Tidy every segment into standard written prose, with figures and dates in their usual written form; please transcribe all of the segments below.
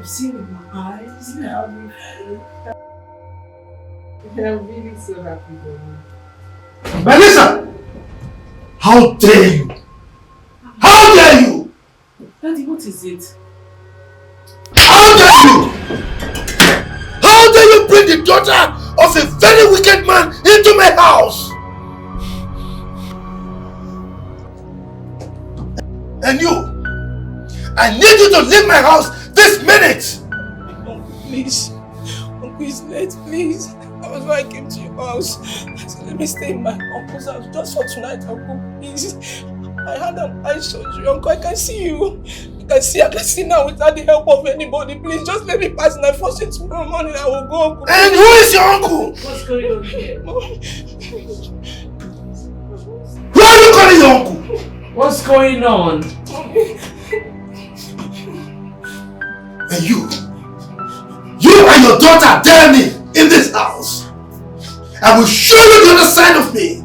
seen with my eyes. I'm really so happy for you. Melissa! How dare you? How dare you? Daddy, what is it? How dare you? How dare you bring the daughter of a very wicked man into my house? And you, I need you to leave my house this minute! Uncle, please. Uncle, it's late, please. That was why I came to your house. I said, let me stay in my uncle's house just for tonight, Uncle, please. I had an eye surgery, Uncle. I can see you. I can see now without the help of anybody. Please, just let me pass and I force it tomorrow morning. I will go, Uncle. And who is your uncle? What's going on here? Who are you calling your uncle? What's going on? And you and your daughter dare me in this house. I will show you the other side of me.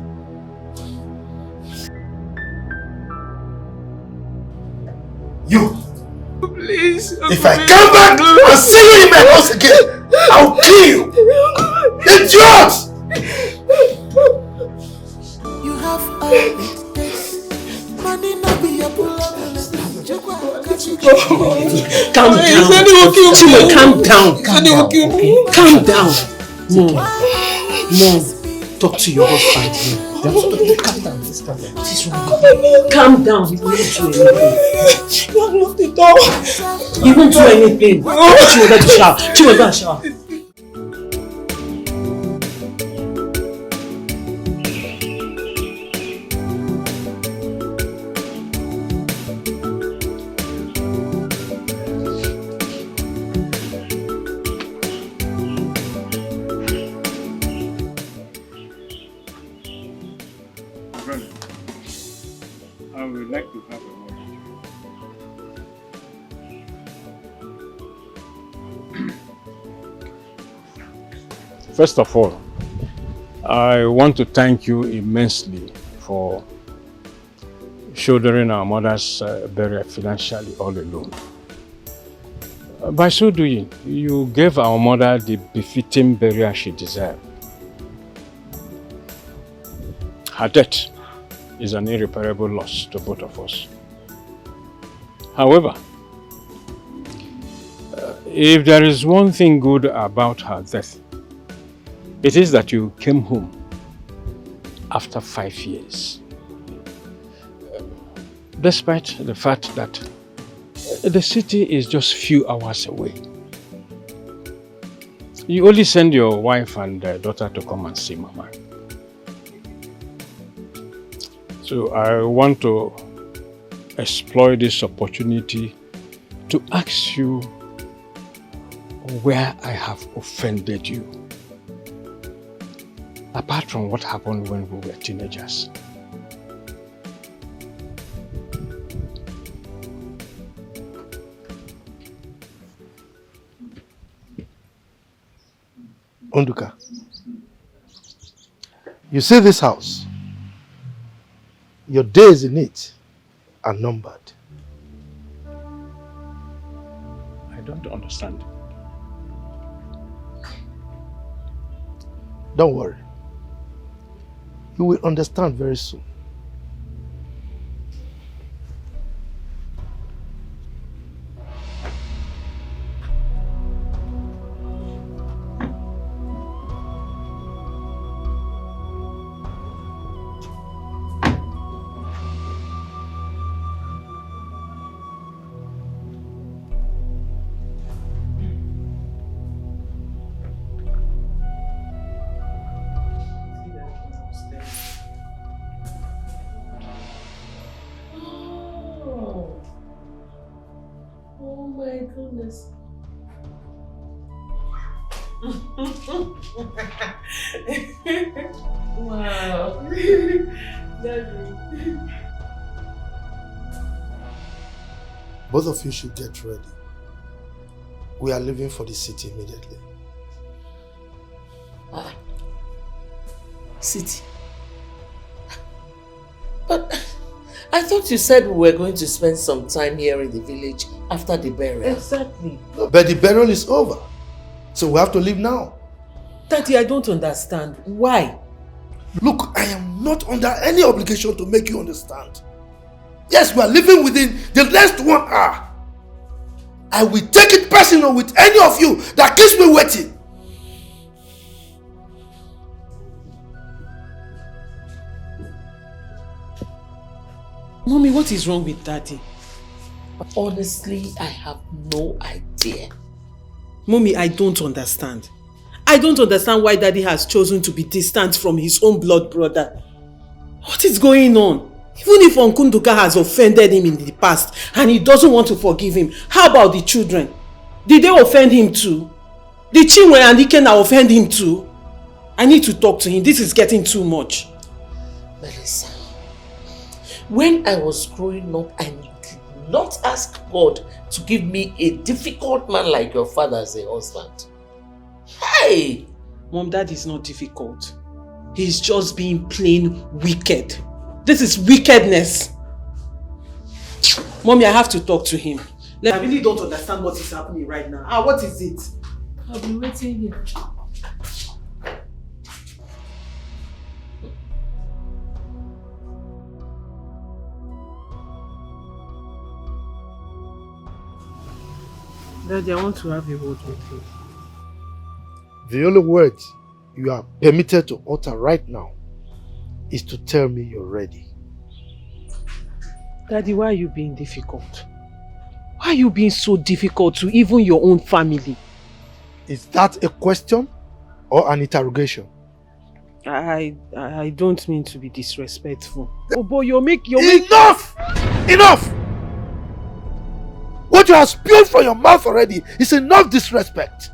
You. Please. If I come back and see you in my house again, I'll kill you. Idiot! You have all it takes. Money not be a problem. Calm down. Chimo, calm down. Calm down. Mom, talk to your husband. Calm down. Calm down. He won't do anything. You have locked the door. He won't do anything. Chimo, let the shower. Chimo, go and shower. First of all, I want to thank you immensely for shouldering our mother's burial financially all alone. By so doing, you gave our mother the befitting burial she deserved. Her death is an irreparable loss to both of us. However, if there is one thing good about her death, it is that you came home after 5 years. Despite the fact that the city is just few hours away. You only send your wife and daughter to come and see Mama. So I want to exploit this opportunity to ask you where I have offended you. Apart from what happened when we were teenagers. Onduka, you see this house? Your days in it are numbered. I don't understand. Don't worry. You will understand very soon. Goodness. Wow. Both of you should get ready. We are leaving for the city immediately. City? But I thought you said we were going to spend some time here in the village after the burial. Exactly. But the burial is over. So we have to leave now. Daddy, I don't understand. Why? Look, I am not under any obligation to make you understand. Yes, we are living within the next 1 hour. I will take it personal with any of you that keeps me waiting. Mommy, what is wrong with Daddy? Honestly, I have no idea. Mommy, I don't understand. I don't understand why Daddy has chosen to be distant from his own blood brother. What is going on? Even if Uncle Nduka has offended him in the past and he doesn't want to forgive him, how about the children? Did they offend him too? Did Chinwe and Ikenna offend him too? I need to talk to him. This is getting too much. Melissa, when I was growing up, I did not ask God to give me a difficult man like your father as a husband. Hey! Mom, that is not difficult. He's just being plain wicked. This is wickedness. Mommy, I have to talk to him. I really don't understand what is happening right now. What is it? I'll be waiting here. Daddy, I want to have a word with you. The only words you are permitted to utter right now is to tell me you're ready. Daddy, why are you being difficult? Why are you being so difficult to even your own family? Is that a question or an interrogation? I don't mean to be disrespectful. Oh boy, Enough! Enough! What you have spewed from your mouth already is enough disrespect.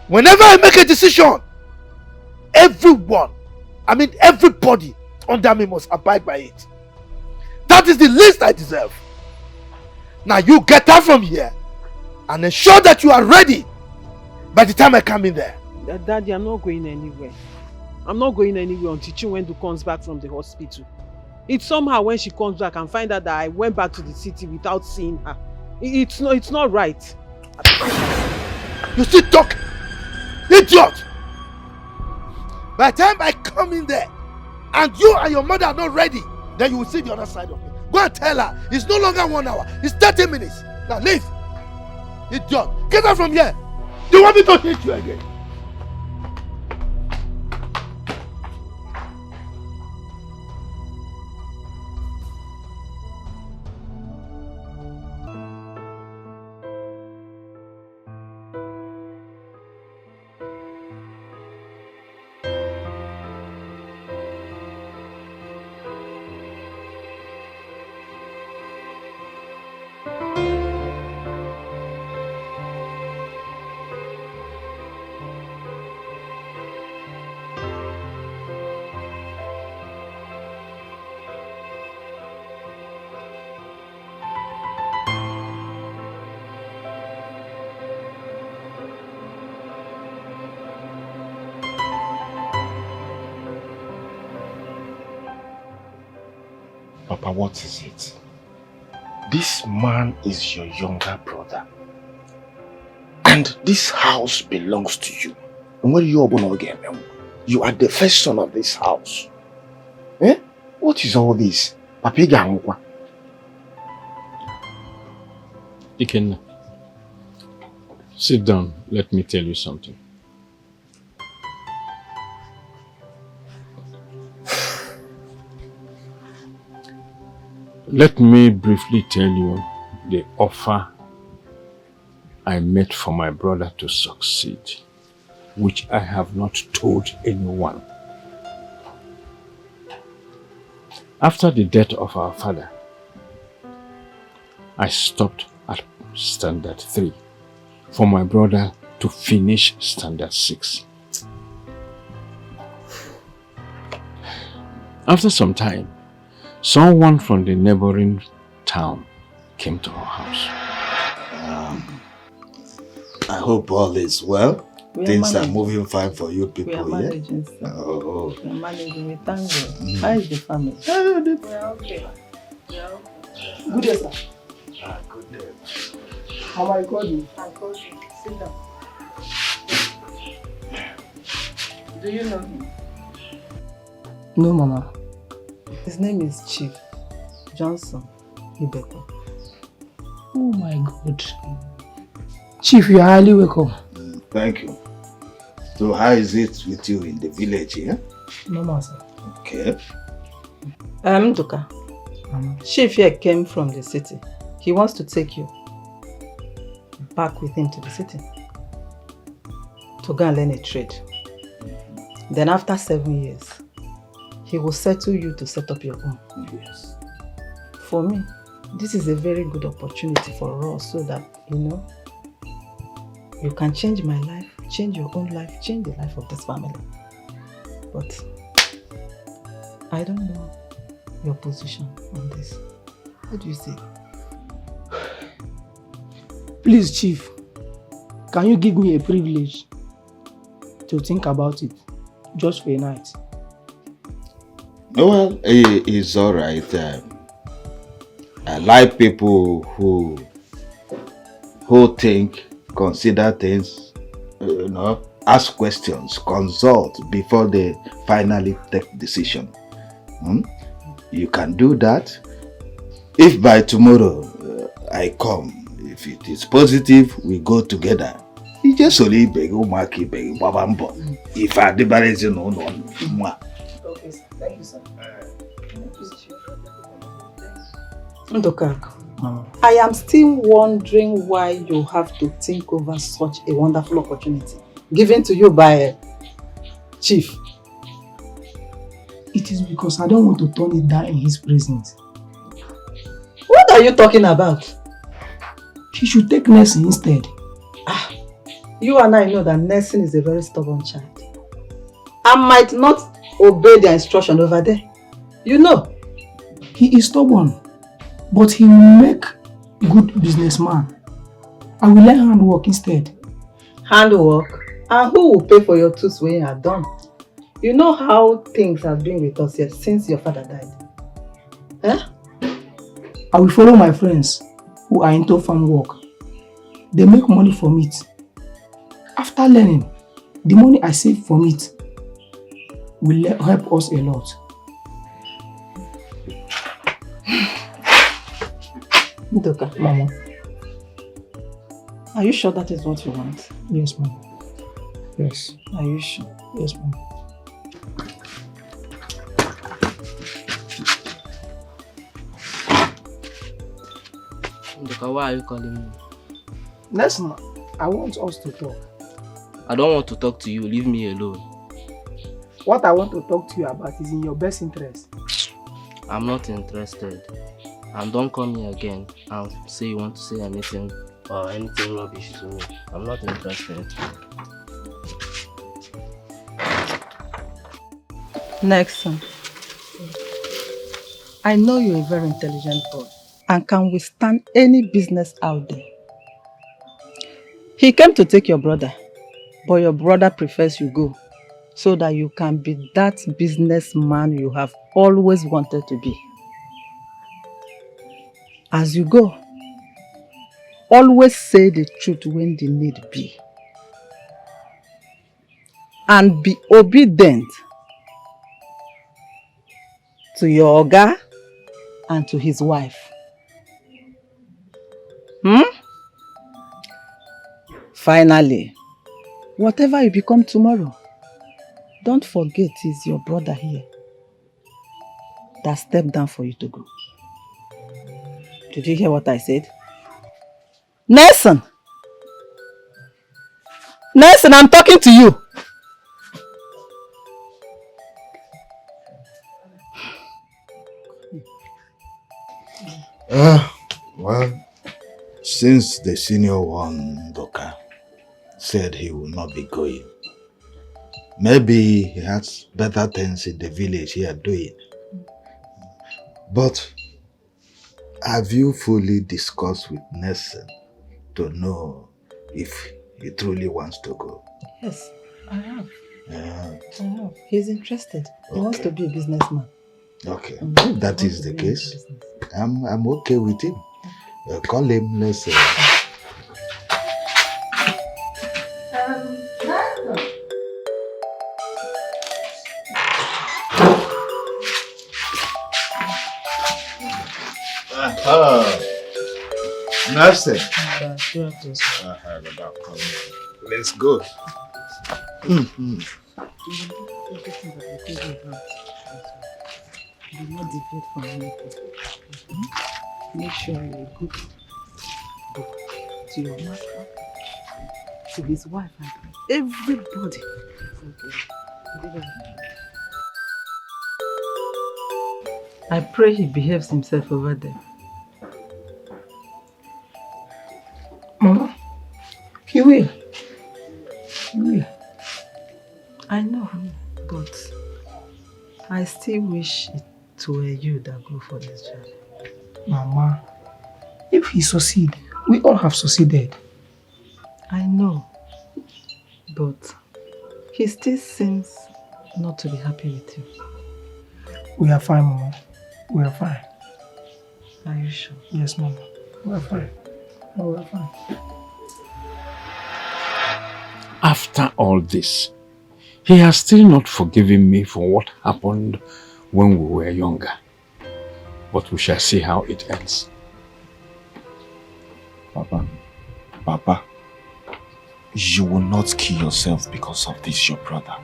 Whenever I make a decision, everybody under me must abide by it. That is the least I deserve. Now you get out from here and ensure that you are ready by the time I come in there. Daddy, I'm not going anywhere. I'm not going anywhere until Chinwendu comes back from the hospital. It's somehow when she comes back and find out that I went back to the city without seeing her. It's not right. You still talk? Idiot! By the time I come in there and you and your mother are not ready, then you will see the other side of me. Go and tell her it's no longer 1 hour, it's 30 minutes. Now leave. Idiot! Get out from here! Do you want me to hit you again? Papa, what is it? This man is your younger brother. And this house belongs to you. And when you open again, you are the first son of this house. Eh? What is all this? Ikenna, sit down. Let me tell you something. Let me briefly tell you the offer I made for my brother to succeed, which I have not told anyone. After the death of our father, I stopped at standard 3 for my brother to finish standard 6. After some time, someone from the neighboring town came to our house. I hope all is well. Things are moving fine for you people, We are managing, sir. Oh. We are managing. We thank God. How is the family? We are okay. We are okay. Good day, sir. Good day. How I called you? I called you. Sit down. Do you know him? No, Mama. His name is Chief Johnson Ibeto. Oh my God. Chief, you are highly welcome. Thank you. So how is it with you in the village here? Mama, sir. Okay. Duka. Chief here came from the city. He wants to take you back with him to the city to go and learn a trade. Then after 7 years, he will settle you to set up your own. Yes. For me, this is a very good opportunity for us so that, you can change my life, change your own life, change the life of this family. But I don't know your position on this. What do you say? Please, Chief, can you give me a privilege to think about it just for a night? Well, it's all right. I like people who think, consider things, ask questions, consult before they finally take decision. You can do that. If by tomorrow I come, if it is positive, we go together. You just only beg, if I debarrass you, no. Okay, sir. Thank you, sir. Ndokak, I am still wondering why you have to think over such a wonderful opportunity given to you by Chief. It is because I don't want to turn it down in his presence. What are you talking about? He should take nursing instead. You and I know that nursing is a very stubborn child. I might not obey their instruction over there. You know. He is stubborn, but he will make good businessman. I will learn handwork instead. Handwork? And who will pay for your tools when you are done? You know how things have been with us here since your father died. I will follow my friends who are into farm work. They make money from it. After learning, the money I save from it will help us a lot. Ndoka, Mama. Are you sure that is what you want? Yes, Mama. Yes. Are you sure? Yes, Mama. Ndoka, why are you calling me? Listen, I want us to talk. I don't want to talk to you. Leave me alone. What I want to talk to you about is in your best interest. I'm not interested. And don't come here again and say you want to say anything or anything rubbish to me. I'm not interested. Next one. I know you're a very intelligent boy and can withstand any business out there. He came to take your brother, but your brother prefers you go so that you can be that businessman you have always wanted to be. As you go, always say the truth when the need be. And be obedient to your oga and to his wife. Finally, whatever you become tomorrow, don't forget it's your brother here that stepped down for you to go. Did you hear what I said? Nelson! Nelson, I'm talking to you. Well, since the senior one, Doka, said he will not be going, maybe he has better things in the village he are doing. But have you fully discussed with Nelson to know if he truly wants to go. Yes, I have. Yeah. I have. He's interested. He wants to be a businessman. Okay. If that is the case, I'm okay with him. Call him, let's Nurse. Let's go. Do not deviate from anything. Make sure you're a good book to your master, to his wife, and everybody. I pray he behaves himself over there. Mama, he will. He will. I know, but I still wish it were you that go for this job. Mama, if he succeed, we all have succeeded. I know, but he still seems not to be happy with you. We are fine, Mama. We are fine. Are you sure? Yes, Mama. We are fine. Oh, we are fine. After all this, he has still not forgiven me for what happened when we were younger. But we shall see how it ends. Papa, you will not kill yourself because of this, your brother.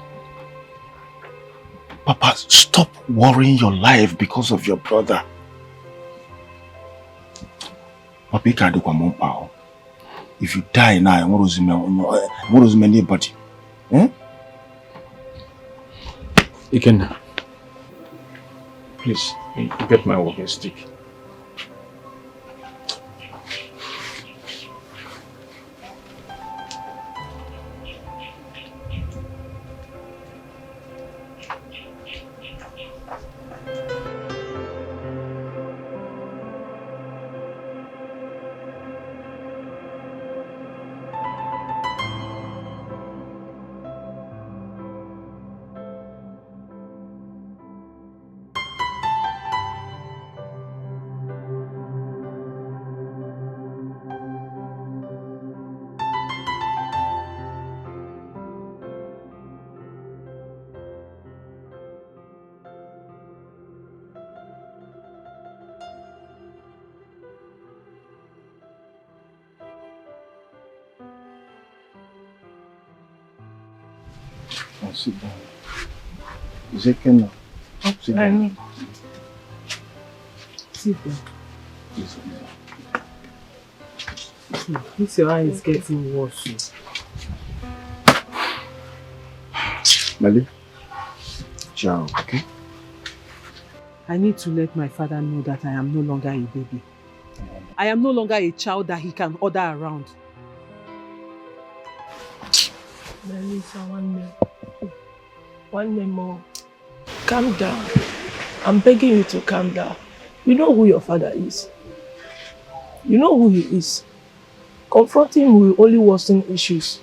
Papa, stop worrying your life because of your brother. Papa, you can't do what. If you die now, what does it mean anybody? Eh? Ikenna, please, get my walking stick. Sit down. Is it Kenna? Sit down. Sit down. This your eye is getting worse. Mali, ciao, okay? I need to let my father know that I am no longer a baby. I am no longer a child that he can order around. Melissa, one day more. Calm down. I'm begging you to calm down. You know who your father is. You know who he is. Confronting him will only worsen issues.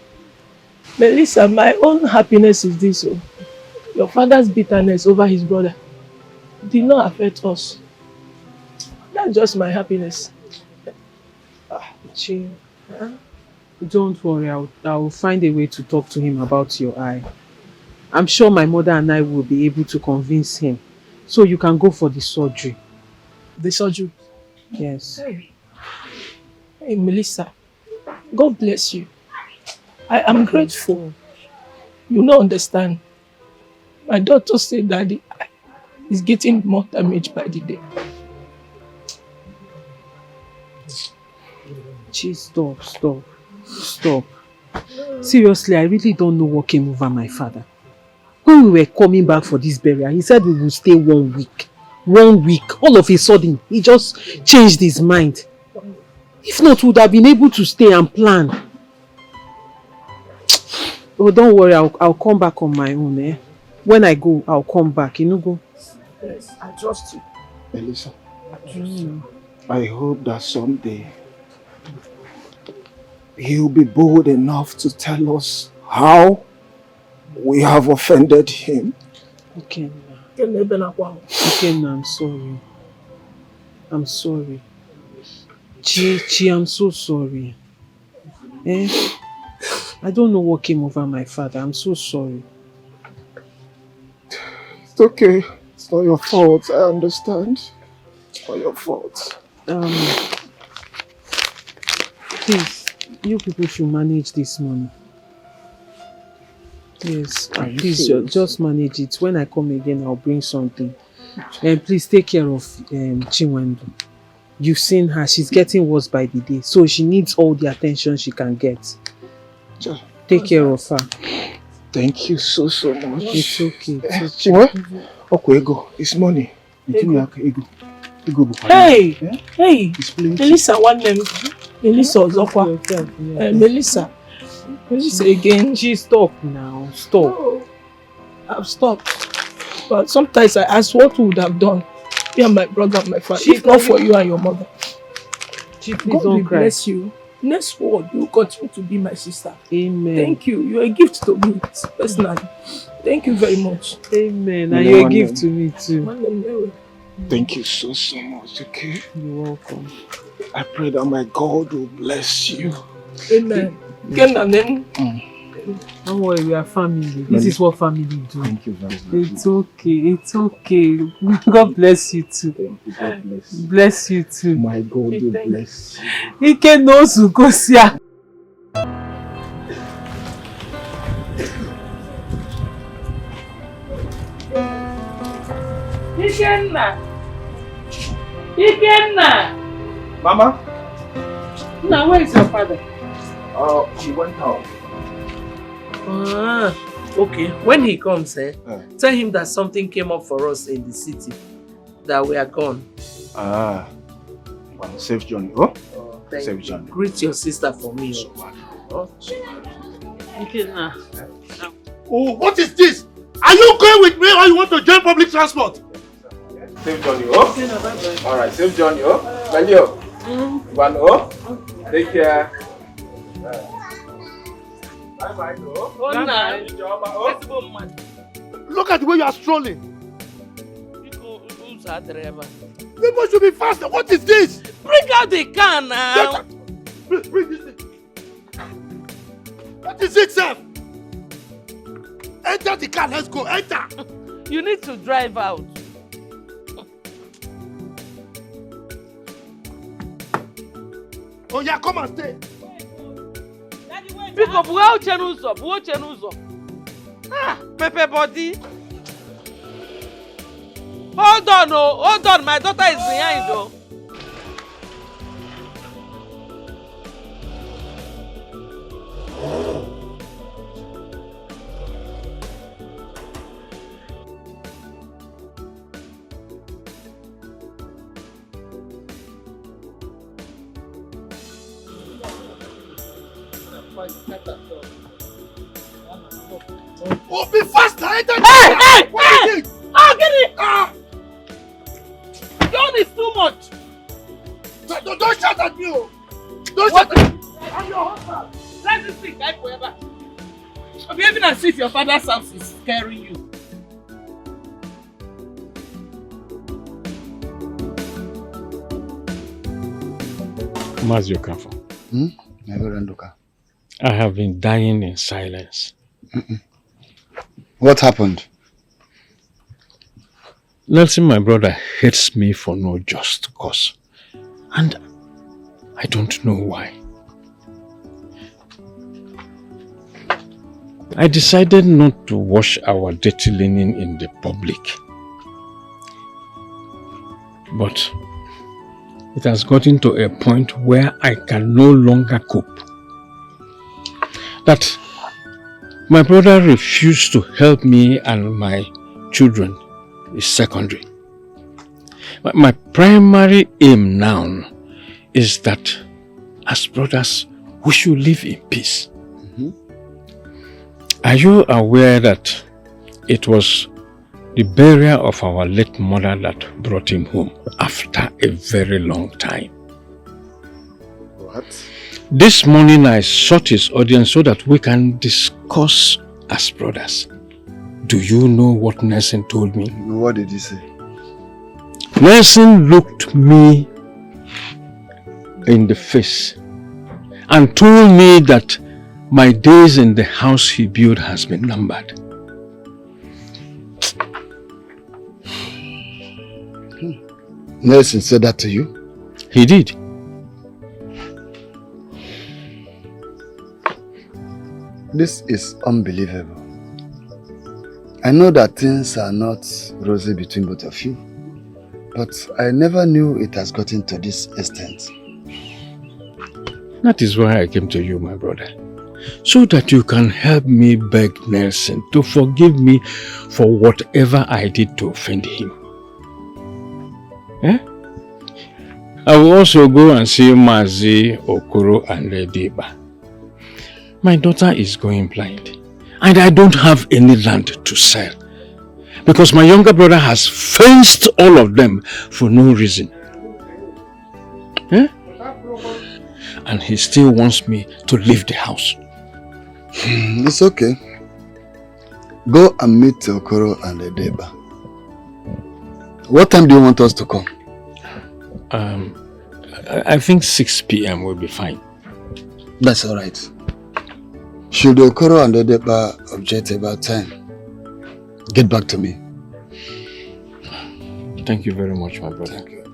Melissa, my own happiness is this. Oh. Your father's bitterness over his brother did not affect us. That's just my happiness. Chill. Don't worry, I'll find a way to talk to him about your eye. I'm sure my mother and I will be able to convince him. So you can go for the surgery. The surgery? Yes. Hey, Melissa, God bless you. I am grateful. You don't understand. My doctor said that the eye is getting more damaged by the day. Jeez, stop. Seriously, I really don't know what came over my father. When we were coming back for this burial, he said we would stay 1 week. 1 week. All of a sudden, he just changed his mind. If not, we would have been able to stay and plan. Oh, don't worry, I'll come back on my own. Eh? When I go, I'll come back. You know, go. Yes, I trust you. Elisa, I hope that someday he'll be bold enough to tell us how we have offended him. Okay. Ikenna, I'm sorry. I'm sorry. Chi, I'm so sorry. I don't know what came over my father. I'm so sorry. It's okay. It's not your fault. I understand. It's not your fault. Please, you people should manage this money. Yes, please just manage it. When I come again, I'll bring something. And please take care of Chinwendu. You've seen her, she's getting worse by the day. So she needs all the attention she can get. Take care of her. Thank you so much. It's okay. Chinwe? Okay, ego. It's money. Hey! Hey! Melissa, one name. Melissa Ozokwa. Melissa. Melissa again. She stopped now. Stop. Oh, I've stopped. But sometimes I ask what we would have done. Me and my brother and my father. If not for you and your mother. Please God don't will cry. bless you. Next word, you will continue to be my sister. Amen. Thank you. You're a gift to me personally. Thank you very much. Amen. And you're a gift to me too. Thank you so much, okay? You're welcome. I pray that my God will bless you. Amen. Then. Don't worry, we are family. This is what family do. Thank you very much. It's okay. It's okay. God bless you too. Thank you. God bless you. Bless you too. My God will bless you. He can know Sukosia. Ikenna! Mama? Now, where is your father? He went out. Okay. When he comes, tell him that something came up for us in the city. That we are gone. Well, safe journey. Oh? Thank Safe you. journey. Greet your sister for me. Oh, what is this? Are you going with me or you want to join public transport? Safe journey, oh? Alright, safe journey, oh? Valio. One, oh? Take care. Bye-bye, oh? Look at the way you are strolling. Who's our driver? People should be faster. What is this? Bring out the car now. Bring this thing. What is it, sir? Enter the car. Let's go. Enter. You need to drive out. Oh yeah, come and stay. Pick up. Who chenuzo? Ah, Pepe body. Hold on. My daughter is behind though. Oh, be faster. Enter the Hey! car. What is it? Oh, get it! John is too much. Don't shout at me. Oh. Don't shout at me. I'm your husband. Let this thing die forever. I'm behaving as if your father's house is scaring you. Maziokafa. I have been dying in silence. What happened? Nelson, my brother, hates me for no just cause. And I don't know why. I decided not to wash our dirty linen in the public. But it has gotten to a point where I can no longer cope. That my brother refused to help me and my children is secondary. But my primary aim now is that as brothers, we should live in peace. Are you aware that it was the burial of our late mother that brought him home after a very long time? What? This morning I sought his audience so that we can discuss as brothers. Do you know what Nelson told me? What did he say? Nelson looked me in the face and told me that my days in the house he built has been numbered. Nelson said that to you? He did. This is unbelievable. I know that things are not rosy between both of you, but I never knew it has gotten to this extent. That is why I came to you, my brother, so that you can help me beg Nelson to forgive me for whatever I did to offend him. Eh? I will also go and see Mazi, Okoro and Lediba. My daughter is going blind and I don't have any land to sell because my younger brother has fenced all of them for no reason. Eh? And he still wants me to leave the house. It's okay. Go and meet Okoro and Edeba. What time do you want us to come? I think 6 p.m. will be fine. That's all right. Should Okoro and Edeba object about time, get back to me. Thank you very much, my brother. Thank you.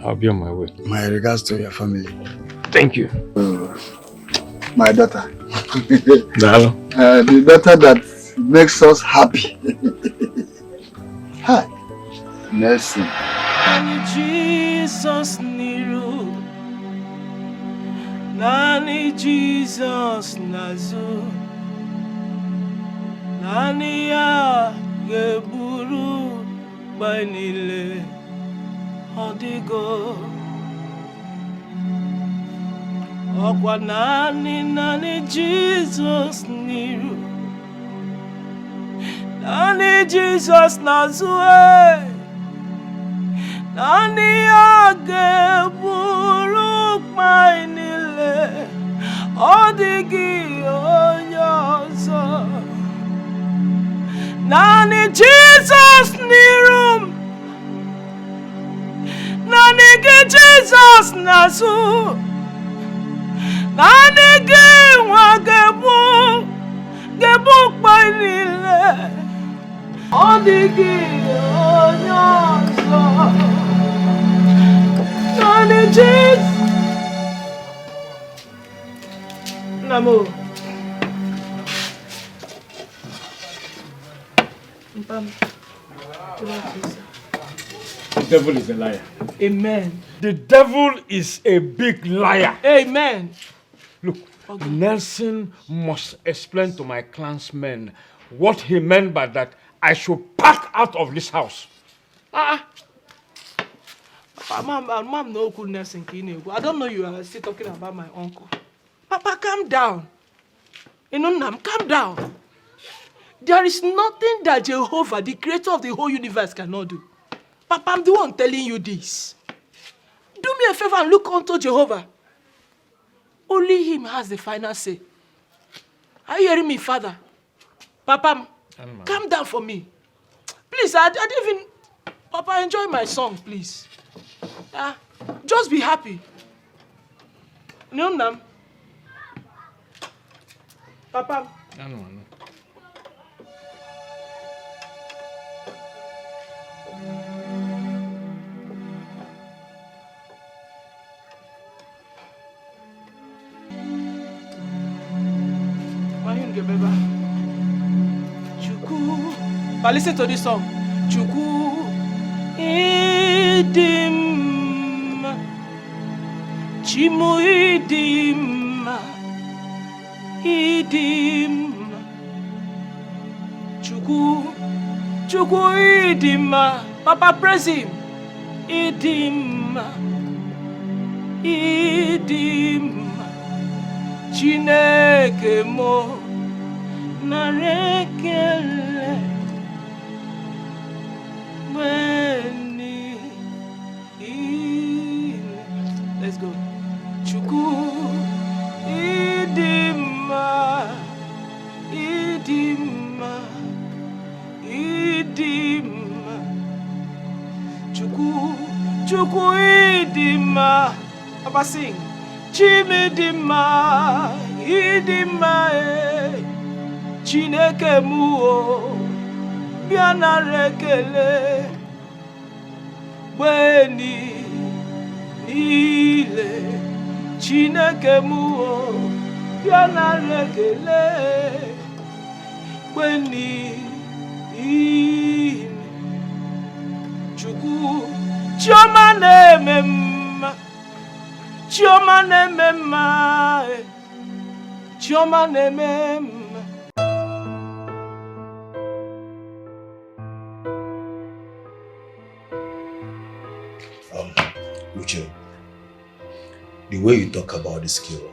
I'll be on my way. My regards to your family. Thank you. My daughter. Dalo. The daughter that makes us happy. Hi. Nelson. Jesus niru, Nani Jesus nazu, Nani ya geburu bainile odigo. Okwa nani Jesus niru, Nani Jesus nazu. Nani age buruk mainile odigi onyoso. Nani Jesus nirum, Nani ge Jesus nasu, Nani ge wagebu gebuk mainile odigi onyoso. Nani Jesus Namo The devil is a liar. Amen. The devil is a big liar. Amen. Look, Nelson must explain to my clansmen what he meant by that I should pack out of this house. Mom, no goodness in Kine. I don't know you are still talking about my uncle. Papa, calm down. Calm down. There is nothing that Jehovah, the creator of the whole universe, cannot do. Papa, I'm the one telling you this. Do me a favor and look unto Jehovah. Only him has the final say. Are you hearing me, Father? Papa, calm down for me. Please, I didn't even... Papa, enjoy my song, please. Just be happy. No, Nam. Papa. I know. But listen to this song. Chuku idim, chimu idim, idim. Chuku idim. Papa, praise him. Idim, idim. Chineke mo narekele. Let's go. Chuku idima. Chuku idima. Papa sing. Chimidima idima Chineke muo biana rekele Bweni ile Chineke muo biana rekele Bweni ile Chuku Chioma nemema Chioma nemema Chioma nemema Uche, the way you talk about this girl,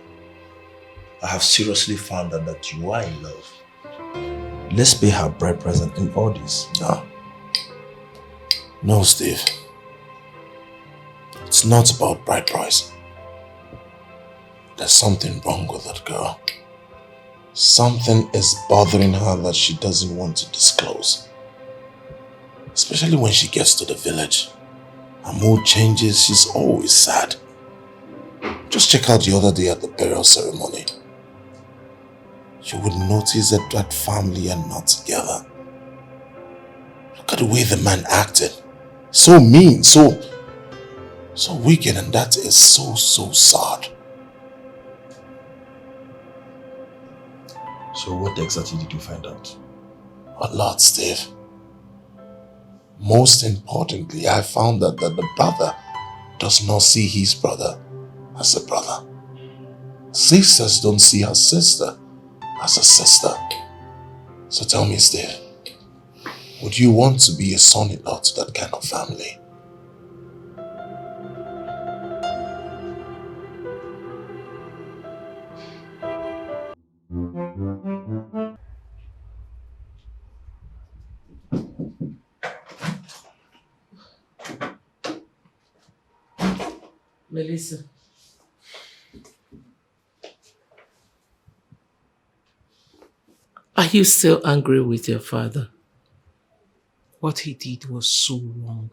I have seriously found out that you are in love. Let's pay her bride present in all this. No, Steve. It's not about bride price. There's something wrong with that girl. Something is bothering her that she doesn't want to disclose. Especially when she gets to the village. Her mood changes, she's always sad. Just check out the other day at the burial ceremony. You would notice that that family are not together. Look at the way the man acted. So mean, so wicked, and that is so sad. So what exactly did you find out? A lot, Steve. Most importantly, I found out that the brother does not see his brother as a brother. Sisters don't see her sister as a sister. So tell me, Steve, would you want to be a son-in-law to that kind of family? Melissa. Are you still angry with your father? What he did was so wrong.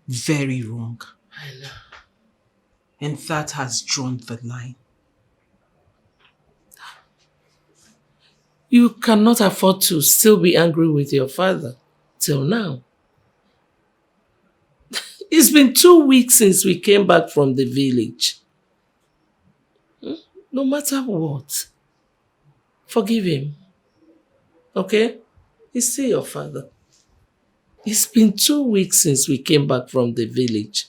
Very wrong. I know. And that has drawn the line. You cannot afford to still be angry with your father till now. It's been 2 weeks since we came back from the village. No matter what, forgive him. Okay? He's still your father. It's been 2 weeks since we came back from the village.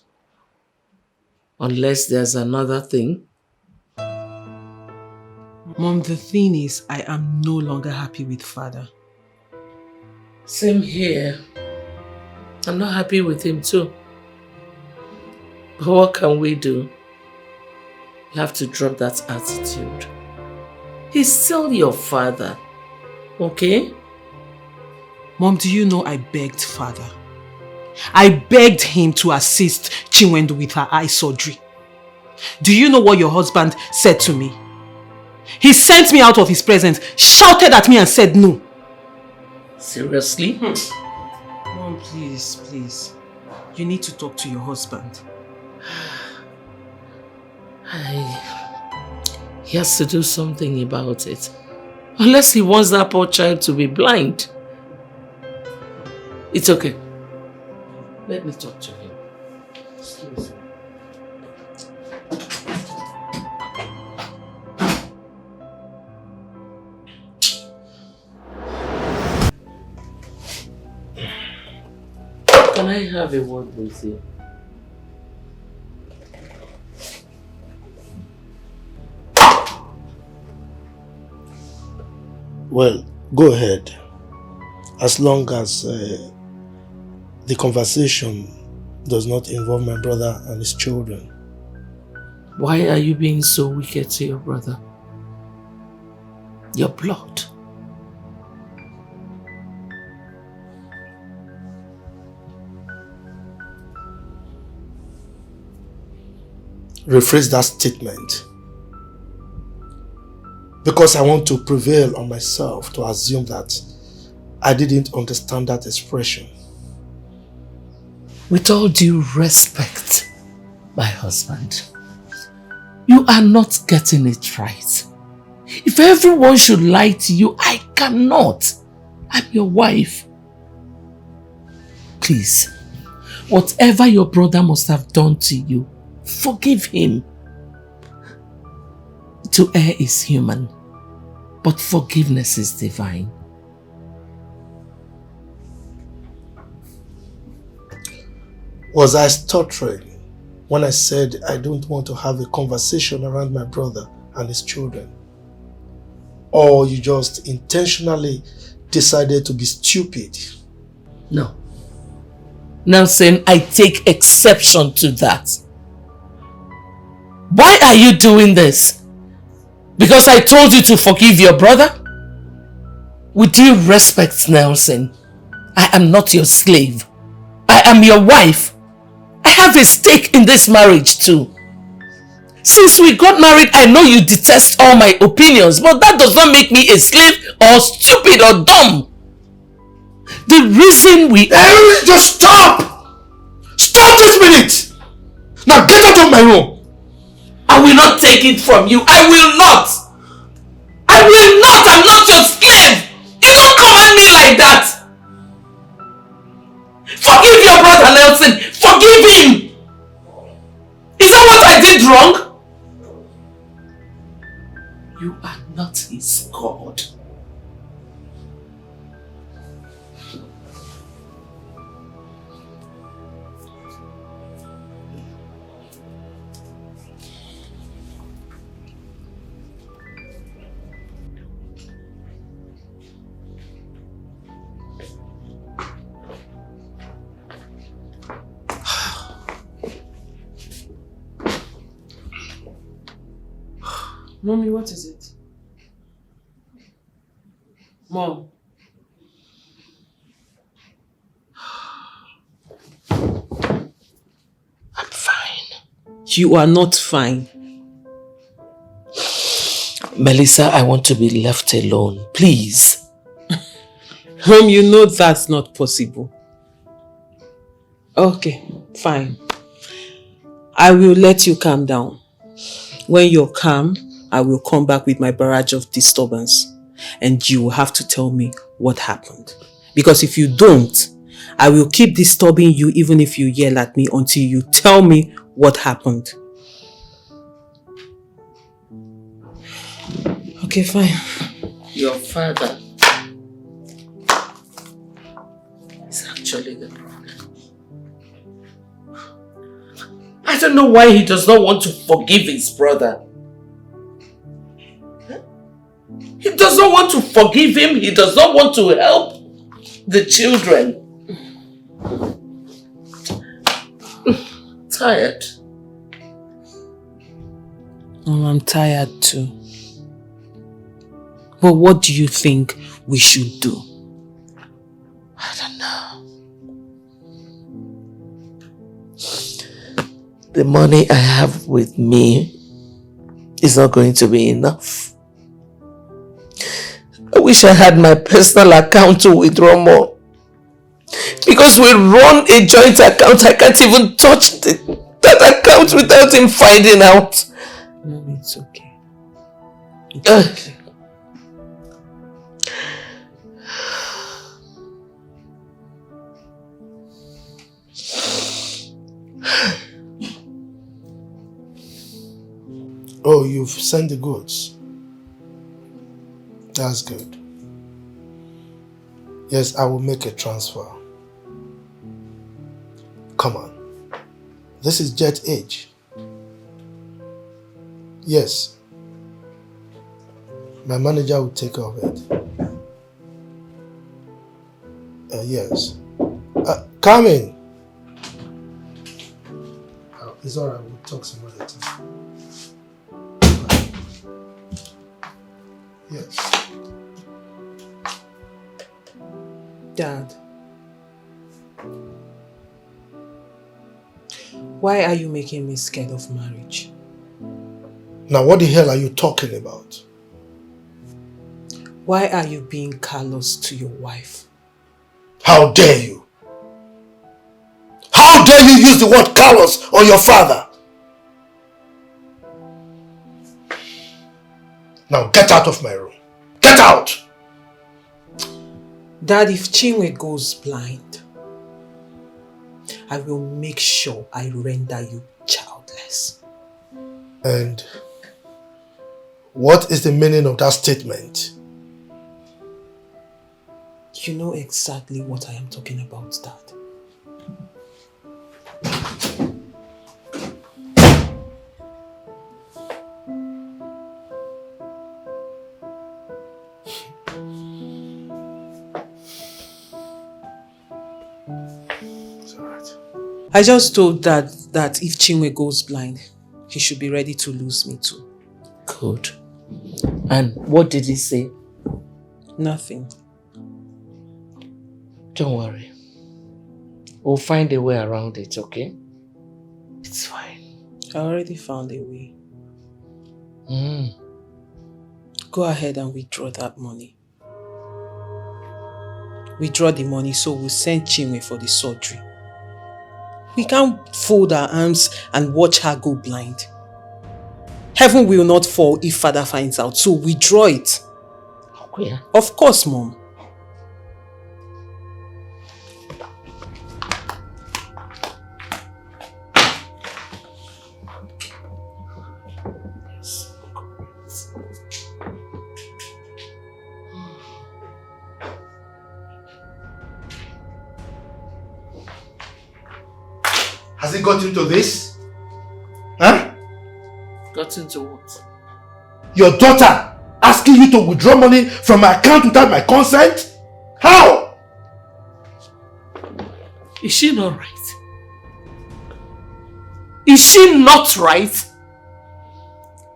Unless there's another thing. Mom, the thing is, I am no longer happy with father. Same here. I'm not happy with him too. But what can we do? You have to drop that attitude. He's still your father. Okay? Mom, do you know I begged father? I begged him to assist Chinwendu with her eye surgery. Do you know what your husband said to me? He sent me out of his presence, shouted at me and said no. Seriously? Mom, please. You need to talk to your husband. He has to do something about it. Unless he wants that poor child to be blind. It's okay. Let me talk to him. Excuse me. Can I have a word with you? Well, go ahead. As long as the conversation does not involve my brother and his children. Why are you being so wicked to your brother? Your blood. Rephrase that statement. Because I want to prevail on myself to assume that I didn't understand that expression. With all due respect, my husband, you are not getting it right. If everyone should lie to you, I cannot. I'm your wife. Please, whatever your brother must have done to you, forgive him. To err is human, but forgiveness is divine. Was I stuttering when I said I don't want to have a conversation around my brother and his children? Or you just intentionally decided to be stupid? No. Nelson, I take exception to that. Why are you doing this? Because I told you to forgive your brother? With due respect, Nelson, I am not your slave. I am your wife. I have a stake in this marriage too. Since we got married, I know you detest all my opinions, but that does not make me a slave or stupid or dumb. The reason we... Just stop! Stop this minute! Now get out of my room! I will not take it from you. I will not! I will not! I'm not your slave! You don't command me like that! Forgive your brother, Nelson! Forgive him! Is that what I did wrong? You are not his God. Mommy, what is it? Mom. I'm fine. You are not fine. Melissa, I want to be left alone. Please. Mom, you know that's not possible. Okay, fine. I will let you calm down. When you're calm, I will come back with my barrage of disturbance. And you will have to tell me what happened. Because if you don't, I will keep disturbing you even if you yell at me until you tell me what happened. Okay, fine. Your father is actually the problem. I don't know why he does not want to forgive his brother. He does not want to forgive him. He does not want to help the children. Tired. I'm tired too. But what do you think we should do? I don't know. The money I have with me is not going to be enough. I wish I had my personal account to withdraw more. Because we run a joint account, I can't even touch that account without him finding out. No, it's okay. It's okay. Oh, you've sent the goods. That's good. Yes, I will make a transfer. Come on. This is Jet Age. Yes. My manager will take care of it. Yes. Come in. Oh, it's alright, we'll talk some other time. Yes. Dad, why are you making me scared of marriage? Now what the hell are you talking about? Why are you being callous to your wife? How dare you? How dare you use the word callous on your father? Now get out of my room. Get out! Dad, if Chinwe goes blind, I will make sure I render you childless. And what is the meaning of that statement? You know exactly what I am talking about, Dad. I just told Dad that if Chinwe goes blind, he should be ready to lose me too. Good. And what did he say? Nothing. Don't worry. We'll find a way around it, okay? It's fine. I already found a way. Mm. Go ahead and withdraw that money. Withdraw the money so we'll send Chinwe for the surgery. We can't fold our arms and watch her go blind. Heaven will not fall if Father finds out, so withdraw it. Okay. Of course, Mom. Has it got into this? Huh? Got into what? Your daughter asking you to withdraw money from my account without my consent? How? Is she not right? Is she not right?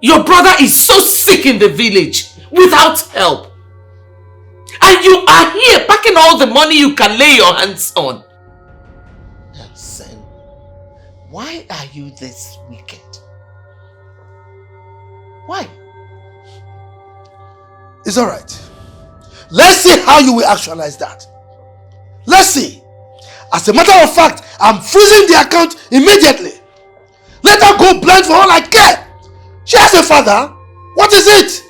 Your brother is so sick in the village without help. And you are here packing all the money you can lay your hands on. Nelson, why are you this wicked? Why? It's alright. Let's see how you will actualize that. Let's see. As a matter of fact, I'm freezing the account immediately. Let her go blind for all I care. She has a father. What is it?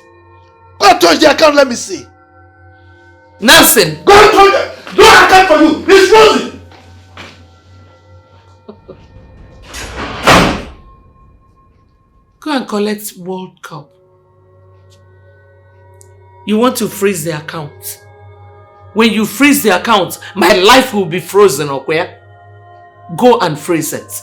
Go and touch the account, let me see. Nelson! Go and touch it. No account for you. It's frozen. Go and collect World Cup. You want to freeze the account. When you freeze the account, my life will be frozen, okay? Go and freeze it.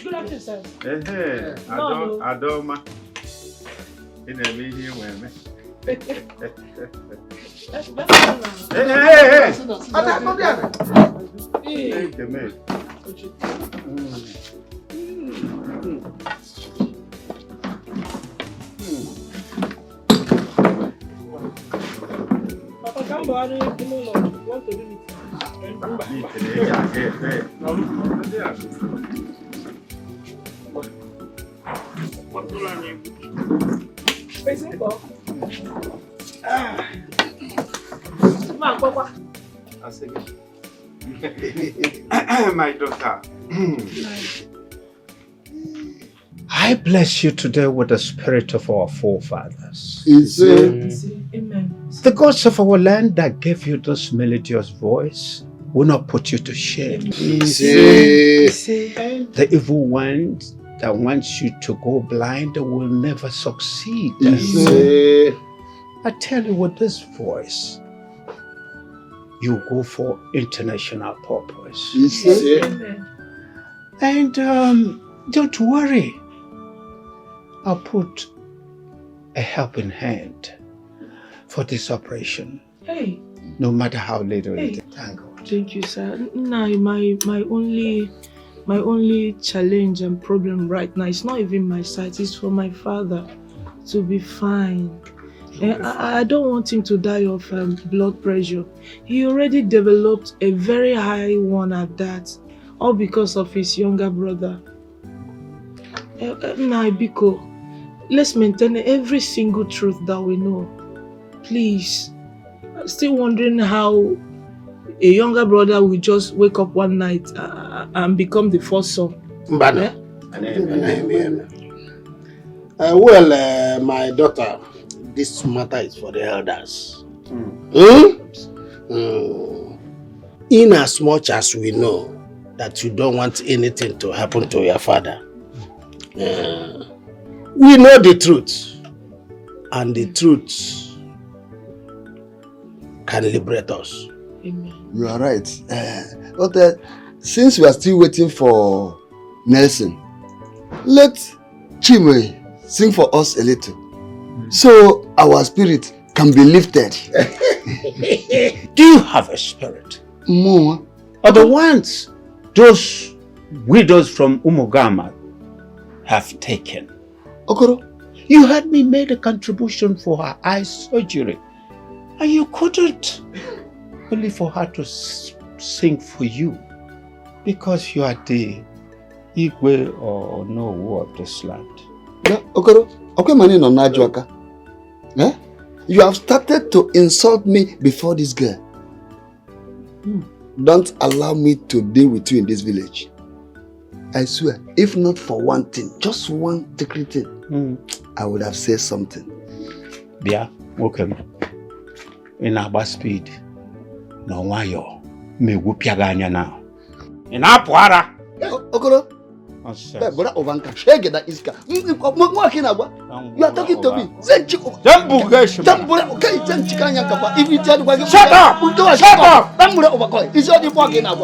Good afternoon, sir. Adoma. In a meeting with me. Papa, come on, you want to do it. My daughter. I bless you today with the spirit of our forefathers. Amen. The gods of our land that gave you this melodious voice will not put you to shame. The evil one that wants you to go blind will never succeed. I tell you, with this voice, you go for international purpose. And don't worry, I'll put a helping hand for this operation. Hey. No matter how little it is. Thank God. Thank you, sir. Nah, my only challenge and problem right now is not even my sight. It's for my father to be fine. I don't want him to die of blood pressure. He already developed a very high one at that, all because of his younger brother. Nah, Biko, let's maintain every single truth that we know. Please. I'm still wondering how a younger brother will just wake up one night and become the first son. Mbana. My daughter, this matter is for the elders. In as much as we know that you don't want anything to happen to your father, we know the truth. And the truth can liberate us. Amen. You are right. But since we are still waiting for Nelson, let Chimwe sing for us a little, so our spirit can be lifted. Do you have a spirit? More. Or the ones those widows from Umugama have taken? Okoro, you had me made a contribution for her eye surgery, and you couldn't. Only for her to sing for you, because you are the Igwe or Nowo of this land. Yeah, Okoro, okay, money no Najuaka. Eh? You have started to insult me before this girl. Don't allow me to deal with you in this village. I swear, if not for one thing, just one secret thing, I would have said something. Yeah, okay. In our speed. No wayo me wupia anya now. Ina puara. Okoro. Brother Ovanka, shege that iska. You are talking to me. If you tell me, shut up! Shut up! It's all the walking now.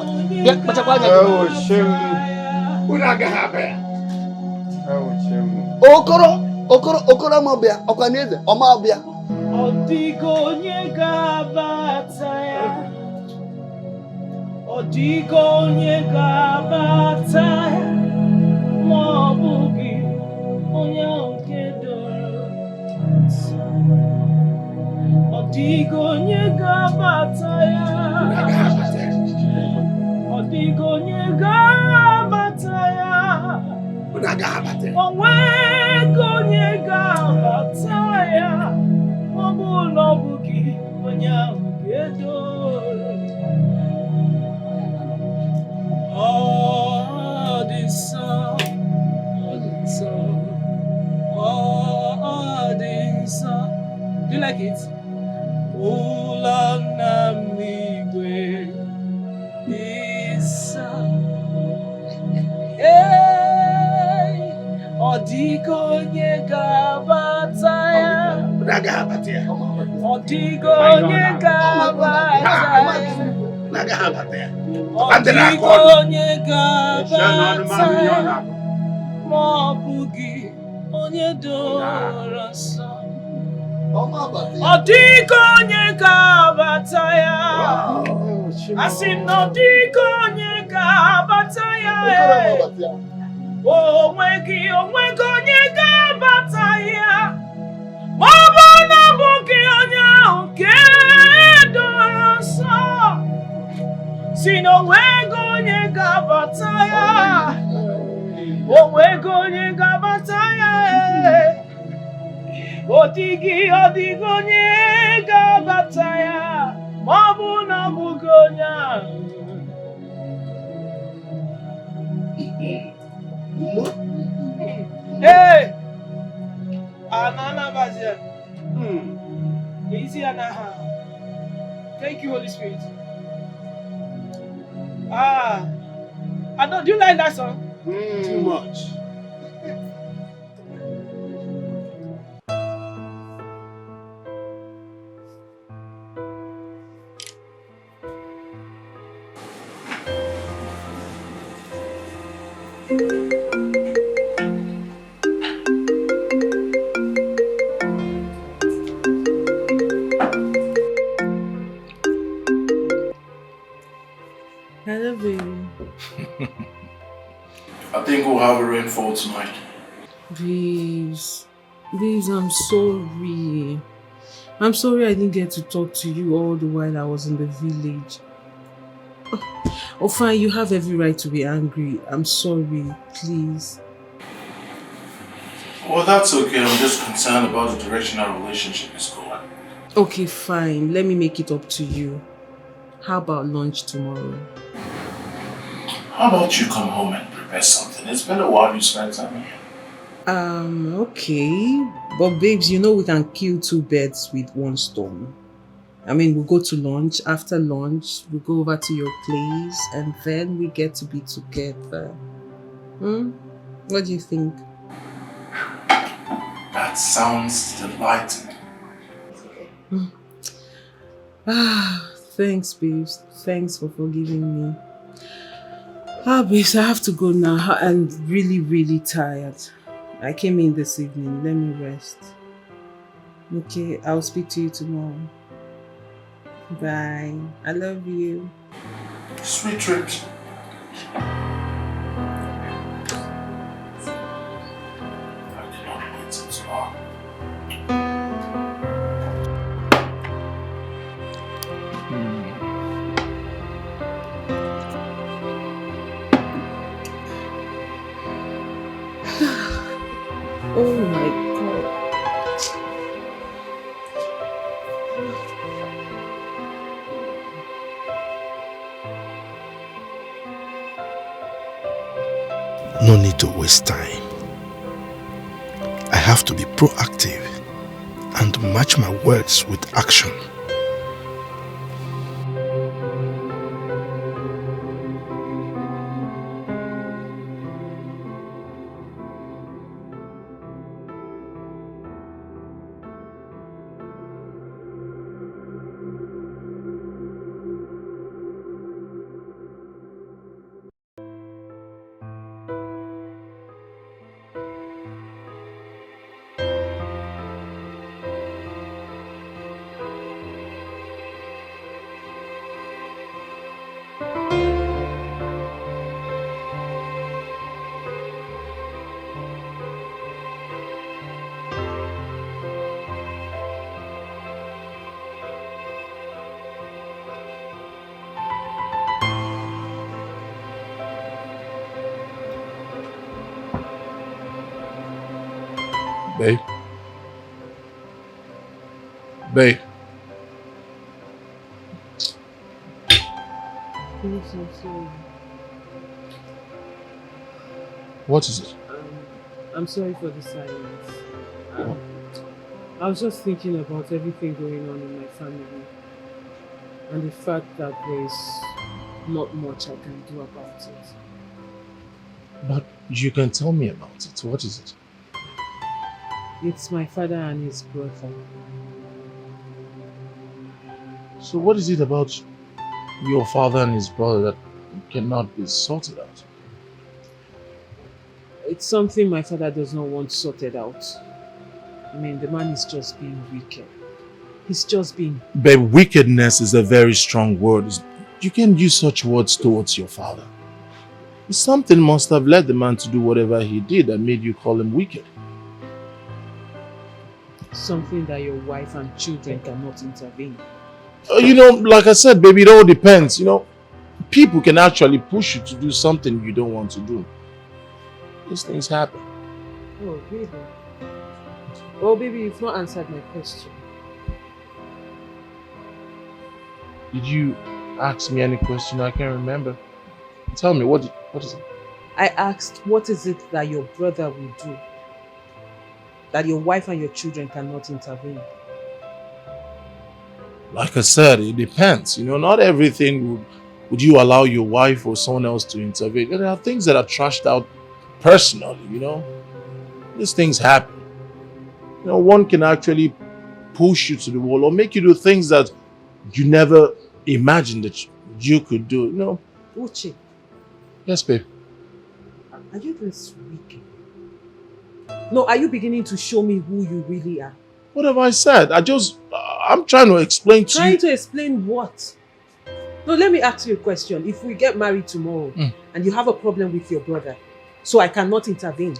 Okoro mobia, Okaneze, Omabia. Odigo nyega bataya. Odigo nyega bataya. Mobugi onya okedoro. Odigo nyega bataya. Odigo nyega bataya. Onwe nyega bataya. Mobugi onya okedoro. Oh, this song, do you like it? Ulanamigwe, this song. Hey, Odigo nyega bataya. Odigo nyega bataya. Odigo nyega bataya. Mobugi onye doro nsọ. Odigo nyega bataya. Asị na odigo nyega bataya. Onwegi onye ga-bataya. Maọbụ na abụghị onye ahụ nke doro nsọ. Si na onwego onye ga-abata ya. Onwego onye ga-abata ya. Odigi onye ga-abata ya. Ma ọ bụ na abụghị onye ahụ. Hey! Anana Bazia. Easy Anaha. Thank you, Holy Spirit. I know. Do you like that song? Too much. Hello, baby. I think we'll have a rainfall tonight. Babes. Babes, I'm sorry. I'm sorry I didn't get to talk to you all the while I was in the village. Oh, fine, you have every right to be angry. I'm sorry, please. Well, that's okay. I'm just concerned about the direction our relationship is going. Okay, fine. Let me make it up to you. How about lunch tomorrow? How about you come home and prepare something? It's been a while you spent time here. Okay. But babes, you know we can kill two birds with one stone. I mean, we'll go to lunch. After lunch, we'll go over to your place and then we get to be together. What do you think? That sounds delightful. Thanks, babes. Thanks for forgiving me. Babes, I have to go now. I'm really, really tired. I came in this evening. Let me rest. Okay, I'll speak to you tomorrow. Bye. I love you. Sweet dreams. Oh my God. No need to waste time. I have to be proactive and match my words with action. Babe. Babe. I'm so sorry. What is it? I'm sorry for the silence. I was just thinking about everything going on in my family and the fact that there's not much I can do about it. But you can tell me about it. What is it? It's my father and his brother. So what is it about your father and his brother that cannot be sorted out? It's something my father does not want sorted out. I mean, the man is just being wicked. He's just being... Babe, wickedness is a very strong word. You can't use such words towards your father. Something must have led the man to do whatever he did that made you call him wicked. Something that your wife and children cannot intervene. You know, like I said, baby, it all depends. You know, people can actually push you to do something you don't want to do. These things happen. Oh, baby. Oh, baby, you've not answered my question. Did you ask me any question? I can't remember. Tell me, what is it? I asked, what is it that your brother will do that your wife and your children cannot intervene? Like I said, it depends. You know, not everything would you allow your wife or someone else to intervene. There are things that are trashed out personally, you know. These things happen. You know, one can actually push you to the wall or make you do things that you never imagined that you could do, you know. Uche. Yes, babe. Are you this wicked? No, are you beginning to show me who you really are? What have I said? I'm trying to explain to you. Trying to explain what? No, let me ask you a question. If we get married tomorrow and you have a problem with your brother, so I cannot intervene.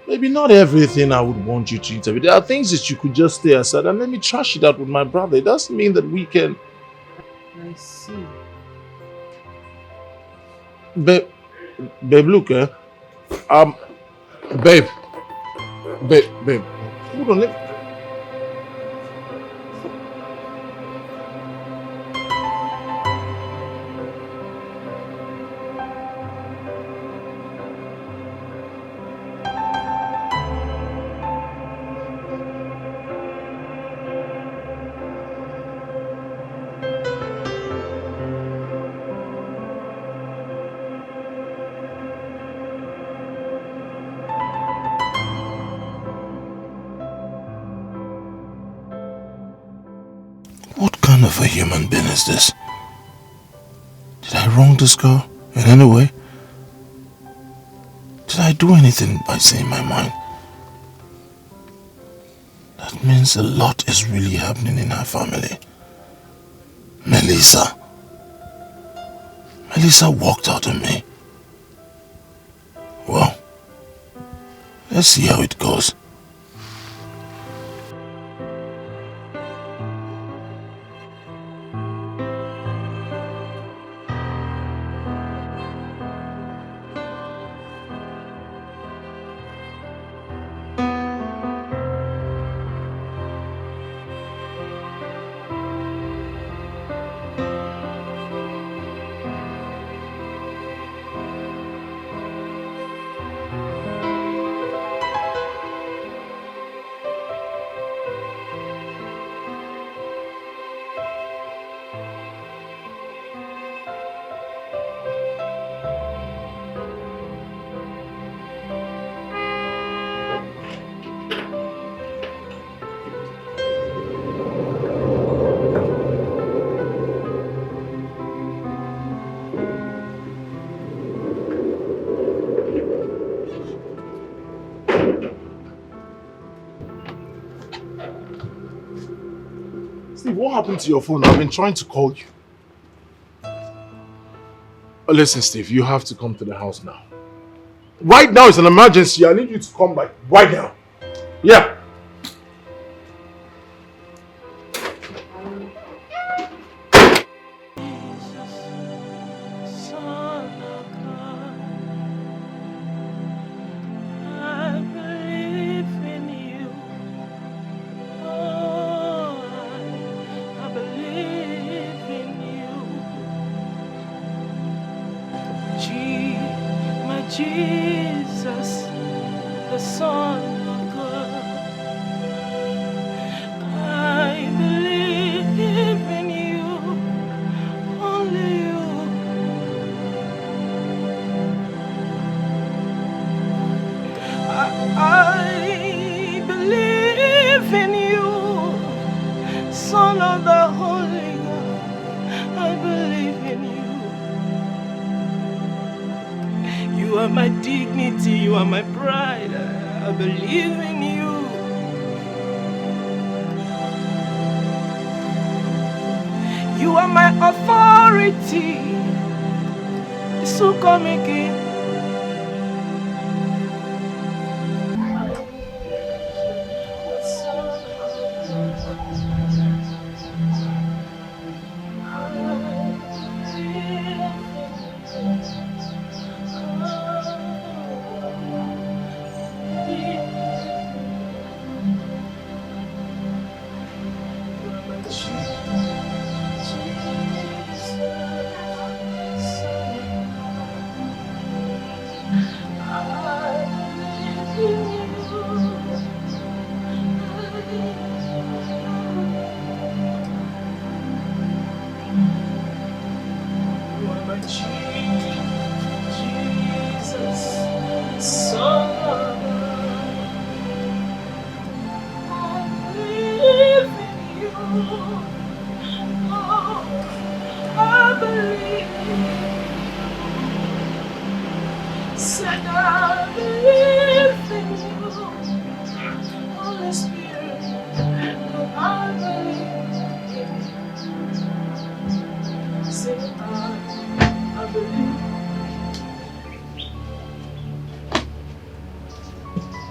Maybe not everything I would want you to intervene. There are things that you could just stay aside and let me trash it out with my brother. It doesn't mean that we can... I see. Babe, look, babe, hold on, what kind of a human being is this? Did I wrong this girl in any way? Did I do anything by saying my mind? That means a lot is really happening in our family. Melissa walked out on me. Well, let's see how it goes. Steve, what happened to your phone? I've been trying to call you. Listen, Steve, you have to come to the house now. Right now, it's an emergency. I need you to come back right now. Yeah. Jesus, the Son of God. I believe in you, only you. I believe in you, Son of the Holy God. I believe in you. You are my dignity, you are my pride. I believe in you. You are my authority. So come again. say I believe.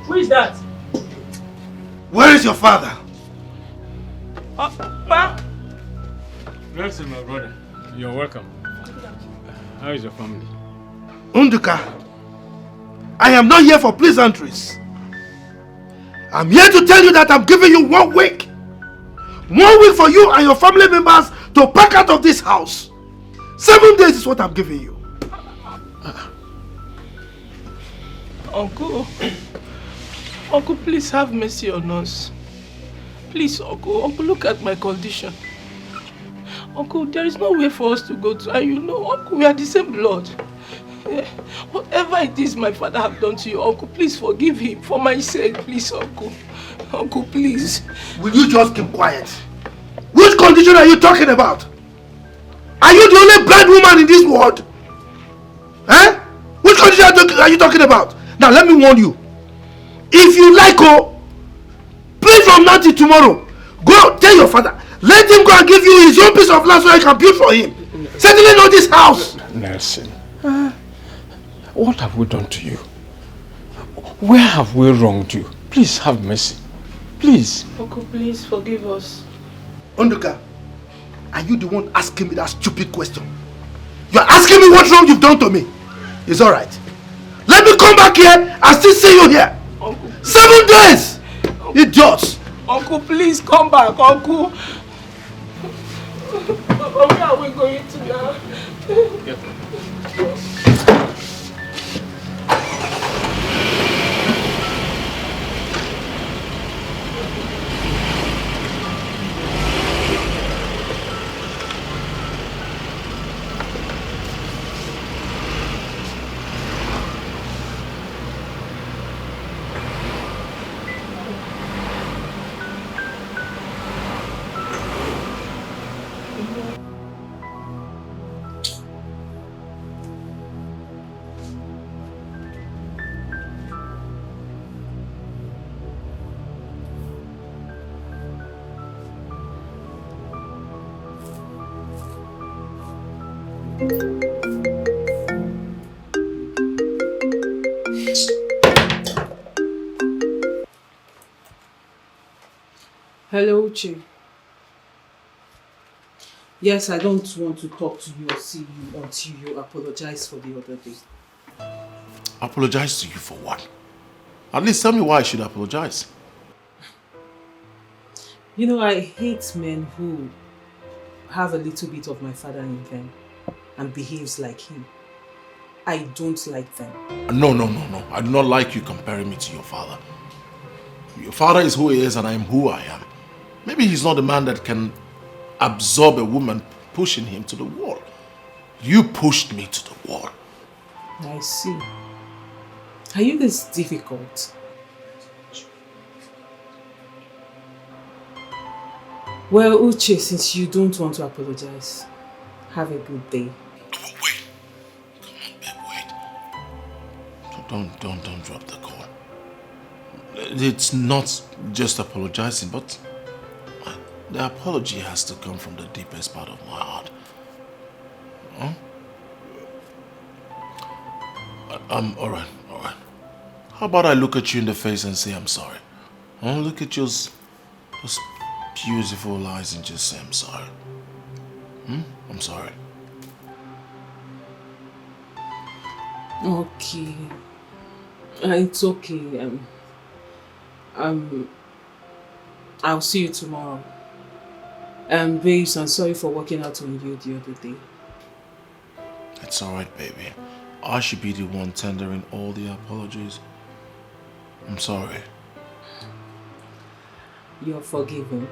Who is that? Where is your father? Pa? Blessing, my brother. You're welcome. How is your family? Unduka, I am not here for pleasantries. I'm here to tell you that I'm giving you 1 week. 1 week for you and your family members to pack out of this house. 7 days is what I'm giving you. Uncle, please have mercy on us. Please, Uncle, look at my condition. Uncle, there is no way for us to go to, and you know, Uncle, we are the same blood. Whatever it is my father have done to you, Uncle, please forgive him for my sake, please, Uncle. Uncle, please. Will you just keep quiet? Which condition are you talking about? Are you the only blind woman in this world? Eh? Which condition are you talking about? Now let me warn you. If you like, please from now till tomorrow, go tell your father. Let him go and give you his own piece of land so I can build for him. Certainly not this house. Nelson, what have we done to you? Where have we wronged you? Please have mercy. Please. Uncle, please forgive us. Unduka, are you the one asking me that stupid question? You're asking me what wrong you've done to me. It's alright. Let me come back here and still see you here. Uncle, 7 days! Idiots! Uncle, please come back, Uncle. Papa, where are we going to now? Hello, Uche. Yes, I don't want to talk to you or see you until you apologize for the other day. Apologize to you for what? At least tell me why I should apologize. You know, I hate men who have a little bit of my father in them and behaves like him. I don't like them. No. I do not like you comparing me to your father. Your father is who he is and I am who I am. Maybe he's not a man that can absorb a woman pushing him to the wall. You pushed me to the wall. I see. Are you this difficult? Well, Uche, since you don't want to apologize, have a good day. Wait. Come on, babe, wait. Don't drop the call. It's not just apologizing, but the apology has to come from the deepest part of my heart. Huh? Alright. How about I look at you in the face and say I'm sorry? Huh? Look at those beautiful eyes and just say I'm sorry. I'm sorry. Okay. It's okay. I'll see you tomorrow. Babes, I'm sorry for working out on you the other day. It's alright, baby. I should be the one tendering all the apologies. I'm sorry. You're forgiven.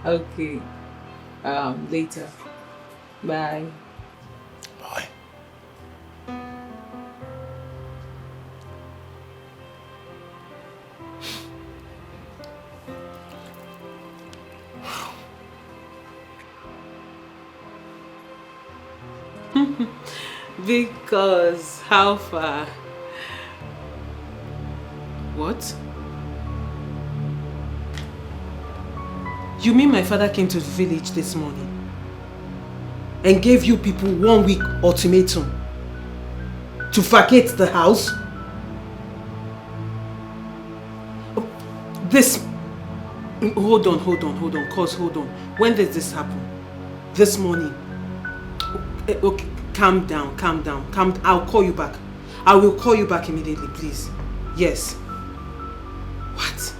Okay. Later. Bye. Bye. Because how far? What? You mean my father came to the village this morning? and gave you people 1 week ultimatum to vacate the house? This... Hold on. Cause hold on. When did this happen? This morning? Okay, calm down. I'll call you back. I will call you back immediately, please. Yes. What?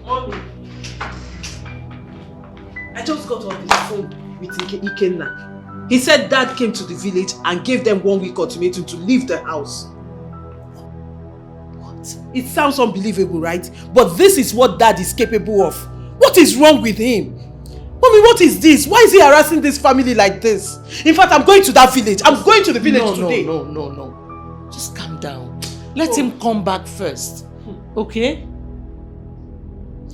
Mommy. I just got off the phone with Ikenna. He said Dad came to the village and gave them 1 week ultimatum to leave the house. What? It sounds unbelievable, right? But this is what Dad is capable of. What is wrong with him? Mommy, what is this? Why is he harassing this family like this? In fact, I'm going to that village. I'm going to the village today. No. Just calm down. Let him come back first. Okay?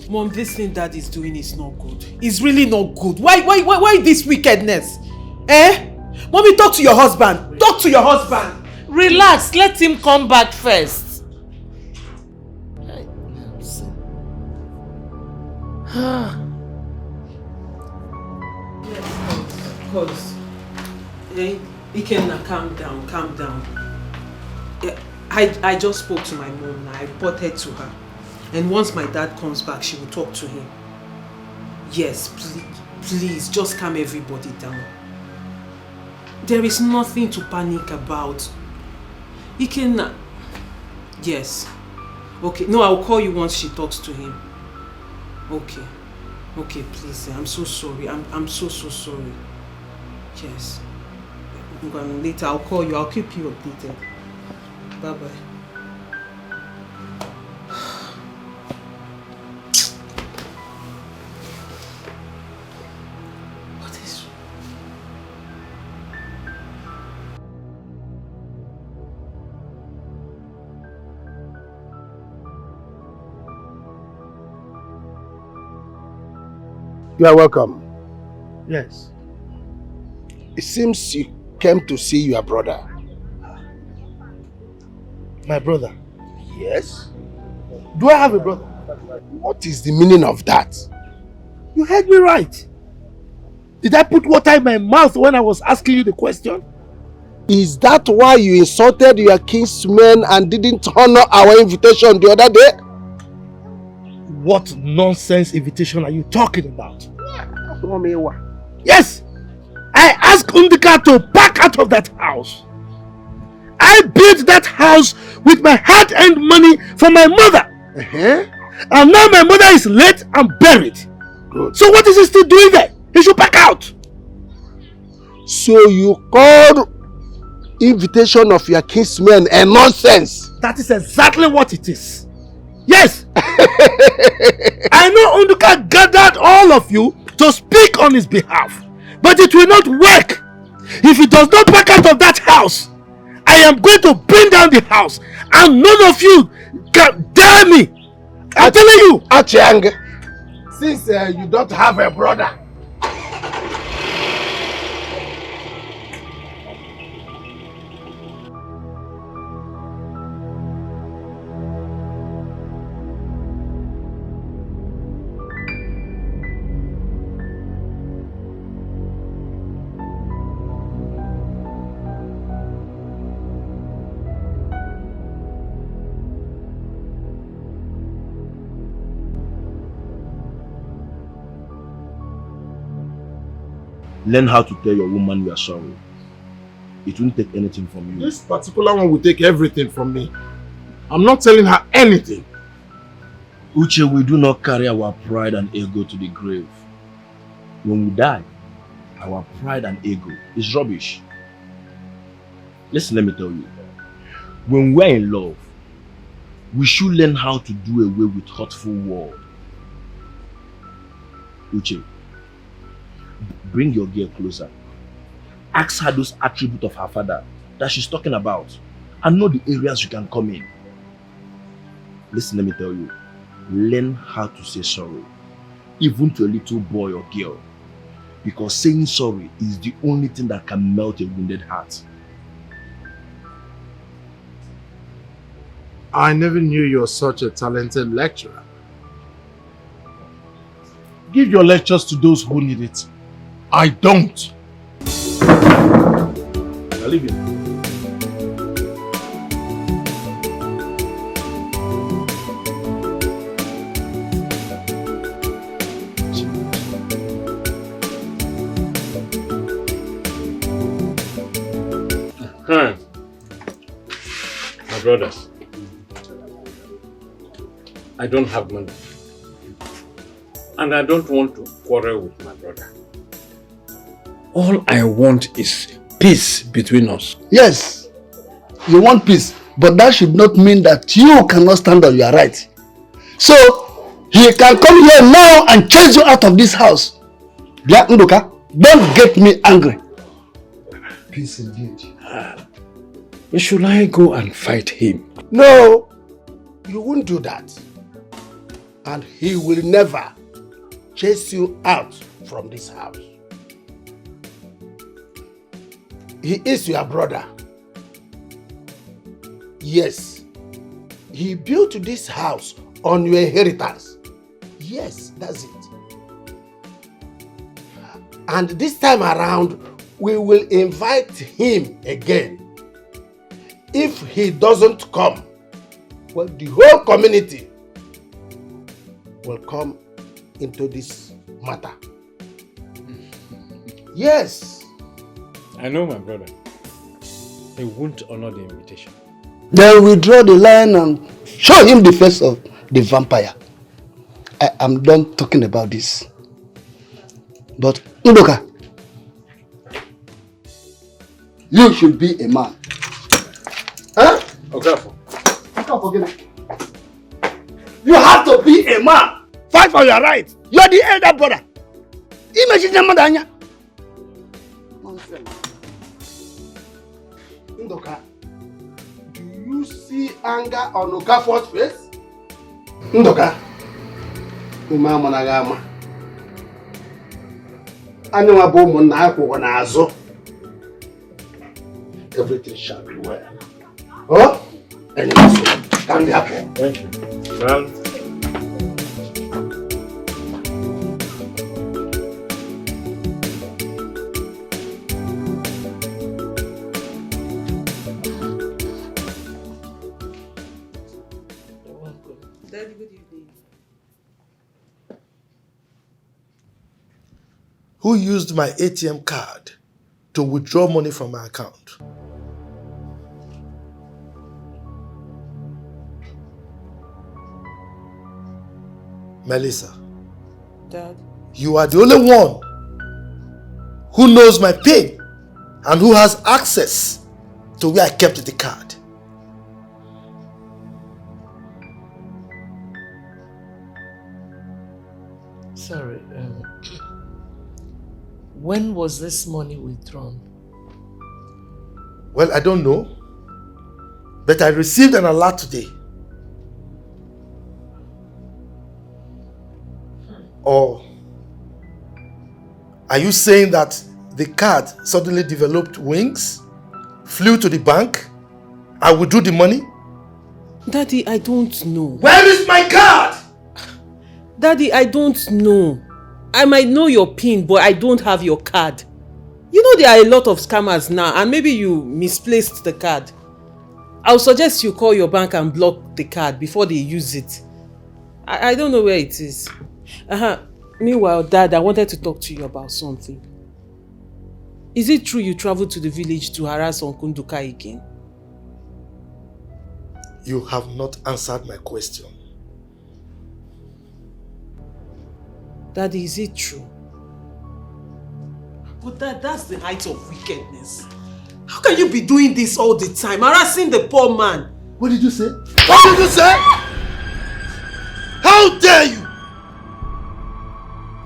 Mom, this thing Dad is doing is not good. It's really not good. Why this wickedness? Mommy, talk to your husband. Talk to your husband. Relax. Let him come back first. Cause Ikenna, calm down. I just spoke to my mom now. I reported to her. And once my dad comes back, she will talk to him. Yes, please, just calm everybody down. There is nothing to panic about. Ikenna... Yes. Okay, no, I'll call you once she talks to him. Okay, please, I'm so sorry. I'm so sorry. Yes. Later, I'll call you. I'll keep you updated. Bye-bye. What is... You are welcome. Yes. It seems you came to see your brother. My brother? Yes. Do I have a brother? What is the meaning of that? You heard me right. Did I put water in my mouth when I was asking you the question? Is that why you insulted your kinsmen and didn't honor our invitation the other day? What nonsense invitation are you talking about? Yes! I asked Undika to back out of that house. I built that house with my hard-earned money for my mother. And now my mother is late and buried. Good. So what is he still doing there? He should back out. So you called invitation of your kinsmen a nonsense? That is exactly what it is. Yes! I know Unduka gathered all of you to speak on his behalf. But it will not work. If he does not back out of that house, I am going to bring down the house. And none of you can dare me. I'm telling you. Achiang, since you don't have a brother, learn how to tell your woman you are sorry. It won't take anything from you. This particular one will take everything from me. I'm not telling her anything. Uche, we do not carry our pride and ego to the grave. When we die, our pride and ego is rubbish. Listen, let me tell you. When we're in love, we should learn how to do away with hurtful words. Uche, bring your girl closer. Ask her those attributes of her father that she's talking about and know the areas you can come in. Listen, let me tell you. Learn how to say sorry, even to a little boy or girl, because saying sorry is the only thing that can melt a wounded heart. I never knew you were such a talented lecturer. Give your lectures to those who need it. I don't. I leave you. My brothers, I don't have money. And I don't want to quarrel with my brother. All I want is peace between us. Yes, you want peace, but that should not mean that you cannot stand on your right. So, he can come here now and chase you out of this house. Bia Nduka, don't get me angry. Peace indeed. Should I go and fight him? No, you won't do that. And he will never chase you out from this house. He is your brother. Yes, he built this house on your inheritance. Yes, that's it. And this time around, we will invite him again. If he doesn't come, well, the whole community will come into this matter. Yes. I know my brother. He won't honor the invitation. Then we draw the line and show him the face of the vampire. I am done talking about this. But Ndoka, you should be a man. Huh? Okay. You have to be a man. Fight for your rights. You are the elder brother. Imagine the madanya. Nonsense. Ndoka, do you see anger on Okafor's face? Ndoka, umama nagama. Anywa bomu na akwụkwọ n'azụ. Everything shall be well. Oh? Anyway, so can be happy. Thank you. Well. Daddy, good evening. Who used my ATM card to withdraw money from my account? Melissa. Dad. You are the only one who knows my pain and who has access to where I kept the card. Sorry, when was this money withdrawn? Well, I don't know, but I received an alert today. Or are you saying that the card suddenly developed wings, flew to the bank, and withdrew the money? Daddy, I don't know. Where is my card? Daddy, I don't know. I might know your PIN, but I don't have your card. You know there are a lot of scammers now, and maybe you misplaced the card. I'll suggest you call your bank and block the card before they use it. I don't know where it is. Meanwhile, Dad, I wanted to talk to you about something. Is it true you traveled to the village to harass Uncle Nduka again? You have not answered my question. Daddy, is it true? But that's the height of wickedness. How can you be doing this all the time, harassing the poor man? What did you say? What did you say? How dare you?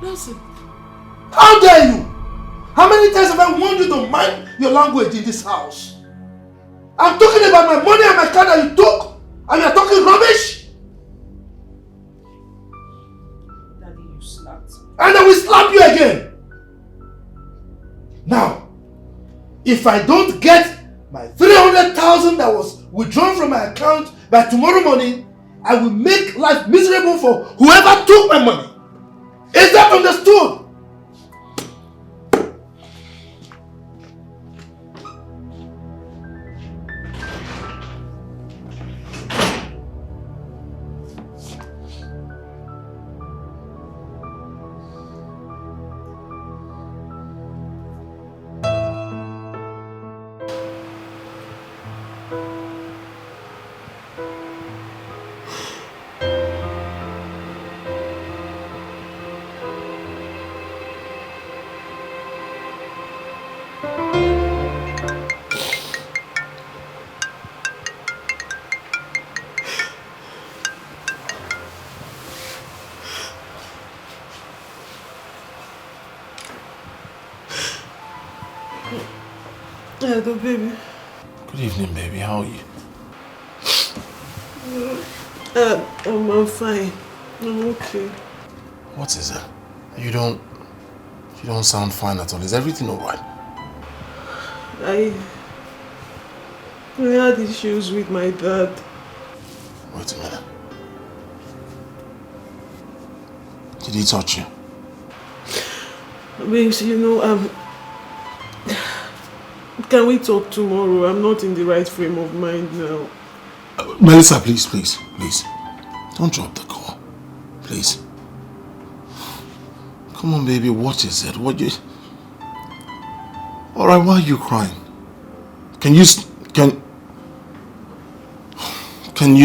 Nelson. How dare you? How many times have I warned you to mind your language in this house? I'm talking about my money and my car that you took, and you're talking rubbish? Daddy, you slapped me. And I will slap you again. Now, if I don't get my 300,000 that was withdrawn from my account by tomorrow morning, I will make life miserable for whoever took my money. Is that understood? Yeah, the baby. Good evening, baby. How are you? I'm fine. I'm okay. What is it? You don't sound fine at all. Is everything alright? I had issues with my dad. Wait a minute. Did he touch you? Babes, you know, can we talk tomorrow? I'm not in the right frame of mind now. Melissa, please. Don't drop the call. Please. Come on, baby. What is it? Alright, why are you crying? Can you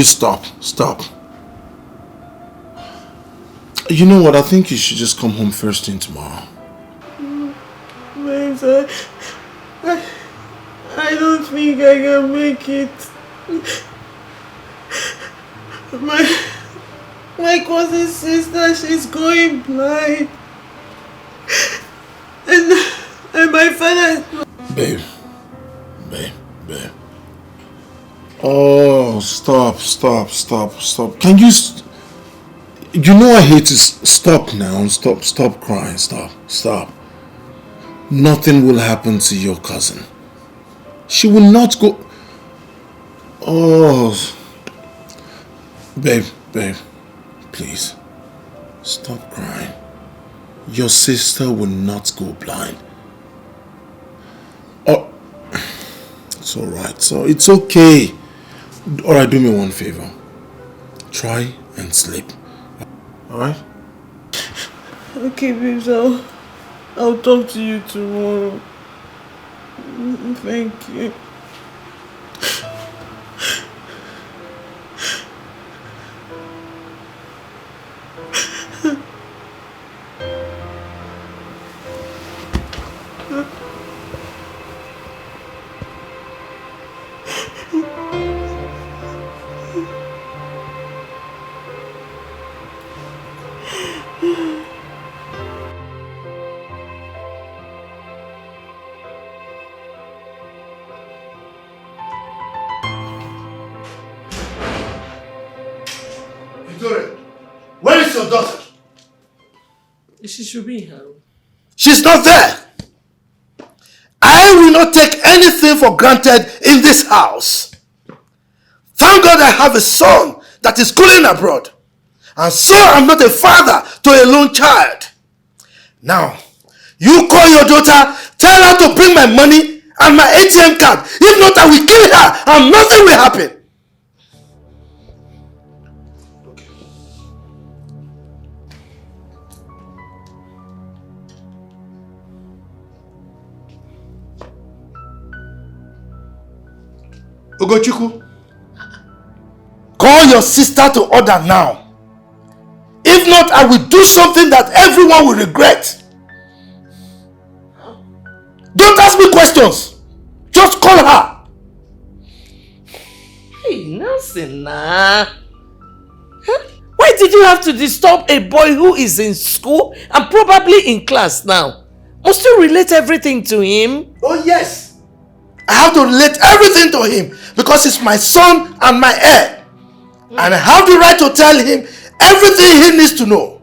stop? Stop. You know what? I think you should just come home first thing tomorrow. Babes, I don't think I can make it. My cousin's sister, she's going blind. And my father... Babe. Oh, stop. Can you... You know I hate to... Stop now. Stop crying. Stop. Nothing will happen to your cousin. She will not go... Oh... Babe. Please. Stop crying. Your sister will not go blind. Oh... It's alright. So it's okay. Alright, do me one favor. Try and sleep. Alright? Okay, babes, I'll talk to you tomorrow. Thank you. Where is your daughter? She should be here. She's not there. I will not take anything for granted in this house. Thank God I have a son that is schooling abroad. And so I'm not a father to a lone child. Now, you call your daughter, tell her to bring my money and my ATM card. If not, I will kill her and nothing will happen. Ugochukwu, call your sister to order now. If not, I will do something that everyone will regret. Don't ask me questions. Just call her. Hey, Nelson, nah. Why did you have to disturb a boy who is in school and probably in class now? Must you relate everything to him? Oh yes. I have to relate everything to him because he's my son and my heir. And I have the right to tell him everything he needs to know.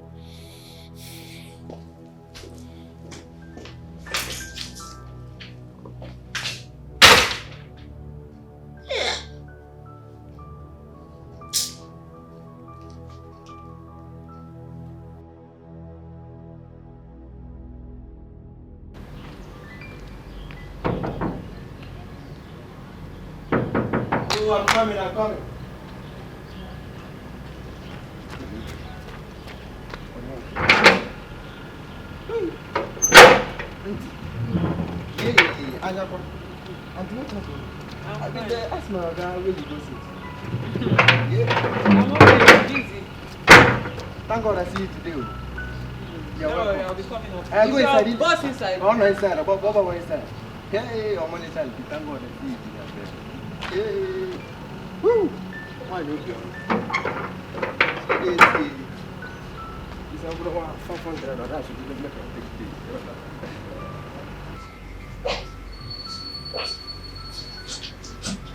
Oh, I'm coming. Thank God I see you today. You're welcome. I'll be coming up. I go inside. Boss inside. Oh, no, inside. Baba inside. Hey, I'm on inside. Thank God I see you today. Hey. Woo. Come on, you go. It's a good one. 500. That's what you make a big deal.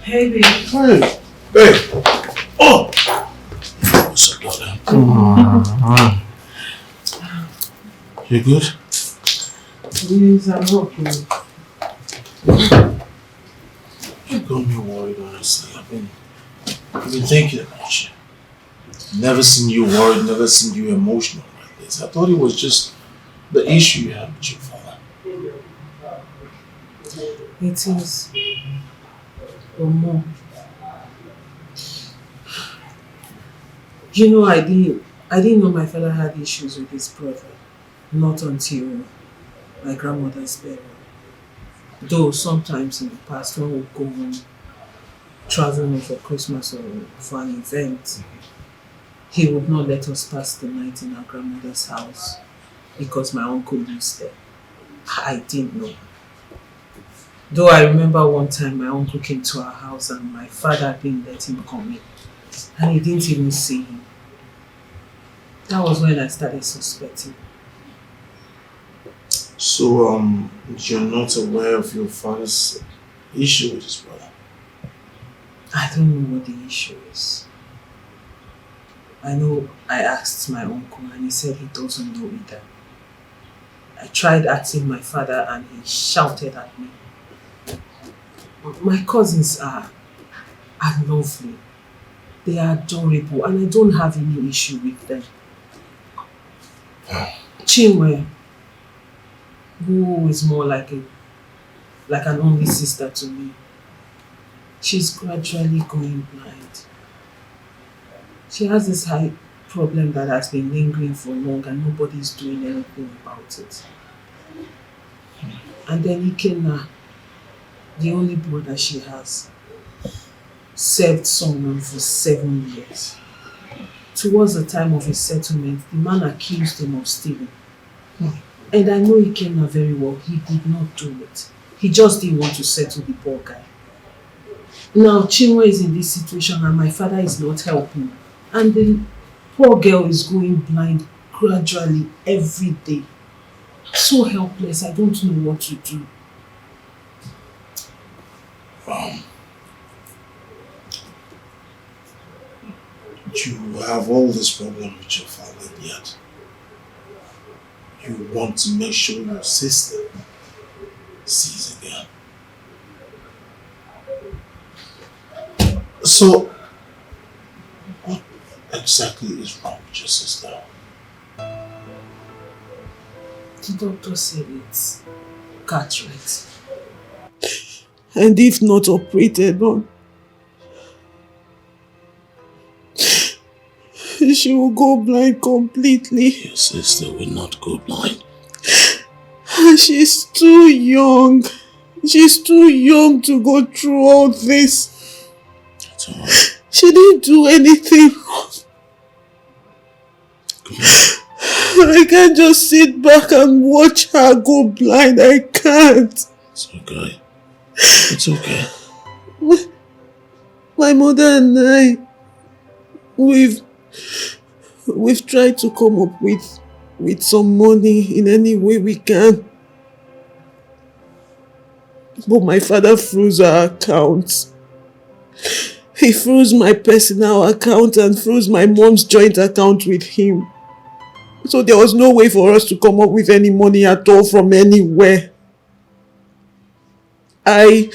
Hey, babe. Hey. Hey. Oh! What's up, darling? You good? Yes, I'm okay. You got me worried, honestly. I've been thinking about you. Never seen you worried, never seen you emotional like this. I thought it was just the issue you had with your father. It is. Or more. You know, I didn't know my father had issues with his brother. Not until my grandmother's burial. Though sometimes in the past when we go home, traveling for Christmas or for an event, he would not let us pass the night in our grandmother's house because my uncle lives there. I didn't know. Though I remember one time my uncle came to our house and my father didn't let him come in. And he didn't even see him. That was when I started suspecting. So, you're not aware of your father's issue with his brother? I don't know what the issue is. I know I asked my uncle and he said he doesn't know either. I tried asking my father and he shouted at me. My cousins are lovely. They are adorable and I don't have any issue with them. Chinwe, who is more like an only sister to me, she's gradually going blind. She has this high problem that has been lingering for long and nobody's doing anything about it. And then Ikenna, the only brother she has, served someone for 7 years. Towards the time of his settlement, the man accused him of stealing. And I know Ikenna very well, he did not do it. He just didn't want to settle the poor guy. Now Chinwe is in this situation and my father is not helping. And the poor girl is going blind gradually every day. So helpless, I don't know what to do. You have all this problem with your father, yet you want to make sure your sister sees again. So, what exactly is wrong with your sister? The doctor said it's cataract. And if not operated on, she will go blind completely. Your sister will not go blind. She's too young. She's too young to go through all this. It's alright. She didn't do anything wrong. I can't just sit back and watch her go blind. I can't. It's okay. It's okay. My mother and I, we've tried to come up with some money in any way we can. But my father froze our accounts. He froze my personal account and froze my mom's joint account with him. So there was no way for us to come up with any money at all from anywhere. I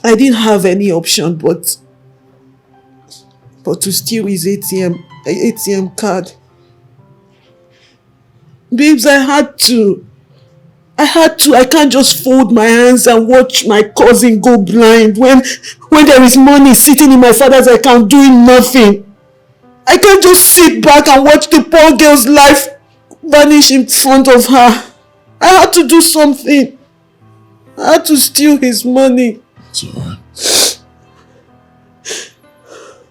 didn't have any option but to steal his ATM card. Babes, I had to. I can't just fold my hands and watch my cousin go blind when there is money sitting in my father's account doing nothing. I can't just sit back and watch the poor girl's life vanish in front of her. I had to do something. I had to steal his money. It's alright.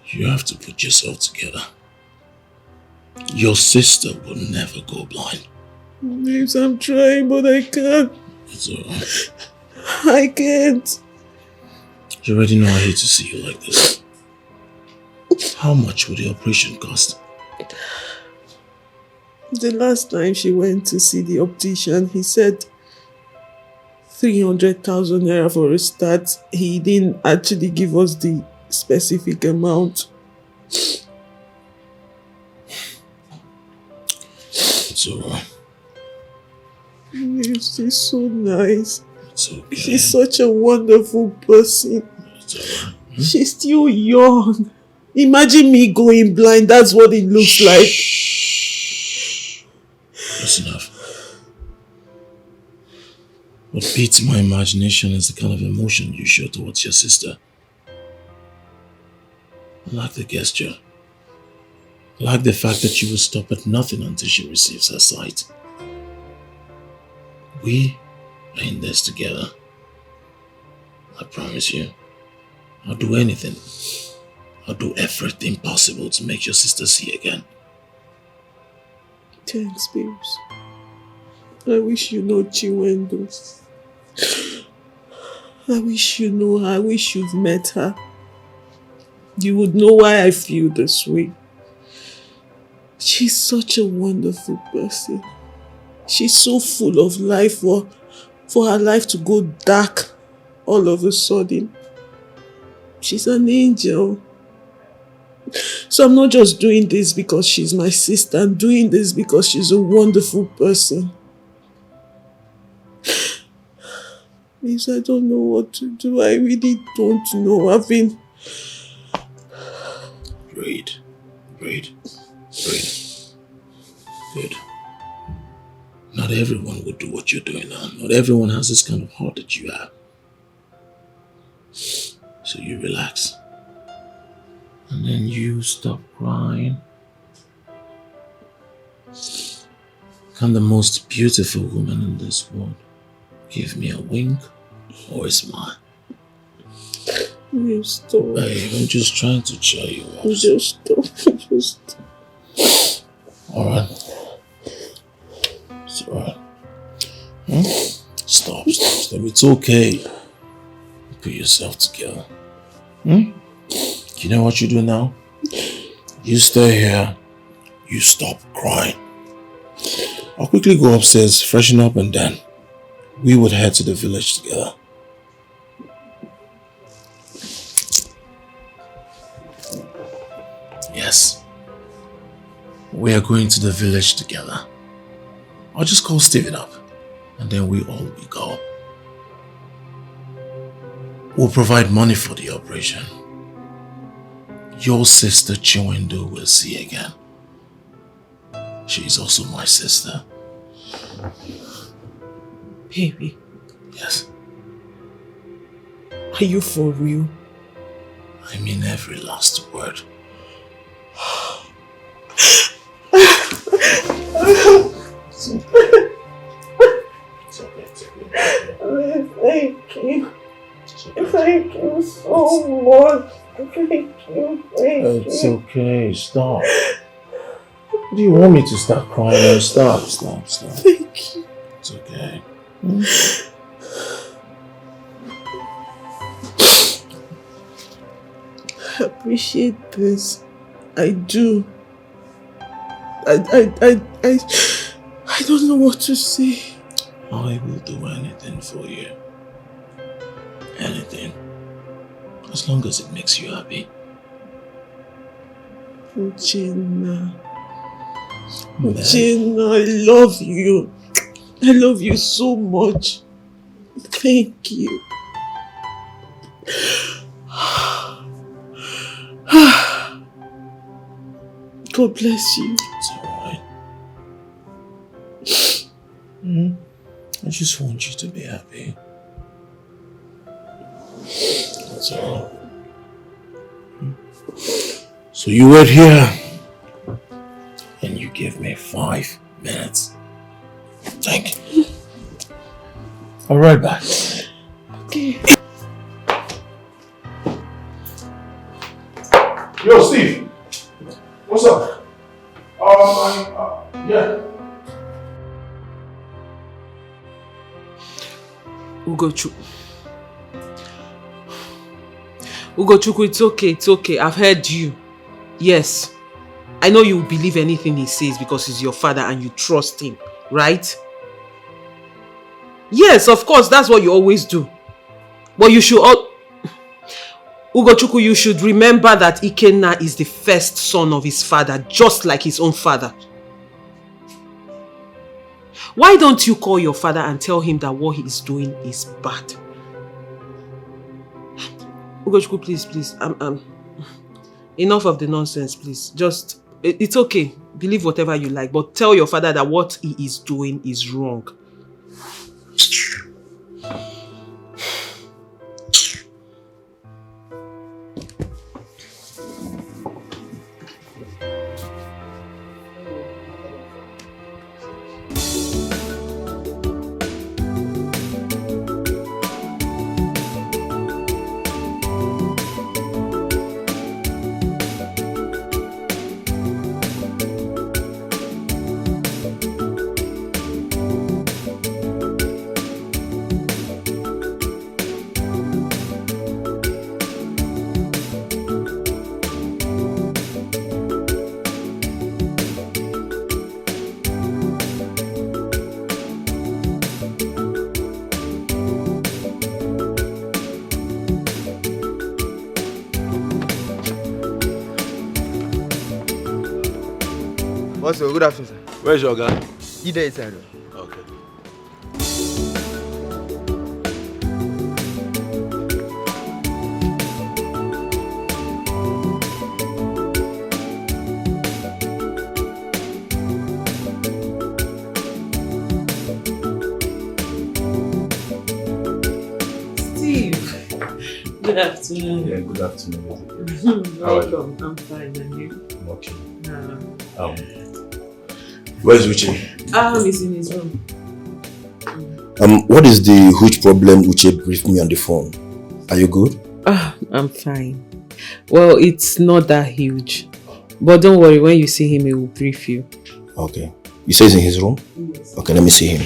You have to put yourself together. Your sister will never go blind. Babes, I'm trying, but I can't. It's alright. I can't. You already know I hate to see you like this. How much would the operation cost? The last time she went to see the optician, he said 300,000 naira for a start. He didn't actually give us the specific amount. It's alright. She's so nice. It's okay. She's such a wonderful person. It's alright. She's still young. Imagine me going blind. That's what it looks like. That's enough. What beats my imagination is the kind of emotion you show towards your sister. I like the gesture. I like the fact that you will stop at nothing until she receives her sight. We are in this together. I promise you. I'll do anything. I'll do everything possible to make your sister see again. Thanks, babes. I wish you know Chiwendo. I wish you know her. I wish you've met her. You would know why I feel this way. She's such a wonderful person. She's so full of life for her life to go dark all of a sudden. She's an angel. So I'm not just doing this because she's my sister. I'm doing this because she's a wonderful person. Please, I don't know what to do. I really don't know. I've been... Breathe. Good. Not everyone would do what you're doing now. Not everyone has this kind of heart that you have. So you relax. And then you stop crying. Become the most beautiful woman in this world. Give me a wink or a smile. You stop. Babe, I'm just trying to cheer you up. Just stop. Alright. It's alright. Stop. It's okay. Put yourself together. You know what you do now? You stay here. You stop crying. I'll quickly go upstairs, freshen up, and then we would head to the village together. Yes. We are going to the village together. I'll just call Steven up, and then we all will go. We'll provide money for the operation. Your sister Chiwendo will see again. She is also my sister. Baby. Yes. Are you for real? I mean every last word. It's okay. Thank you. Thank you so much. Thank you. It's okay. Stop. Do you want me to start crying? Stop. Thank you. It's okay. I appreciate this. I do. I don't know what to say. I will do anything for you. Anything. As long as it makes you happy. Uchenna, I love you. I love you so much. Thank you. God bless you. It's alright. I just want you to be happy. That's all. So you wait here and you give me 5 minutes. Thank you. I'll be right back. Okay. Yo, Steve. What's up? Yeah. Ugochukwu, it's okay. I've heard you. Yes. I know you will believe anything he says because he's your father and you trust him, right? Yes, of course, that's what you always do. But you should Ugochukwu, you should remember that Ikenna is the first son of his father, just like his own father. Why don't you call your father and tell him that what he is doing is bad? Ugochukwu, please. Enough of the nonsense, please. Just, it's okay. Believe whatever you like, but tell your father that what he is doing is wrong. Also, good afternoon, sir. Where's your guy? He there inside. Okay. Steve, good afternoon. Yeah, good afternoon. Welcome. I'm fine, and you? I'm okay. Where's Uche? He's in his room. What is the huge problem Uche briefed me on the phone? Are you good? I'm fine. Well, it's not that huge. But don't worry, when you see him, he will brief you. Okay. You say he's in his room? Yes. Okay, let me see him.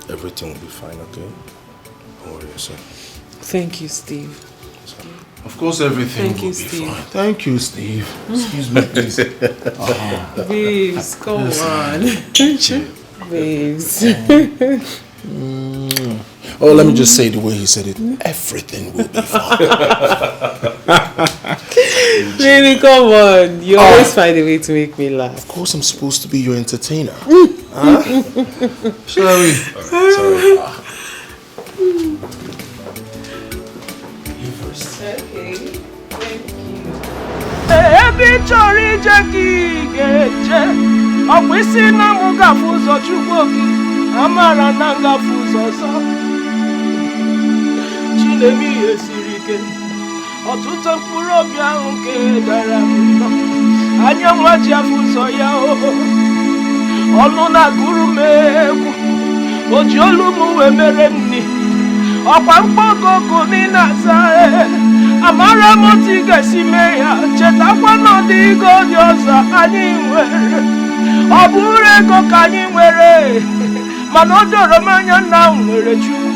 Everything will be fine, okay? Don't worry yourself. Thank you, Steve. Of course, everything will be fine. Thank you, Steve. Excuse me, please. Babes, come on. Babes. Oh, let me just say the way he said it. Everything will be fine. Really, come on. You always find a way to make me laugh. Of course, I'm supposed to be your entertainer. Sorry. Sorry. You first. Okay. Thank you. Ebi chori jeki geje. Okwisi na mu gafuzo chukwoki. Amara na gafuzo so. Chinemi esirike. Ọtụtụ mkpụrụ obi ahụ nke dara mbọ. Anya nwa ji afụzọ ya ọnụ na-agụrụ m egwu. O ji olu m wee mere nni. Ọkwa mkpọgogo n'ịna-aza amara m otu ị ga-esi mee ya. Chetakwa na ọ dịghị onye ọzọ anyị nwere. Ọ bụrụ ego ka anyị nwere, mana o doro m anya na m nwere Chukwu.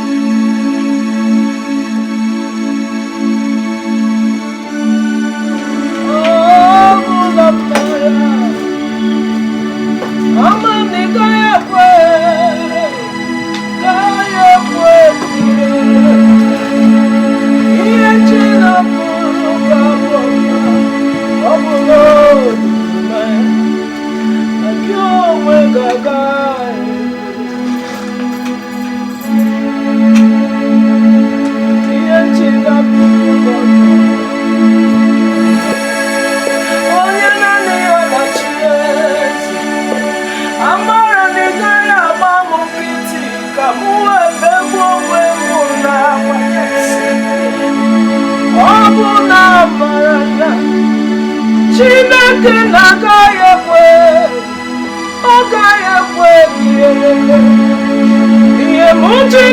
Chineke na-agaghị ekwe, ọ gaghị ekwe ihe m ji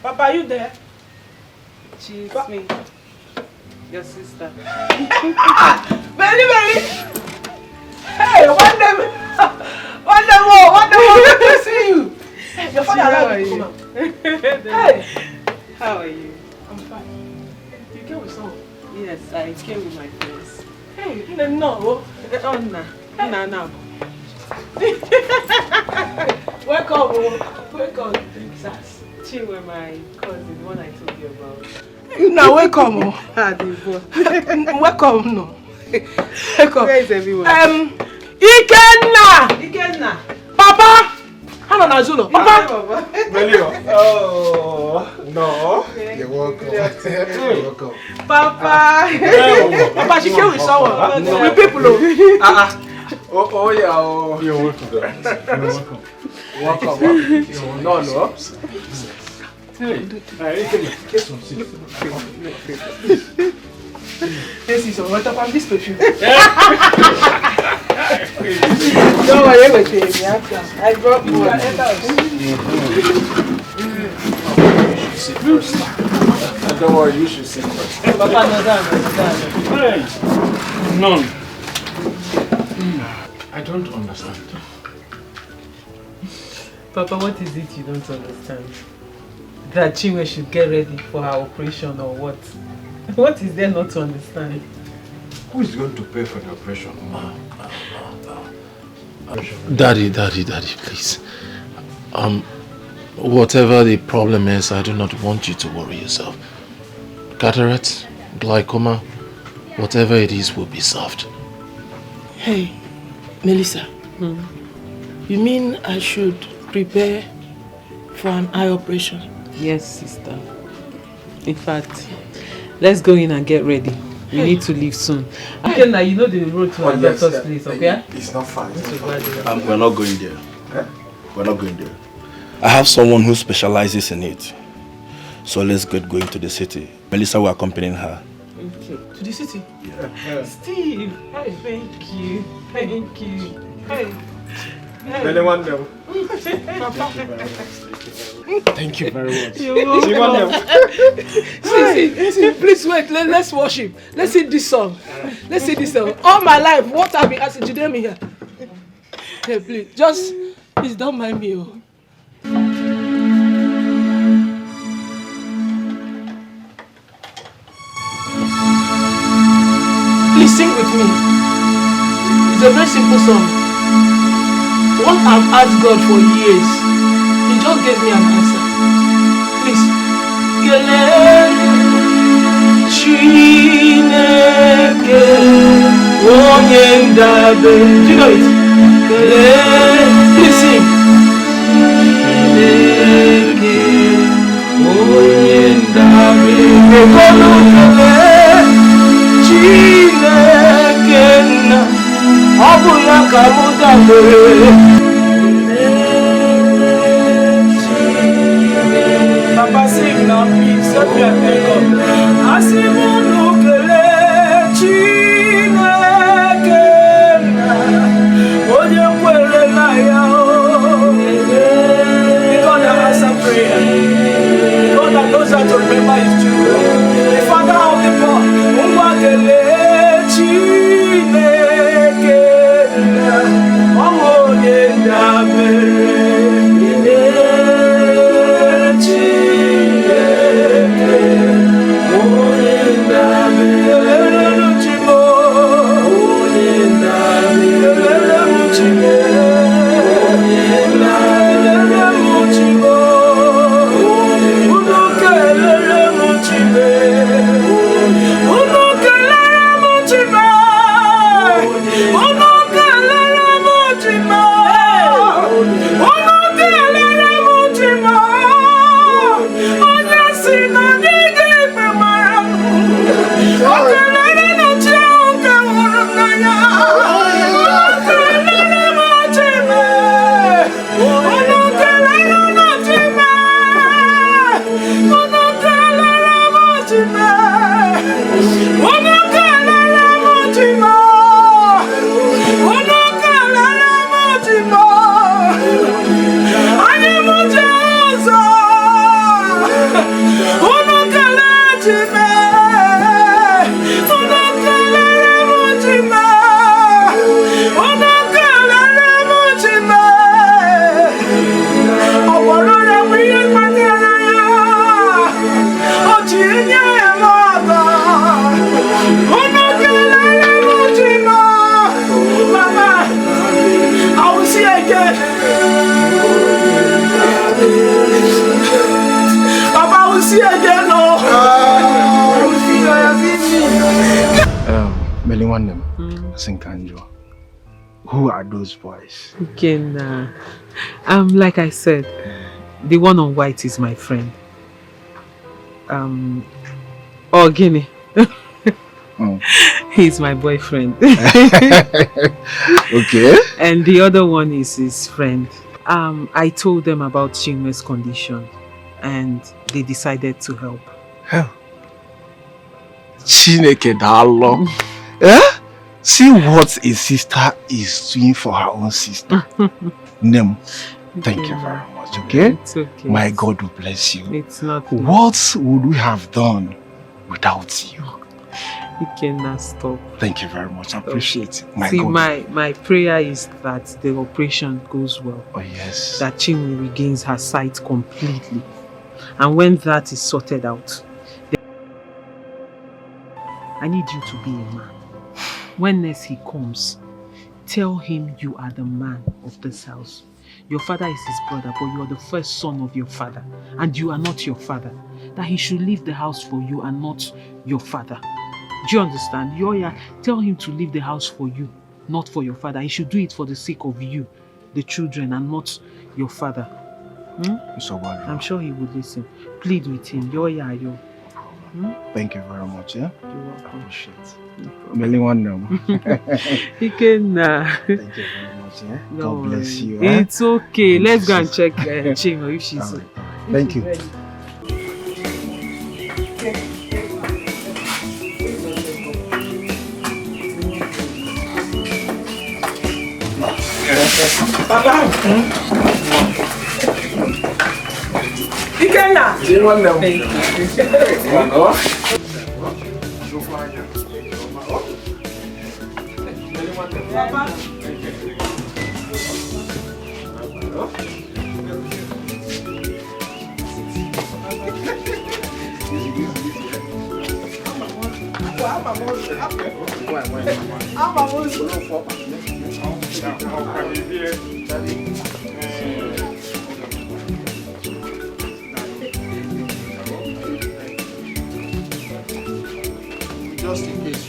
Papa, are you there? She's me. Your sister. Very, very. Hey, one day, good to see you. Your father allowed you to come out. Hey. How are you? I'm fine. You came with someone? Yes, I came with my friends. Hey, no. Oh, no. Welcome. Chinwe, my cousin, the one I told you about. Now, welcome. Welcome, no. Welcome. Where is everyone? Ikenna! Papa! Hana Nazulo. Papa! Melio. Oh, no. You're welcome. You're welcome. Papa! Papa, she came with someone. With people. Oh, yeah. Oh. You're welcome. You're welcome. Welcome. No. Hey, get some seat. This is some water from this perfume. Don't worry, everything. I brought more. You should sit first. Don't worry, you should sit first. Papa, no down. None. I don't understand. Papa, what is it you don't understand? That Chinwe should get ready for her operation or what? What is there not to understand? Who is going to pay for the operation? Daddy, please. Whatever the problem is, I do not want you to worry yourself. Cataract, glaucoma, whatever it is will be solved. Hey, Melissa. You mean I should prepare for an eye operation? Yes, sister. In fact, let's go in and get ready. We need to leave soon. Okay, now you know the road to our doctor's place, okay? It's not far. We're not going there. We're not going there. I have someone who specializes in it. So let's get going to the city. Melissa will accompany her. Okay. To the city? Yeah. Steve, hey, thank you. Hey. Anyone know? Thank you very much. You're welcome. See, please wait. Let's worship. Let's sing this song. All my life, what I've been asking, today me here. Hey, please don't mind me. Please sing with me. It's a very simple song. What I've asked God for years, He just gave me an answer. Please. Chineke onye ndabe. Do you know it? Please sing. Chineke onye ndabe. Chineke na ọbụna ka mụ dabere. Papa, sing now, please. Set me and thank God. Asimunu kele Chineke na onye kwere na ya o. The God that answers prayer. The God that knows how to remember His children. The Father of the poor. Ngwa kele Chineke na onye Who are those boys? Okay, nah. Like I said, the one on white is my friend. Guinea. He's my boyfriend. Okay. And the other one is his friend. I told them about Chinwe's condition and they decided to help. Hell. Chineke dalo. Eh? See what a sister is doing for her own sister. Nem, thank you very much, okay? It's okay. My God will bless you. It's not. What would we have done without you? You cannot stop. Thank you very much. I appreciate it. See, my prayer is that the operation goes well. Oh, yes. That Chinwe regains her sight completely. And when that is sorted out, I need you to be a man. When next he comes, tell him you are the man of this house. Your father is his brother, but you are the first son of your father. And you are not your father. That he should leave the house for you and not your father. Do you understand? Tell him to leave the house for you, not for your father. He should do it for the sake of you, the children, and not your father. So what? I'm sure he would listen. Plead with him. Thank you very much, yeah? You're welcome. I appreciate it. No He can. Thank you very much, yeah? No, God bless you. It's okay. Let's go and check Chinwe if she's. Right. Thank you. Papa. Ikenna. Just in case.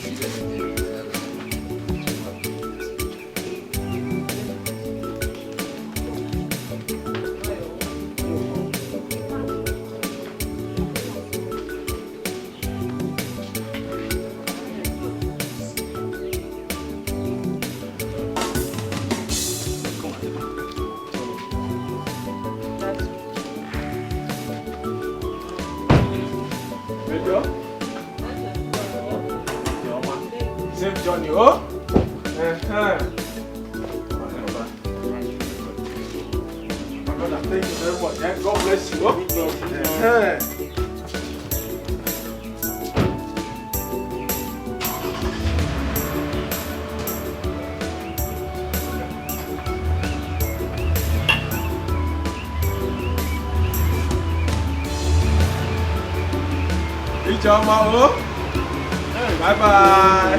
Same Johnny, oh? Thank you very much. God bless you. Ichoma, oh? Bye bye.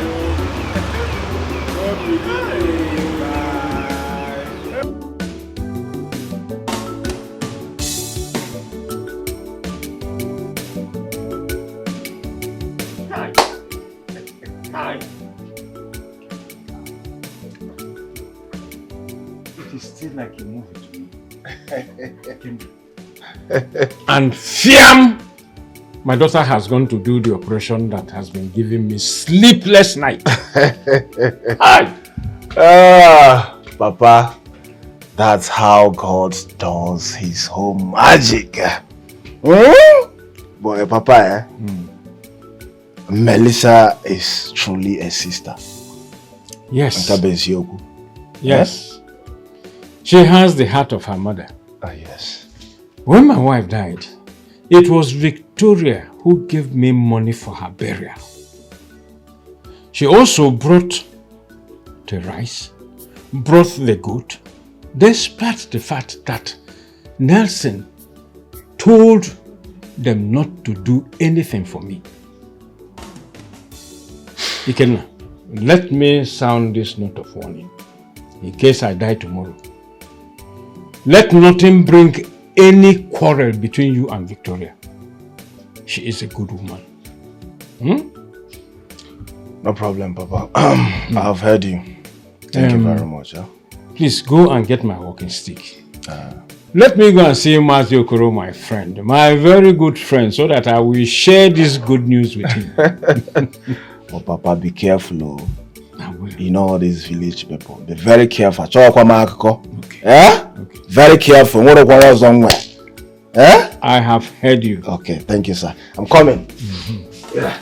is still like a movie to me. And fiam! My daughter has gone to do the operation that has been giving me sleepless night. Papa, that's how God does his whole magic. Boy, Papa, Melissa is truly a sister. Yes. Yes. She has the heart of her mother. Yes. When my wife died, it was Victoria who gave me money for her burial. She also brought the rice, brought the goat, despite the fact that Nelson told them not to do anything for me. Ikenna, let me sound this note of warning in case I die tomorrow. Let nothing bring any quarrel between you and Victoria. She is a good woman. No problem, Papa. I've heard you. Thank you very much. Please go and get my walking stick. Let me go and see Matthew Okoro, my friend, my very good friend, so that I will share this good news with him. Oh, Papa, be careful. You know all these village people. Be very careful. Okay. Okay. Very careful. I have heard you. Okay, thank you, sir. I'm coming. Yeah.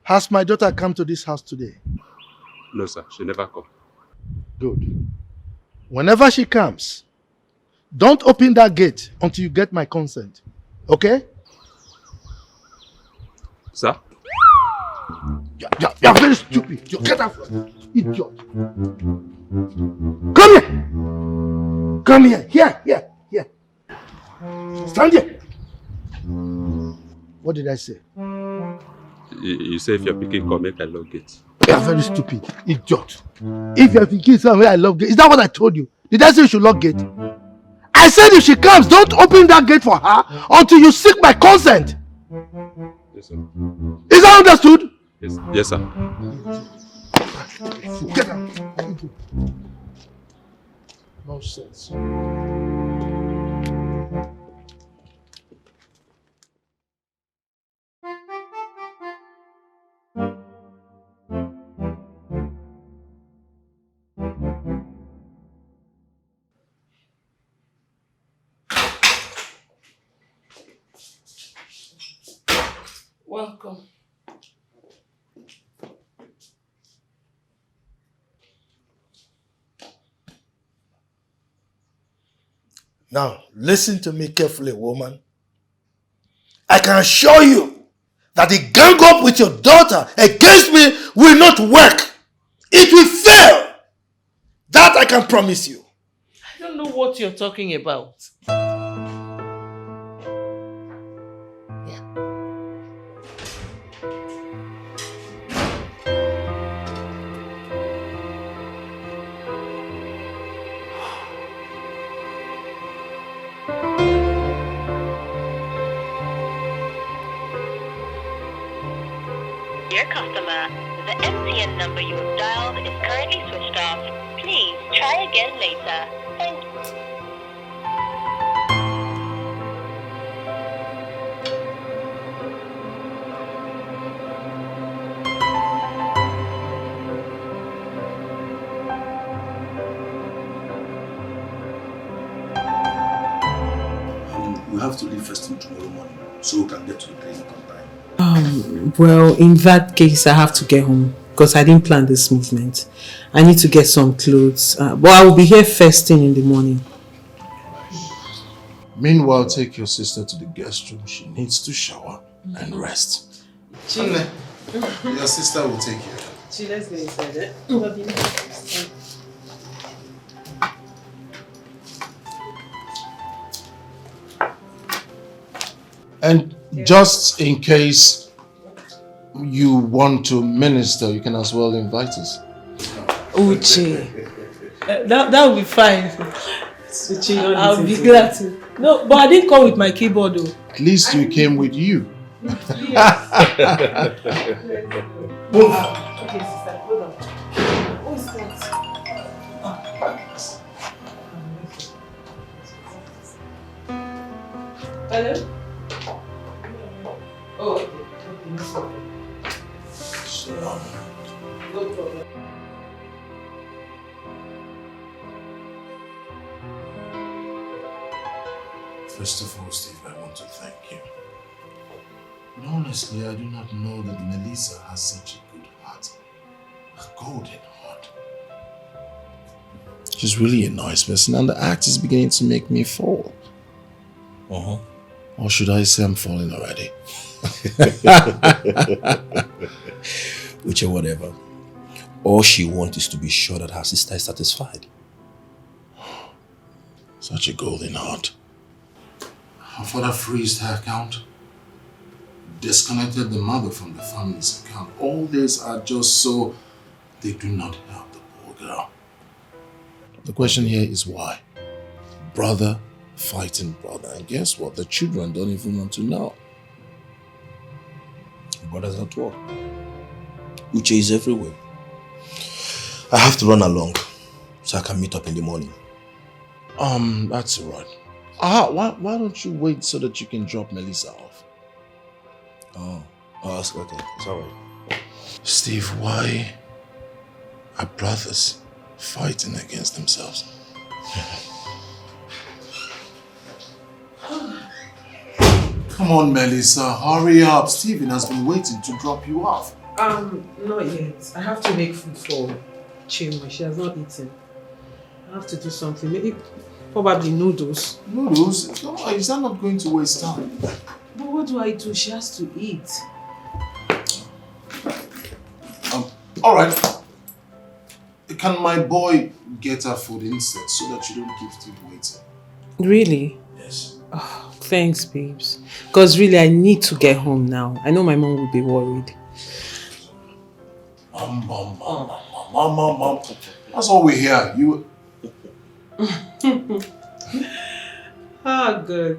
Has my daughter come to this house today? No, sir. She never come. Good. Whenever she comes, don't open that gate until you get my consent. Okay? Sir? You're very stupid. You get out. Idiot. Come here. Come here. Here. Stand here. What did I say? You say if your picking come, make I lock gate. You're very stupid. Idiot. If your picking somewhere I love gate. Is that what I told you? Did I say you should lock gate? I said if she comes, don't open that gate for her until you seek my consent. Yes, sir. Is that understood? Yes, sir. Get out. Nonsense. Welcome. Now, listen to me carefully, woman. I can assure you that the gang up with your daughter against me will not work. It will fail. That I can promise you. I don't know what you're talking about. Dear customer, the MTN number you have dialed is currently switched off. Please try again later. Thank you. We have to leave first thing tomorrow morning so we can get to the clinic on time. Well, in that case, I have to get home because I didn't plan this movement. I need to get some clothes. But I will be here first thing in the morning. Meanwhile, take your sister to the guest room. She needs to shower and rest. Chile. Your sister will take care. Let's go inside, eh? And just in case you want to minister, you can as well invite us. Uche. That will be fine. I'll be glad to. No, but I didn't come with my keyboard though. At least you came with you. Okay, sister, hold on. Who is that? Hello? Oh, okay. No problem. First of all, Steve, I want to thank you. But honestly, I do not know that Melissa has such a good heart. A golden heart. She's really a nice person, and the act is beginning to make me fall. Or should I say I'm falling already? Which or whatever. All she wants is to be sure that her sister is satisfied. Such a golden heart. Her father freezed her account, disconnected the mother from the family's account. All these are just so they do not help the poor girl. The question here is why? Brother fighting brother. And guess what? The children don't even want to know. Brothers at work. Uche is everywhere. I have to run along so I can meet up in the morning. That's all right. Why don't you wait so that you can drop Melissa off? Oh, okay. It's all right. Steve, why are brothers fighting against themselves? Come on, Melissa, hurry up. Steven has been waiting to drop you off. Not yet. I have to make food for Chima. She has not eaten. I have to do something. Maybe, probably noodles. Noodles? No, is that not going to waste time? But what do I do? She has to eat. All right. Can my boy get her food instead so that you don't keep Steve waiting? Really? Yes. Oh, thanks, babes. Because really, I need to get home now. I know my mom will be worried. Mom. That's all we hear. You. Ah, good.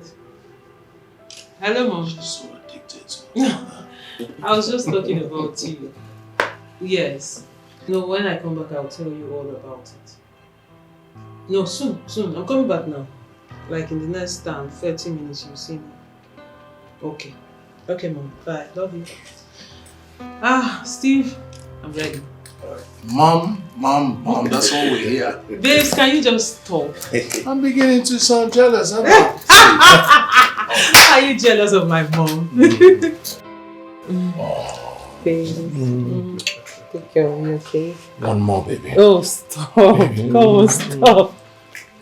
Hello, Mom. She's so addicted to I was just talking about you. Yes. No, when I come back, I'll tell you all about it. No, soon. I'm coming back now. Like in the next 30 minutes, you'll see me. Okay. Okay, Mom. Bye. Love you. Steve, I'm ready. Mom, that's all we hear. Babes, can you just stop? I'm beginning to sound jealous. Are you jealous of my mom? Babe. Take care of me, okay? One more, baby. Oh, stop. Baby. Come on, stop.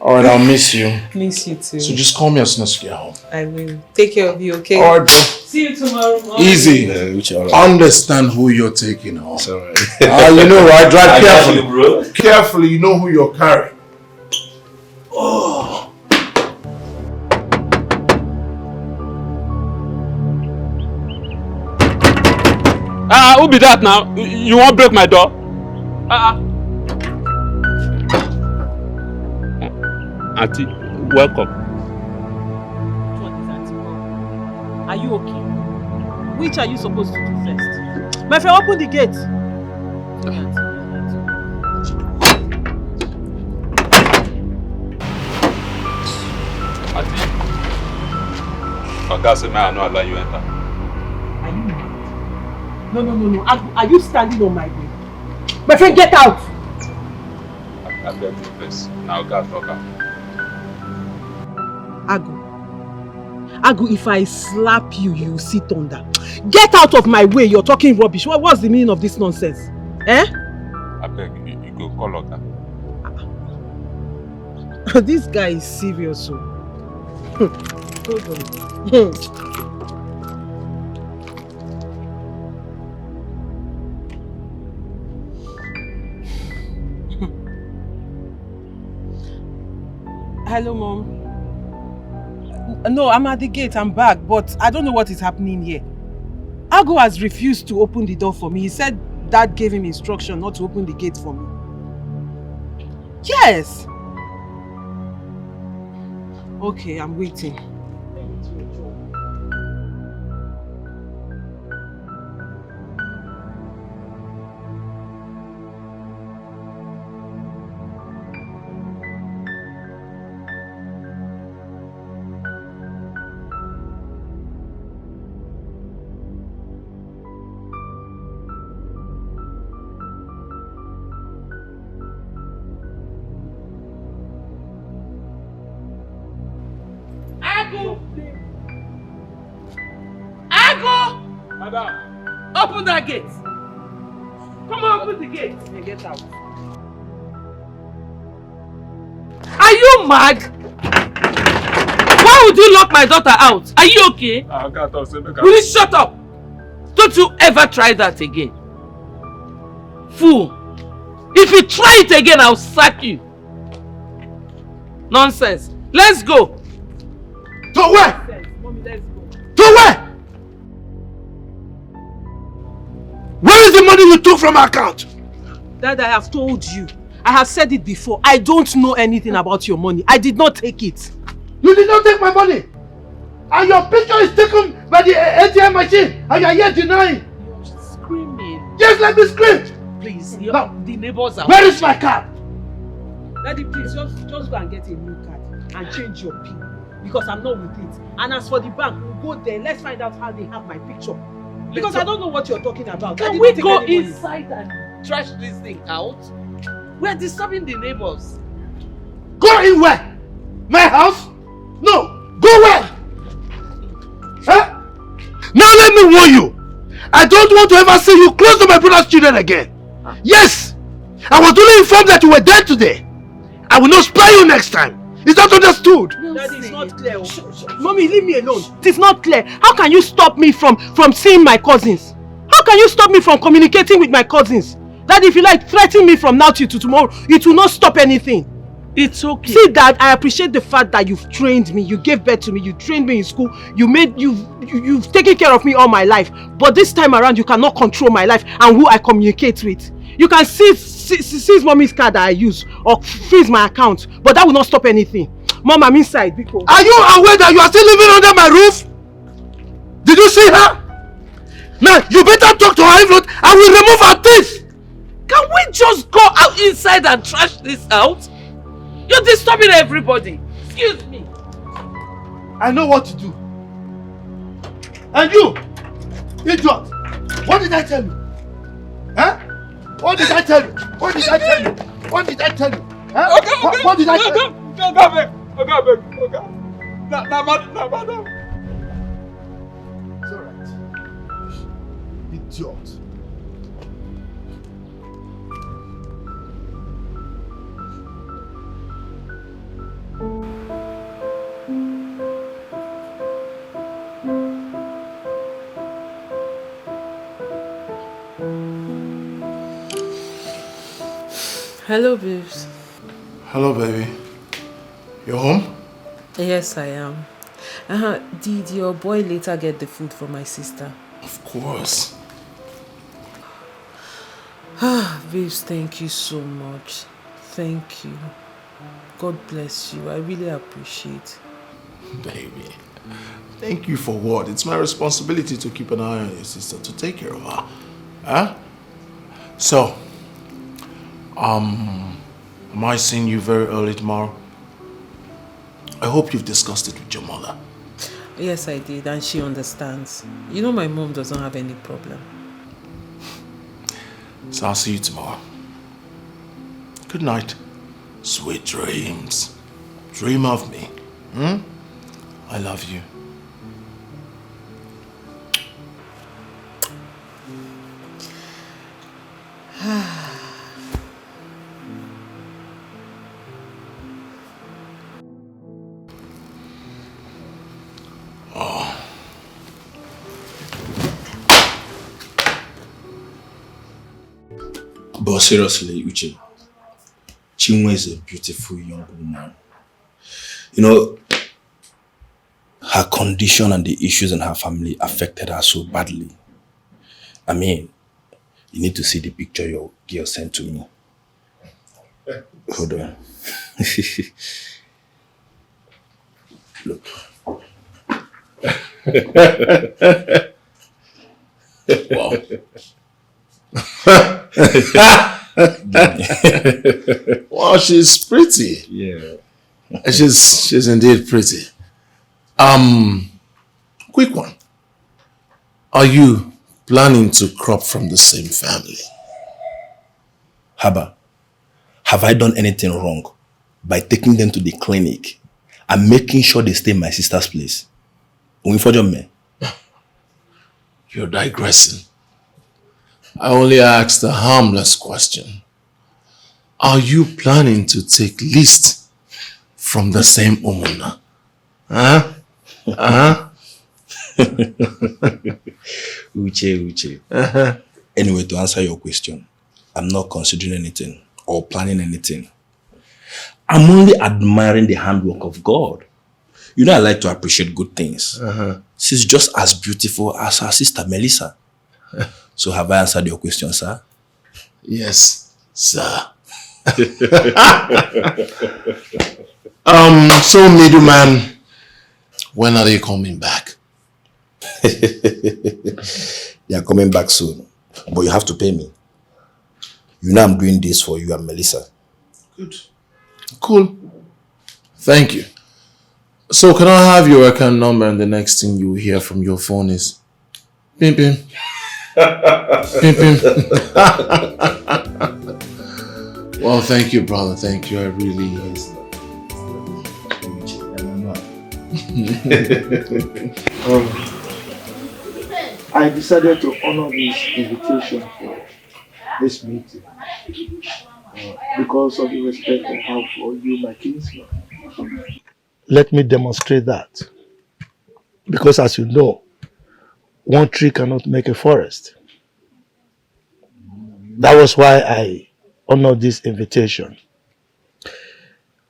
Alright, I'll miss you. Miss you too. So just call me as soon as you get home. I will. Take care of you, okay? Alright, bro. See you tomorrow morning. Easy. Right. Understand who you're taking home. It's alright. You know, right? Drive carefully. You, bro. Carefully, you know who you're carrying. Oh. Who be that now? You won't break my door? Auntie, welcome. Are you okay? Which are you supposed to do first? My friend, open the gate. Auntie, Oga said, may I not allow you enter? Are you mad? No. Are you standing on my way? My friend, get out! I beg you, please. Now, God, Oga. Ago, Agu, if I slap you, you will see thunder. Get out of my way, you're talking rubbish. What's the meaning of this nonsense? Eh? I beg you go call Oga. This guy is serious. So. Hold on. Hello, Mom. No, I'm at the gate. I'm back, but I don't know what is happening here. Agu has refused to open the door for me. He said Dad gave him instruction not to open the gate for me. Yes. Okay, I'm waiting. Madam! Open that gate! Come on, open the gate! And get out. Are you mad? Why would you lock my daughter out? Are you okay? Will you shut up? Don't you ever try that again. Fool! If you try it again, I'll sack you. Nonsense. Let's go. To where? Mommy, let's go. To where? Where is the money you took from our account? Dad, I have told you. I have said it before. I don't know anything about your money. I did not take it. You did not take my money. And your picture is taken by the ATM machine. And you are here denying. You're screaming. Just let me scream. Please, Now, the neighbors are... where is my card? Daddy, please, just go and get a new card and change your PIN. Because I'm not with it. And as for the bank, we'll go there. Let's find out how they have my picture. Because I don't know what you're talking about. Can we go inside and trash this thing out? We're disturbing the neighbors. Go in where? My house? No. Go where? Huh? Now let me warn you. I don't want to ever see you close to my brother's children again. Yes. I was only informed that you were there today. I will not spare you next time. Is that understood? Daddy, it's not clear. Mommy, leave me alone. It is not clear. How can you stop me from seeing my cousins? How can you stop me from communicating with my cousins? Daddy, if you like, threaten me from now till tomorrow. It will not stop anything. It's okay. See, Dad, I appreciate the fact that you've trained me. You gave birth to me. You trained me in school. You've taken care of me all my life. But this time around, you cannot control my life and who I communicate with. You can seize mommy's card that I use or freeze my account, but that will not stop anything. Mom, I'm inside. Because... Are you aware that you are still living under my roof? Did you see her? Now, you better talk to her. If not, I will remove her teeth. Can we just go out inside and trash this out? You're disturbing everybody. Excuse me. I know what to do. And you, idiot, what did I tell you? Huh? What did I tell you? What did I tell you? What did I tell you? Huh? Okay. What did I tell you? Okay. It's alright. Idiot. Hello, babes. Hello, baby. You're home? Yes, I am. Did your boy later get the food for my sister? Of course. Babes, thank you so much. Thank you. God bless you. I really appreciate. Baby. Thank you for what? It's my responsibility to keep an eye on your sister, to take care of her. Huh? So, am I seeing you very early tomorrow? I hope you've discussed it with your mother. Yes, I did, and she understands. You know my mom doesn't have any problem. So I'll see you tomorrow. Good night. Sweet dreams. Dream of me. I love you. But seriously, Uche, Chinwe is a beautiful young woman. You know, her condition and the issues in her family affected her so badly. I mean, you need to see the picture your girl sent to me. Hold on. Look. Wow. Wow, she's pretty. Yeah. She's indeed pretty. Quick one. Are you planning to crop from the same family? Haba, have I done anything wrong by taking them to the clinic and making sure they stay in my sister's place? You're digressing. I only asked a harmless question. Are you planning to take list from the same Omuna? Huh? Huh? Uche. Anyway, to answer your question, I'm not considering anything or planning anything. I'm only admiring the handwork of God. You know, I like to appreciate good things. She's just as beautiful as her sister Melissa. So have I answered your question, sir? Yes, sir. So middleman, when are they coming back? They are coming back soon, but you have to pay me. You know I'm doing this for you and Melissa. Good. Cool. Thank you. So can I have your account number, and the next thing you hear from your phone is pim pim. Pim pim. Well, thank you, brother. Thank you. I really I decided to honor this invitation for this meeting because of the respect I have for you, my kinsman. Let me demonstrate that. Because as you know, one tree cannot make a forest. That was why I honored this invitation.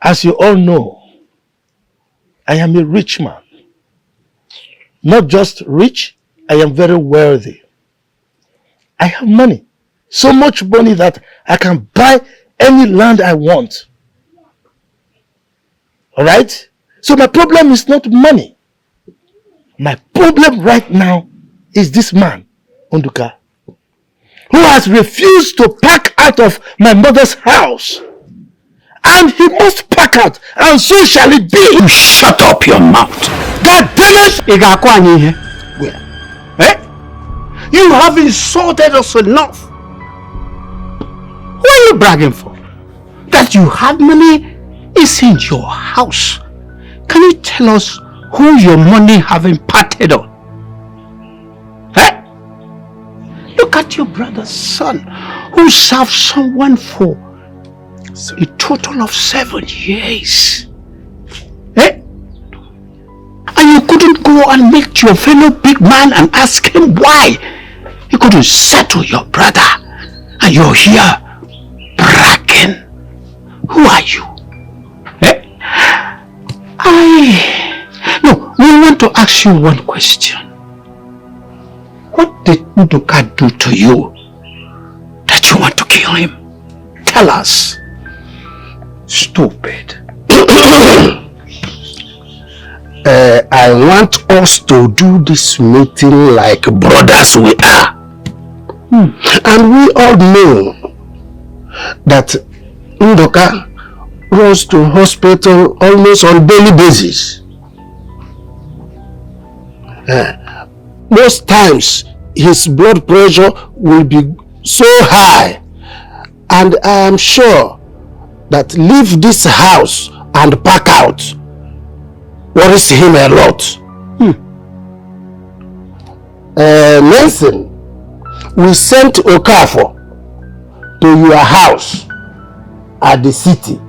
As you all know, I am a rich man. Not just rich, I am very wealthy. I have money. So much money that I can buy any land I want. Alright? So my problem is not money. My problem right now is this man, Onduka, who has refused to pack out of my mother's house. And he must pack out, and so shall it be. You shut up your mouth. God damn it! Where? Eh? You have insulted us enough. What are you bragging for? That you have money is in your house. Can you tell us who your money have imparted on? Eh? Look at your brother's son who served someone for a total of 7 years. Eh? And you couldn't go and meet your fellow big man and ask him why he couldn't settle your brother, and you're here bragging. Who are you? Eh? No, we want to ask you one question. What did Nduka do to you that you want to kill him? Tell us. Stupid. I want us to do this meeting like brothers we are. And we all know that Nduka runs to hospital almost on daily basis. Most times his blood pressure will be so high, and I am sure that leave this house and pack out worries him a lot. Nelson, we sent Okafor to your house at the city,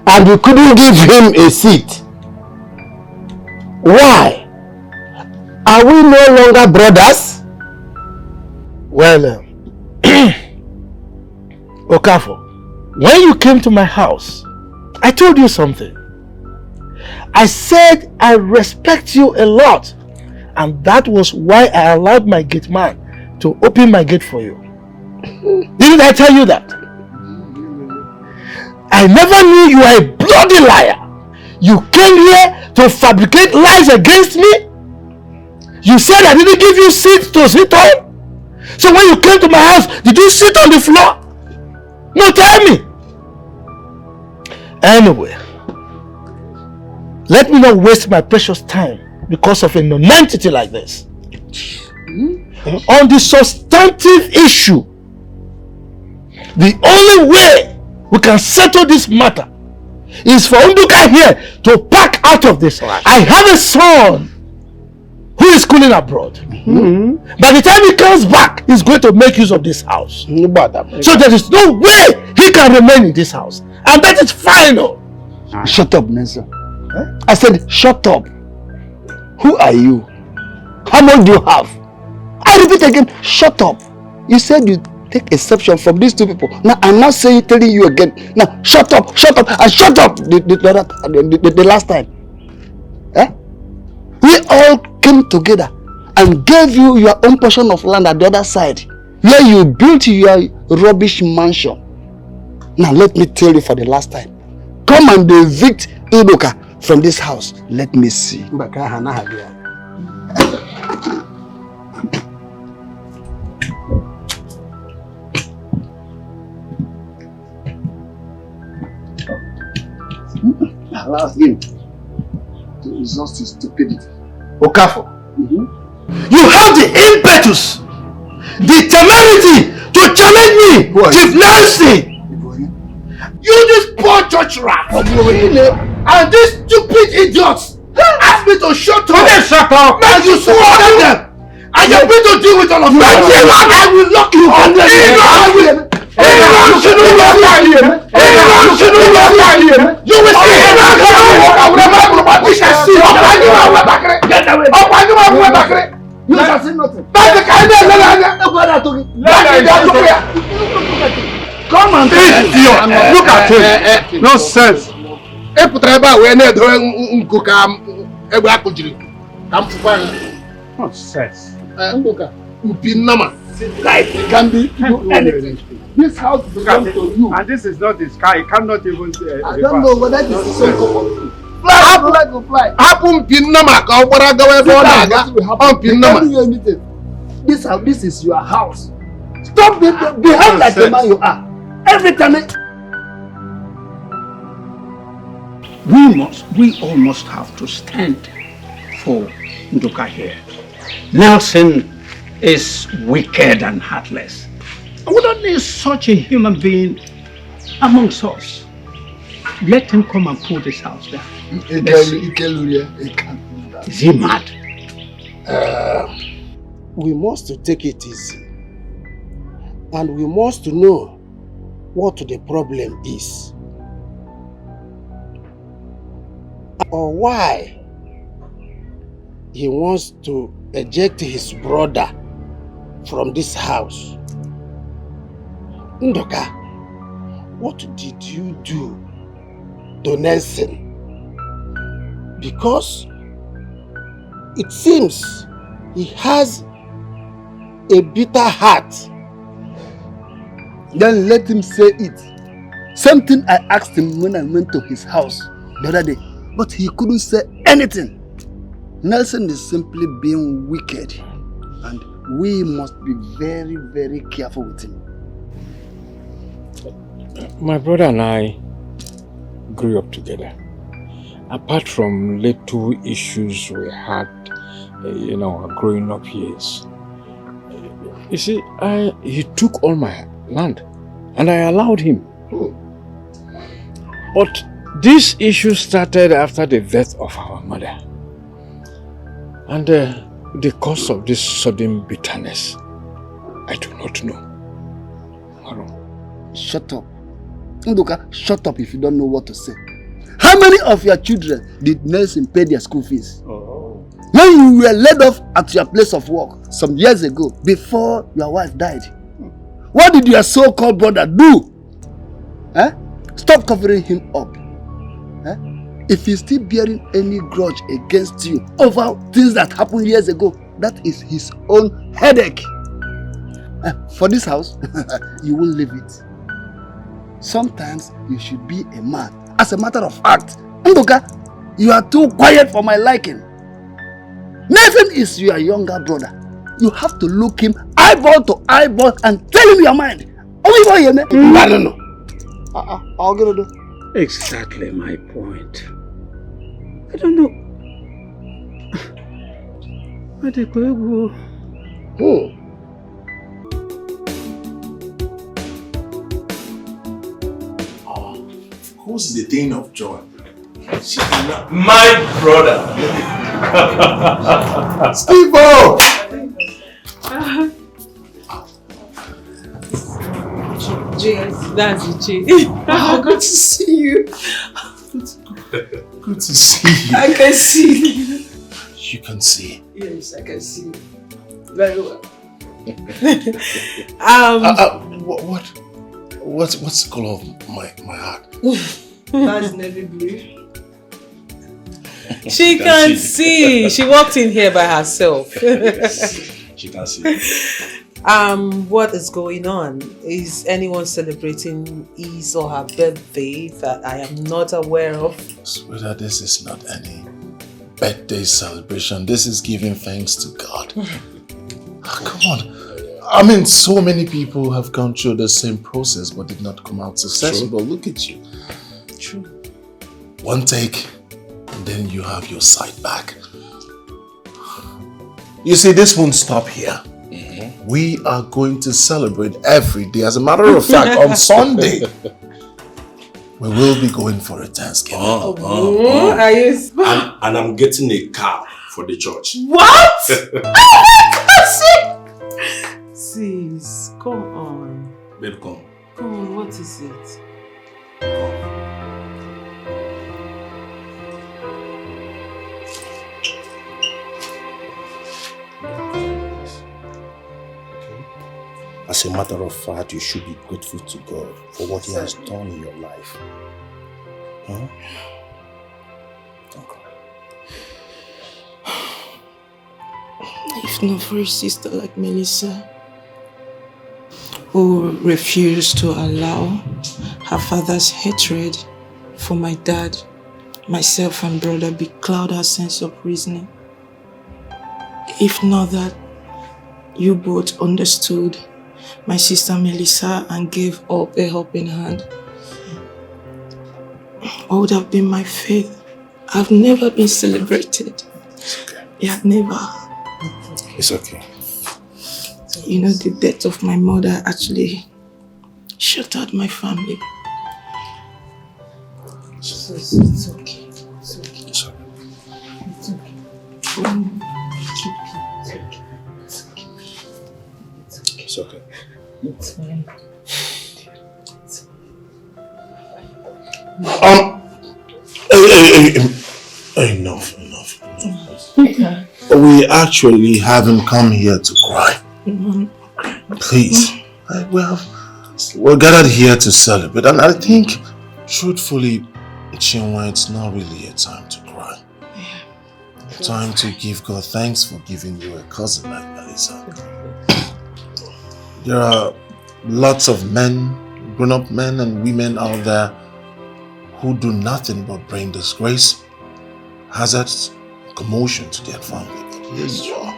and you couldn't give him a seat. Why? Are we no longer brothers? Well, Okafor, when you came to my house, I told you something. I said I respect you a lot, and that was why I allowed my gate man to open my gate for you. Didn't I tell you that? I never knew you were a bloody liar. You came here to fabricate lies against me. You said I didn't give you seats to sit on. So when you came to my house, did you sit on the floor? No, tell me. Anyway, let me not waste my precious time because of a nonentity like this. On the substantive issue, the only way we can settle this matter is for Nduka here to pack out of this. I have a son who is schooling abroad. By the time he comes back, he's going to make use of this house. So there is no way he can remain in this house. And that is final. Shut up, Nelson. I said, shut up. Who are you? How much do you have? I repeat again, shut up. You said you take exception from these two people. Now I'm not telling you again. Now shut up, and shut up the last time. We all came together and gave you your own portion of land at the other side, where you built your rubbish mansion. Now let me tell you for the last time. Come and evict Udoka from this house. Let me see. Allow him to exhaust his stupidity. Okafor, you have the impetus, the temerity to challenge me, Chief Nancy. You this poor church rat, and these stupid idiots asked me to shut up. Shut up! And you swore them. I am going to deal with all of you. I will lock you up. You will see. We shall see. You shall see nothing. Come and idiot. Look at him. No sense. Nonsense. Life can be anything. This house belongs to you. And this is not the sky. It cannot even. I don't know whether this is so common. Fly, go fly. Happen Pinnama. This is your house. Stop behind like the man you are. Every time. We all must have to stand for Nduka here. Nelson is wicked and heartless. We don't need such a human being amongst us. Let him come and pull this house down. Is he mad? We must take it easy. And we must know what the problem is. Or why he wants to eject his brother from this house. Ndoka, what did you do to Nelson? Because it seems he has a bitter heart. Then let him say it. Something I asked him when I went to his house the other day, but he couldn't say anything. Nelson is simply being wicked, and we must be very, very careful with him. My brother and I grew up together. Apart from little issues we had, growing up years. You see, he took all my land, and I allowed him. But this issue started after the death of our mother. And the cause of this sudden bitterness, I do not know. Shut up. Nduka, shut up if you don't know what to say. How many of your children did Nelson pay their school fees? When you were laid off at your place of work some years ago, before your wife died, what did your so-called brother do Stop covering him up. If he's still bearing any grudge against you over things that happened years ago, that is his own headache. For this house, you will leave it. Sometimes you should be a man. As a matter of fact, Ndoka, you are too quiet for my liking. Nathan is your younger brother. You have to look him eyeball to eyeball and tell him your mind. No. Exactly my point. I don't know. Who? Who's the thing of joy? My brother. Steve-O! That's it, Oh, good to see you. Good to see you. I can see. You can see. Yes, I can see. Very well. What's the color of my heart? That's navy blue. She can see. She walked in here by herself. She can see. What is going on? Is anyone celebrating his or her birthday that I am not aware of? Sweetheart, this is not any birthday celebration. This is giving thanks to God. Come on. I mean, so many people have gone through the same process but did not come out successful. But look at you. True. One take, and then you have your sight back. You see, this won't stop here. We are going to celebrate every day. As a matter of fact, on Sunday, we will be going for a Thanksgiving. Are you? And I'm getting a car for the church. What? Oh my God! Sis, come on. Babe, come. Come on, what is it? As a matter of fact, you should be grateful to God for what He has done in your life. Huh? Okay. If not for a sister like Melissa, who refused to allow her father's hatred for my dad, myself and brother becloud her sense of reasoning. If not that you both understood my sister Melissa and gave up a helping hand, what would have been my fate? I've never been celebrated. Yeah, never. It's okay. You know, the death of my mother actually shattered my family. So it's okay. It's okay. It's okay. It's okay. It's okay. It's fine. Enough. We actually haven't come here to cry. Please. We're gathered here to celebrate, and I think, truthfully, Chinwe, it's not really a time to cry. A time to give God thanks for giving you a cousin like Melissa. There are lots of men, grown-up men and women out there who do nothing but bring disgrace, hazards, commotion to their family. But here you are.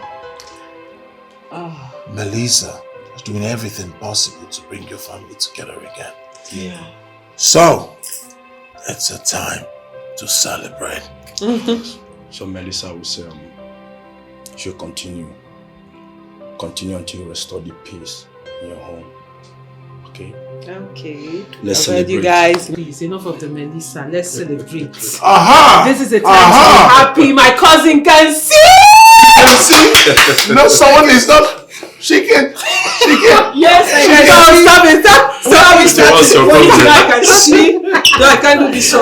Melissa is doing everything possible to bring your family together again. Yeah. So, it's a time to celebrate. So Melissa will say, she'll continue until you restore the peace in your home. Okay? Okay. Let's I've heard celebrate. you guys. Please, enough of the Melissa. Let's celebrate. Aha! This is a time to be happy. My cousin can see! No, someone is not. She can. Yes, I can. Stop it. What is it I can see? No, I can't do this.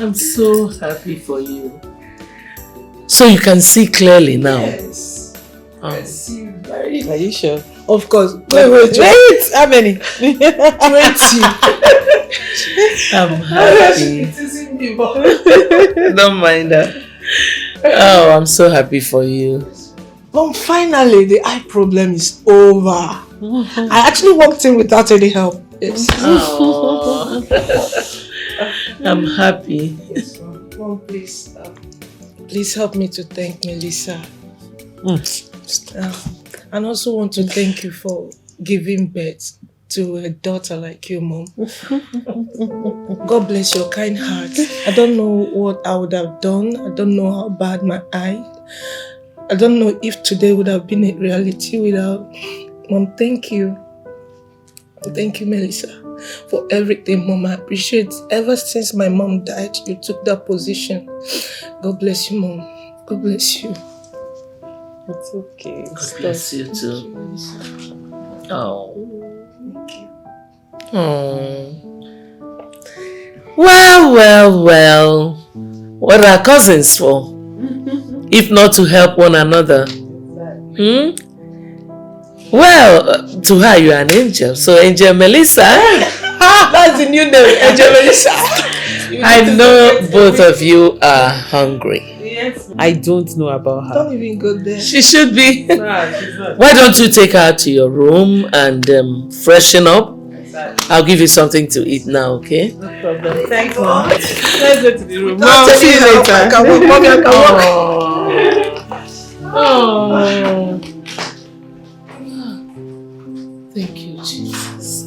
I'm so happy for you. So you can see clearly now. Yes. I see very. Are you sure? Of course. Wait. How many? 20. I'm happy. Don't mind that. Oh, I'm so happy for you. But finally, the eye problem is over. I actually walked in without any help. Yes. Oh. I'm happy. Yes, Mom, please. Please help me to thank Melissa. And also want to thank you for giving birth to a daughter like you, Mom. God bless your kind heart. I don't know what I would have done. I don't know how bad my eye. I don't know if today would have been a reality without... Mom, thank you. Thank you, Melissa, for everything, Mom. I appreciate it. Ever since my mom died, you took that position. God bless you, Mom. God bless you. It's okay. God bless you too. Oh. Thank you. Oh. Well. What are cousins for? If not to help one another? Well, to her you are an angel. So Angel Melissa. That's the new name, Angel Melissa. I know both of you are hungry. Yes. I don't know about her. Don't even go there. She should be. Nah, she's not. Why don't you take her to your room and freshen up? Exactly. I'll give you something to eat now, okay? No problem. Thanks, Mom. Let's go to the room. Mom, see you later. I can Oh. Thank you, Jesus.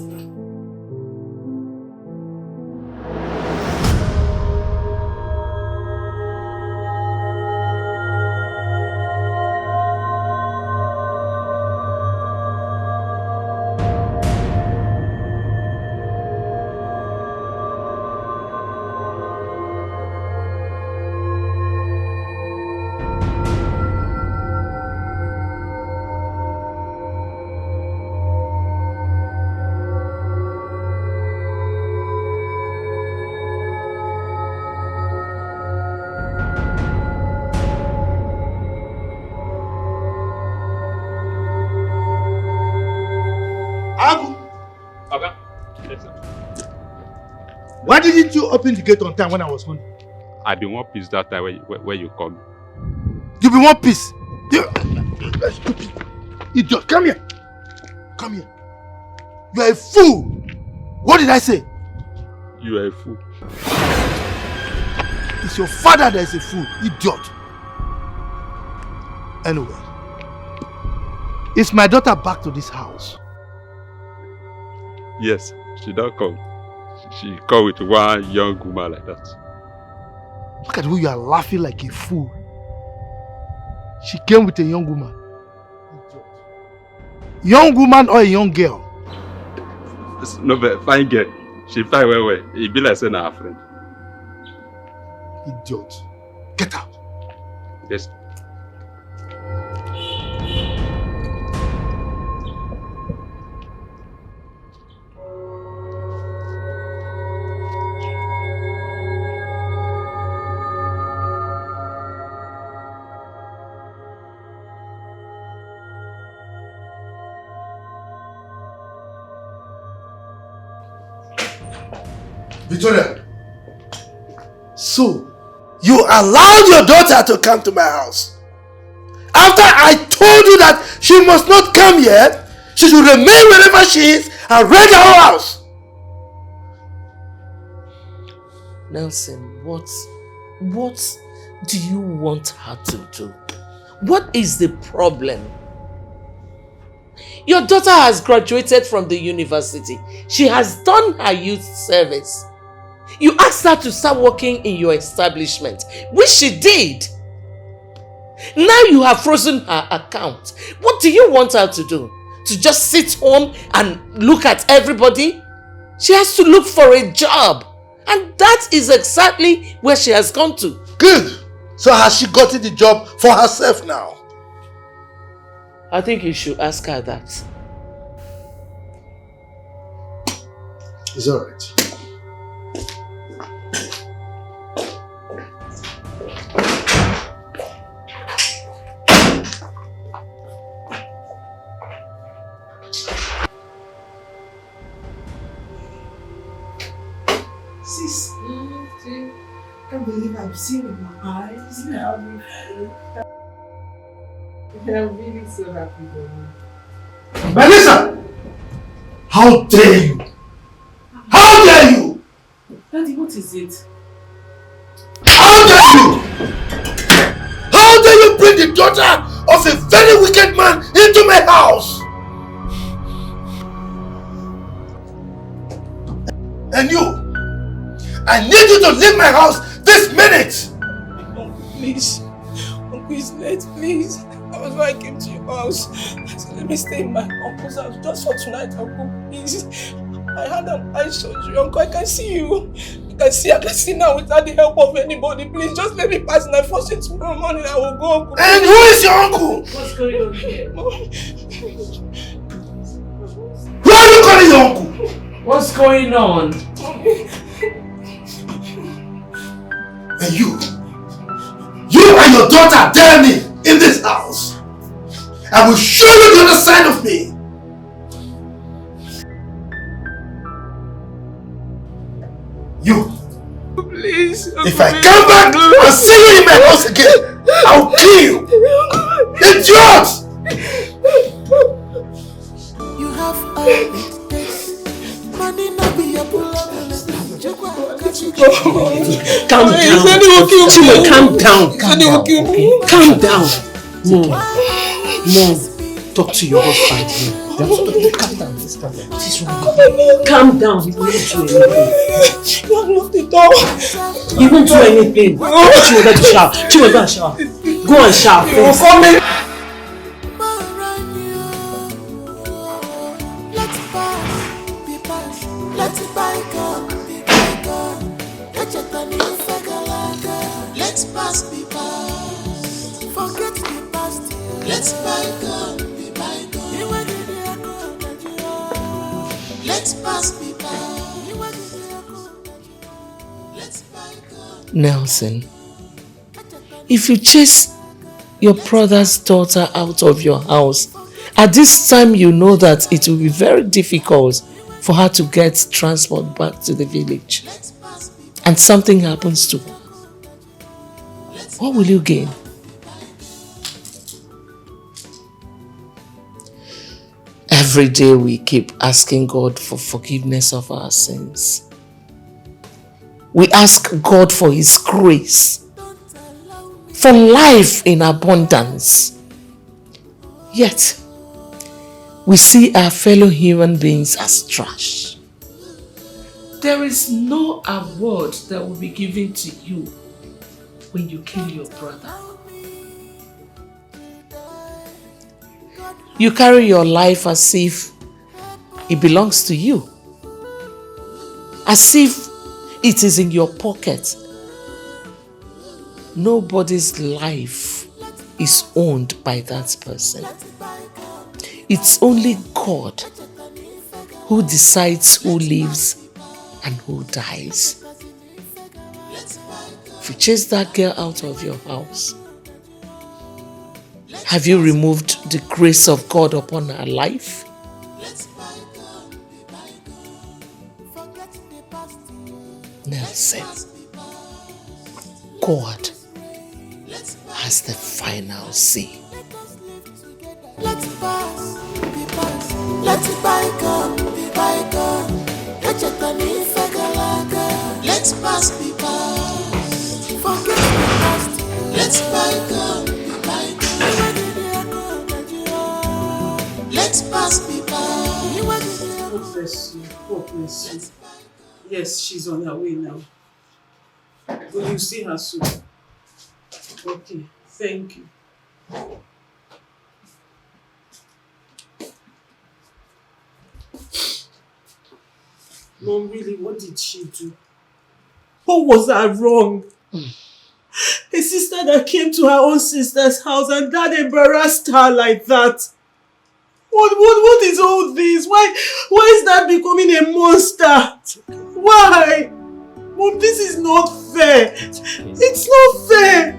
Why didn't you open the gate on time when I was home? I been one piece that time where you come. You be one piece. You stupid idiot. Come here. Come here. You are a fool. What did I say? You are a fool. It's your father that is a fool, idiot. Anyway, is my daughter back to this house? Yes, she don't come. She come with one young woman like that. Look at the way you are laughing like a fool. She came with a young woman. Young woman or a young girl? No, but fine girl. She fine well. It be like saying her friend. Idiot. Get out. Yes. Victoria. So, you allowed your daughter to come to my house. After I told you that she must not come here, she should remain wherever she is and rent her whole house. Nelson, what do you want her to do? What is the problem? Your daughter has graduated from the university. She has done her youth service. You asked her to start working in your establishment, which she did. Now you have frozen her account. What do you want her to do? To just sit home and look at everybody? She has to look for a job. And that is exactly where she has gone to. Good. So has she gotten the job for herself now? I think you should ask her that. It's alright. Sis, I can't believe I've seen with my eyes. I'm really so happy for you. Melissa! How dare you? How dare you? Daddy, what is it? How dare you? How dare you bring the daughter of a very wicked man into my house? And you, I need you to leave my house this minute! Uncle, please. Uncle, it's late, please. That was why I came to your house. I said, let me stay in my uncle's house just for tonight, Uncle, please. I had an eye surgery, Uncle. I can see you. I can see now without the help of anybody. Please, just let me pass and first thing tomorrow morning I will go, Uncle. And who is your uncle? What's going on here? Who are you calling your uncle? What's going on? And you and your daughter dare me in this house. I will show you the other side of me. You. Please. If I come back and see you in my house again, I'll kill you. Idiot! You have all it takes. Money not be your problem. Calm down. Chima, calm down. Calm down. Mom, talk to your husband here. Calm down. Calm down. He won't do anything. You unlocked the door. He won't do anything. Chima, go to shower. Chima, go and shower. Go and shower first. You will come in. Let's pass, be past. Forget the past. Let's bygone, be bygone. Let's pass, be past. Let's bygone. Nelson, if you chase your brother's daughter out of your house, at this time you know that it will be very difficult for her to get transport back to the village, and something happens to her. What will you gain? Every day we keep asking God for forgiveness of our sins. We ask God for His grace, for life in abundance. Yet, we see our fellow human beings as trash. There is no award that will be given to you when you kill your brother. You carry your life as if it belongs to you, as if it is in your pocket. Nobody's life is owned by that person. It's only God who decides who lives and who dies. If you chase that girl out of your house, have you removed the grace of God upon her life? Nelson, God has the final say. Let's pass, be past. Let's bygone, be bygone. Let's pass, be past. Forget the past. Let's bygone, be bygone. Let's pass, be past. God bless you. God bless you. Yes, she's on her way now. Will you see her soon? Okay, thank you. Mom, really, what did she do? What was I wrong? A sister that came to her own sister's house and that embarrassed her like that. What is all this? Why is that becoming a monster? Why? Mom, this is not fair. It's not fair.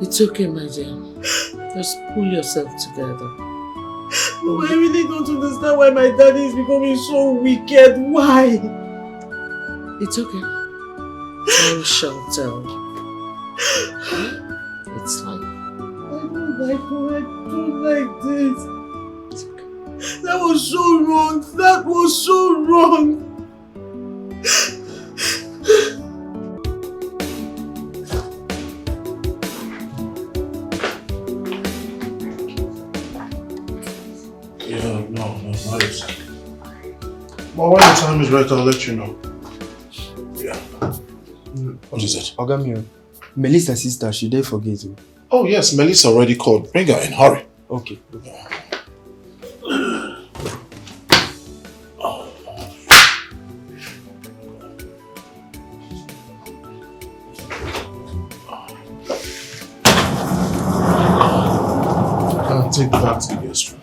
It's okay, my dear. Just pull yourself together. Mom, I really don't understand why my daddy is becoming so wicked. Why? It's okay. I shall tell. It's fine. I don't like this. That was so wrong. That was so wrong. Yeah, no, not yet. But when the time is right, I'll let you know. Yeah. What is it? Ogamio, Melissa's sister, she did forget you. Oh yes, Melissa already called. Bring her in, hurry. Okay. I'll take that to the guest room.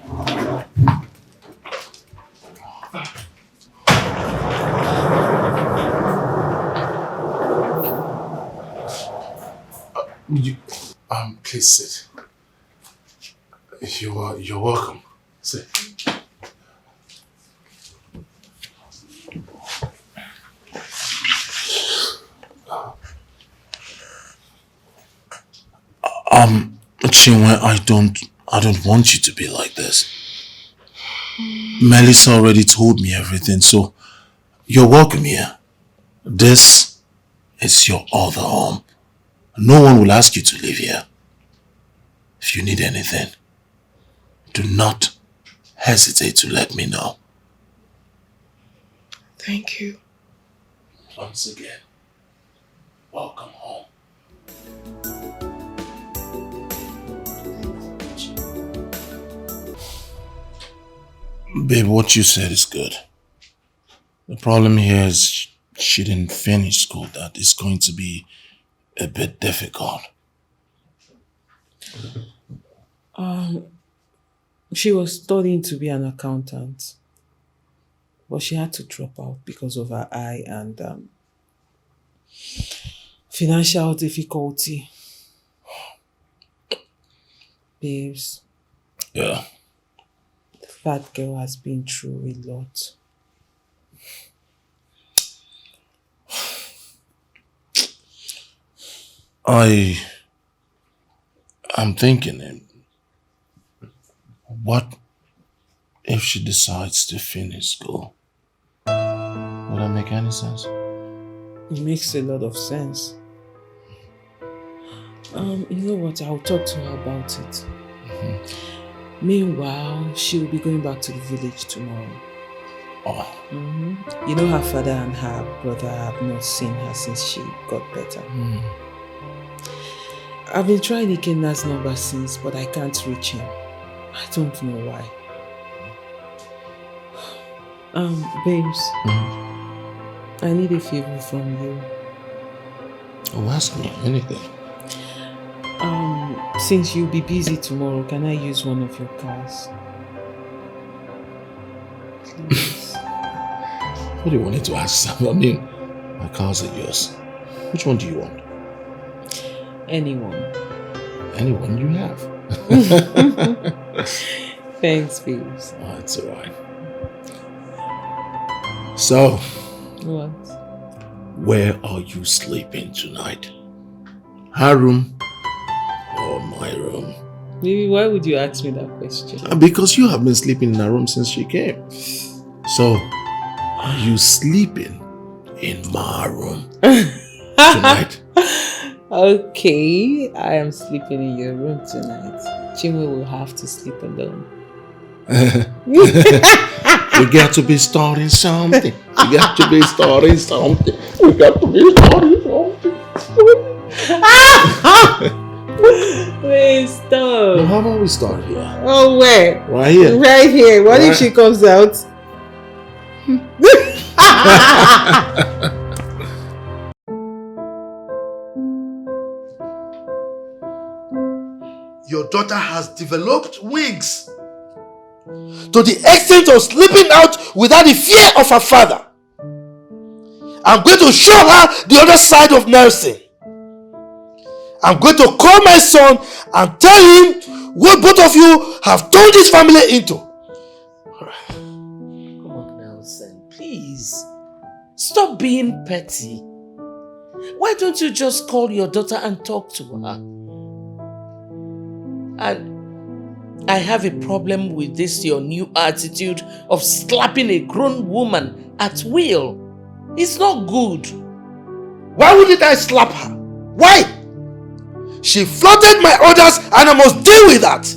Please sit. You're welcome. Sit. Chinwe, I don't want you to be like this. Melissa already told me everything, so you're welcome here. This is your other home. No one will ask you to live here. If you need anything, do not hesitate to let me know. Thank you. Once again, welcome home. Babe, what you said is good. The problem here is she didn't finish school. That is going to be a bit difficult. She was studying to be an accountant, but she had to drop out because of her eye and financial difficulty. Babes. Yeah. That girl has been through a lot. I'm thinking, what if she decides to finish school? Would that make any sense? It makes a lot of sense. You know what? I'll talk to her about it. Meanwhile, she'll be going back to the village tomorrow. Oh. You know, her father and her brother have not seen her since she got better. I've been trying Ikenna's number since, but I can't reach him. I don't know why. Babes, I need a favor from you. Oh, ask me anything. Since you'll be busy tomorrow, can I use one of your cars? Please. What do you want to ask? I mean, my cars are yours. Which one do you want? Anyone. Anyone you have. Thanks, babes. Oh, it's alright. So, What? where are you sleeping tonight? Her room or my room? Maybe why would you ask me that question? Because you have been sleeping in her room since she came. So, are you sleeping in my room tonight? Okay, I am sleeping in your room tonight. Chinwe will have to sleep alone. We got to be starting something. We got to be starting something. We got to be starting something. Wait, stop. How about we start here? Oh, where? Right here. Right here. What if Right. she comes out? Your daughter has developed wings to the extent of sleeping out without the fear of her father. I'm going to show her the other side of nursing. I'm going to call my son and tell him what both of you have turned this family into. Come on now, son. Please. Stop being petty. Why don't you just call your daughter and talk to her? And I have a problem with this, your new attitude of slapping a grown woman at will. It's not good. Why wouldn't I slap her? Why? She flouted my orders and I must deal with that.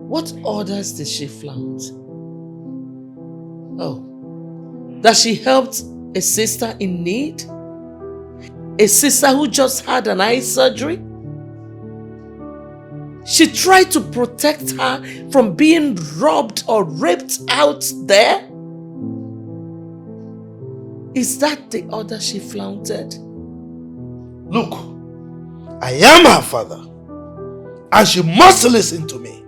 What orders did she flout? Oh, that she helped a sister in need? A sister who just had an eye surgery? She tried to protect her from being robbed or raped out there? Is that the order she flaunted? Look, I am her father and she must listen to me.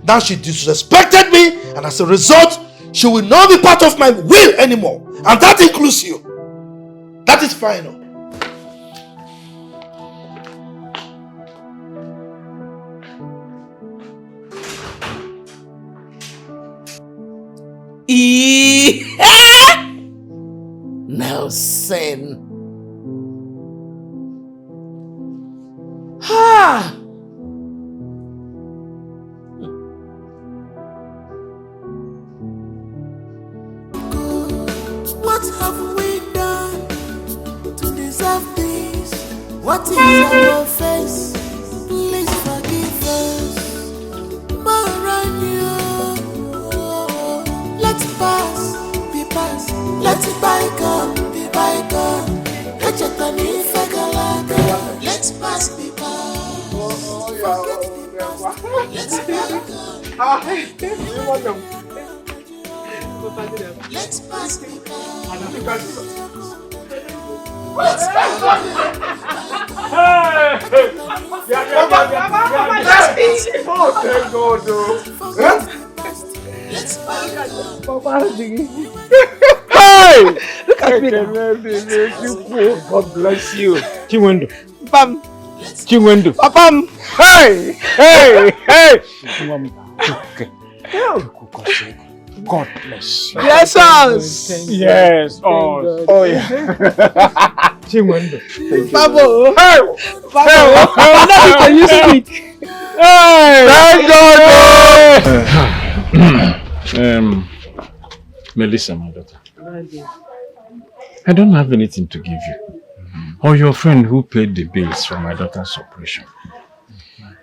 Now she disrespected me and as a result, she will not be part of my will anymore. And that includes you. That is final. Nelson. Ha! What have we done to deserve this? What is our offense? Please forgive us. Let's pass, be past. Let's bygone, be bygone. Let's pass, be past. Forget the past. Let's bygone. Let's pass, be past. Let's bygone. Oh, thank God, Hey! Look at me. God bless you. Chinwendo. Pam. Chinwendo. Pam. Hey! Hey! Hey! God bless you. Bless us. Yes. Oh yeah. Chinwendo. Babo. Hey! Babo. Now can you speak? Hey! Thank God. Melissa, my daughter. I don't have anything to give you. Or your friend who paid the bills for my daughter's operation.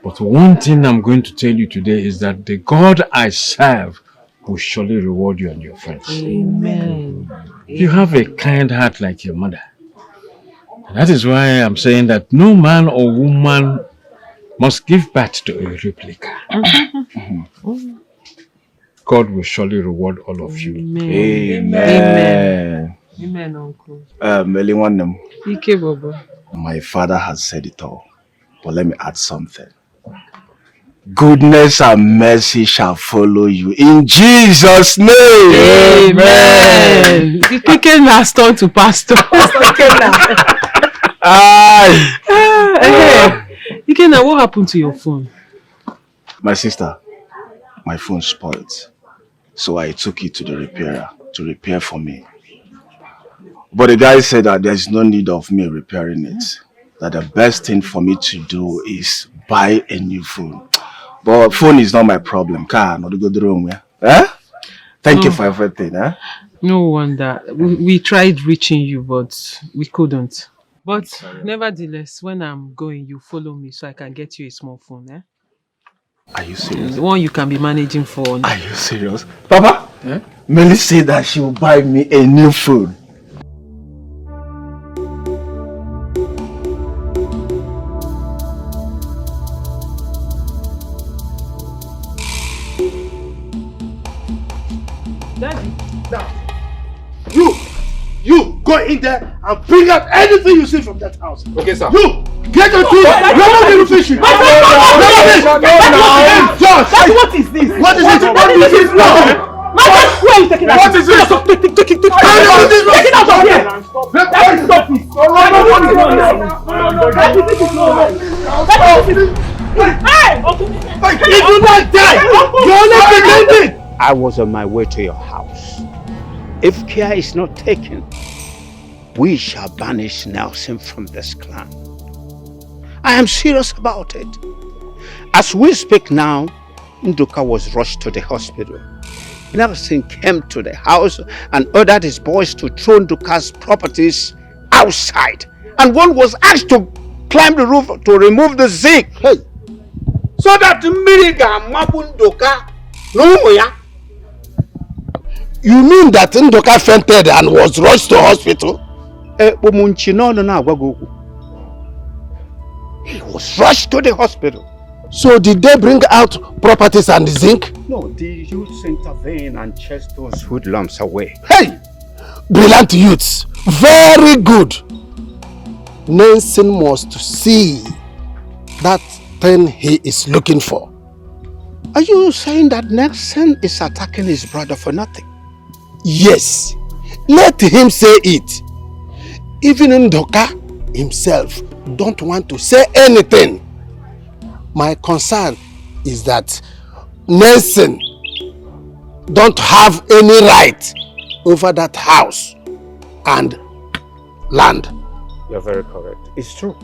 But one thing I'm going to tell you today is that the God I serve will surely reward you and your friends. Amen. You have a kind heart like your mother. That is why I'm saying that no man or woman must give birth to a replica. God will surely reward all of you. Amen. Amen. Amen, Uncle. Ike Bobo. My father has said it all. But let me add something. Goodness and mercy shall follow you in Jesus' name. Amen. The chicken has turned to pastor. Ikena, what happened to your phone? My sister, my phone spoiled. So I took it to the repairer to repair for me. But the guy said that there's no need of me repairing it. That the best thing for me to do is buy a new phone. But phone is not my problem. Car, not go the wrong way. Eh? Thank you for everything. Eh? No wonder. We tried reaching you, but we couldn't. But nevertheless, when I'm going, you follow me so I can get you a small phone. Eh? Are you serious? The one you can be managing for. Are you serious? Papa, Melly said that she will buy me a new phone. Daddy, now, you go in there and bring out anything you see from that house. Okay, sir. You get your tools. You're not going to fish it. What is this? What is it? What is this now? Where are you taking out? What is this? Take it out of here. That is stop it. I was on my way to your house If care is not taken, we shall banish Nelson from this clan. I am serious about it. As we speak now, Nduka was rushed to the hospital. Nelson came to the house and ordered his boys to throw Nduka's properties outside. And one was asked to climb the roof to remove the zinc. Hey! So that Miriga Mabundoka, no, yeah? You mean that Ndoka fainted and was rushed to hospital? He was rushed to the hospital. So did they bring out properties and zinc? No, the youths intervened and chased those hoodlums away. Hey! Brilliant youths. Very good. Nelson must see that thing he is looking for. Are you saying that Nelson is attacking his brother for nothing? Yes. Let him say it. Even Ndoka himself don't want to say anything. My concern is that Nelson don't have any right over that house and land. You're very correct. It's true.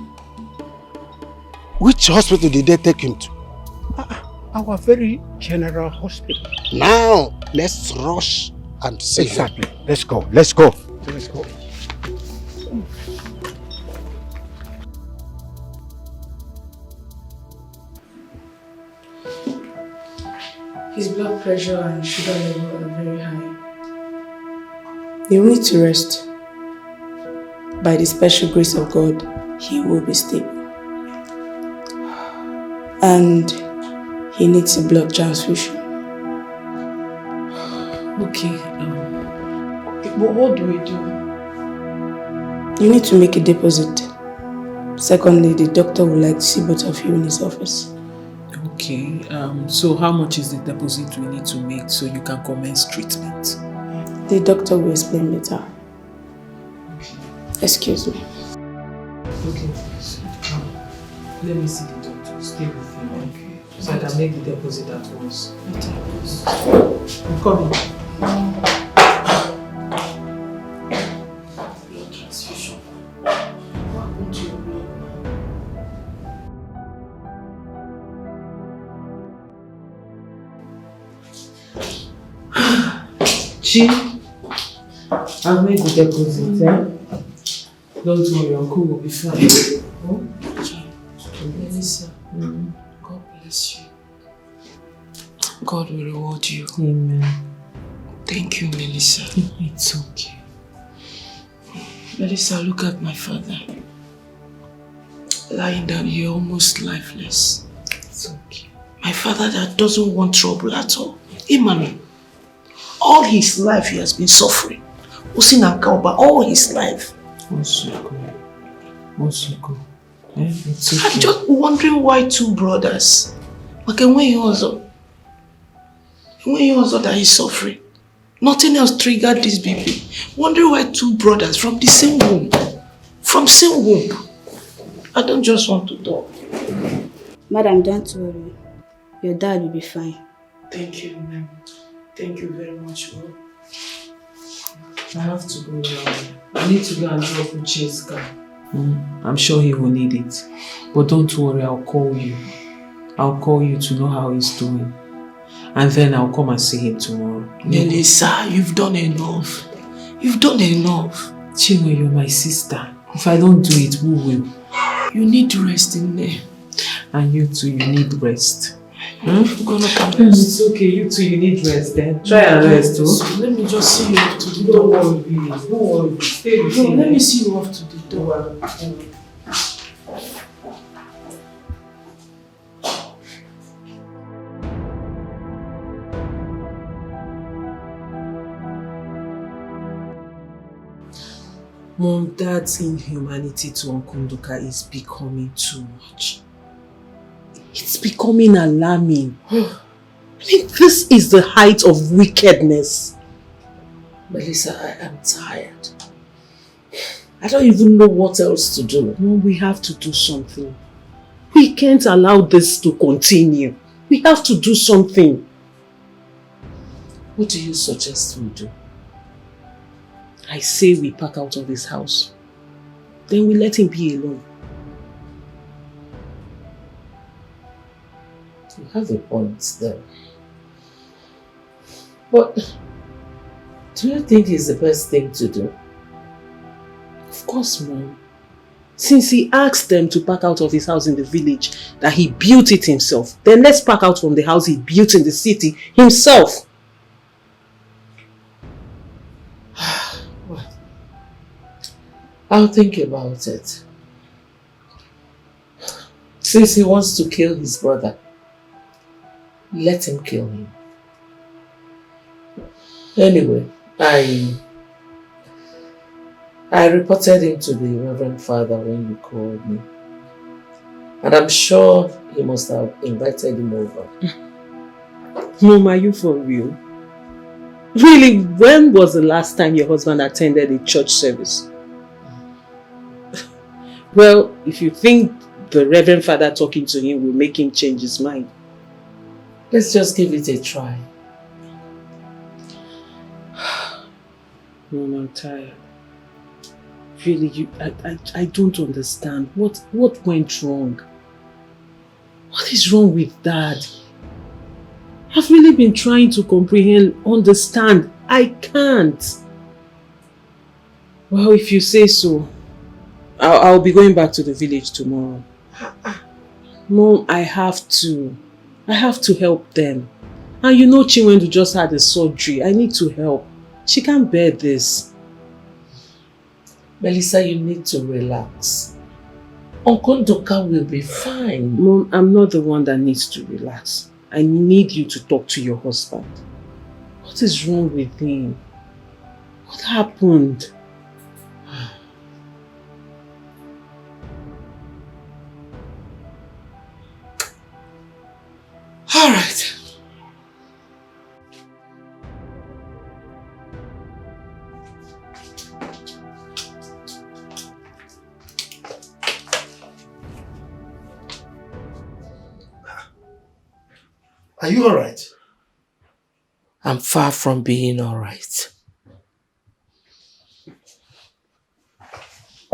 Which hospital did they take him to? Our very general hospital. Now, let's rush and see him. Exactly. Let's go. Let's go. Let's go. His blood pressure and sugar level are very high. He will need to rest. By the special grace of God, he will be stable. And he needs a blood transfusion. Okay, but what do we do? You need to make a deposit. Secondly, the doctor would like to see both of you in his office. Okay, so how much is the deposit we need to make so you can commence treatment? The doctor will explain later. Okay. Excuse me. Okay, so, let me see the doctor. Stay with him, okay? So I can make the deposit at once. I'm coming. Blood transfusion. What happened to your blood now? Chi, I've made the deposit, eh? Don't worry, Uncle will be fine. Oh? Melissa, God bless you. God will reward you. Amen. Thank you, Melissa. It's okay. Melissa, look at my father. Lying down here, almost lifeless. It's okay. My father that doesn't want trouble at all. Emmanuel, all his life he has been suffering. All his life. It's okay. It's okay. I'm just wondering why two brothers. Okay, when you also that he's suffering. Nothing else triggered this baby. Wondering why two brothers from the same womb. From same womb. I don't just want to talk. Madam, don't worry. Your dad will be fine. Thank you, ma'am. Thank you very much, ma'am. I have to go now. I need to go and drop Uche's car. I'm sure he will need it. But don't worry, I'll call you. I'll call you to know how he's doing. And then I'll come and see him tomorrow. Melissa, you've done enough. You've done enough. Chinwe, you're my sister. If I don't do it, who will? You need rest in there. And you too, you need rest. I'm gonna come rest. It's okay, you too, you need rest then. Try and rest, too. So let me just see you off to the Don't door. worry, please. Don't worry. Stay with No, me. let me see you off to the door. Mom, Dad's inhumanity to Uncle Nduka is becoming too much. It's becoming alarming. I mean, this is the height of wickedness. Melissa, I am tired. I don't even know what else to do. Mom, we have to do something. We can't allow this to continue. We have to do something. What do you suggest we do? I say we pack out of his house. Then we let him be alone. You have a point there. But do you think it's the best thing to do? Of course, Mom. Since he asked them to pack out of his house in the village, that he built it himself, then let's pack out from the house he built in the city himself. Well, I'll think about it. Since he wants to kill his brother, let him kill him. Anyway, I reported him to the Reverend Father when you called me. And I'm sure he must have invited him over. Mom, are you for real? Really, when was the last time your husband attended a church service? Well, if you think the Reverend Father talking to him will make him change his mind, let's just give it a try. Mom, I'm tired. Really, I don't understand. What went wrong? What is wrong with Dad? I've really been trying to comprehend, understand. I can't. Well, if you say so, I'll be going back to the village tomorrow. Mom, I have to help them. And you know Chinwendu just had a surgery. I need to help. She can't bear this. Melissa, you need to relax. Uncle Ndoka will be fine. Mom, I'm not the one that needs to relax. I need you to talk to your husband. What is wrong with him? What happened? All right. Are you alright? I'm far from being alright.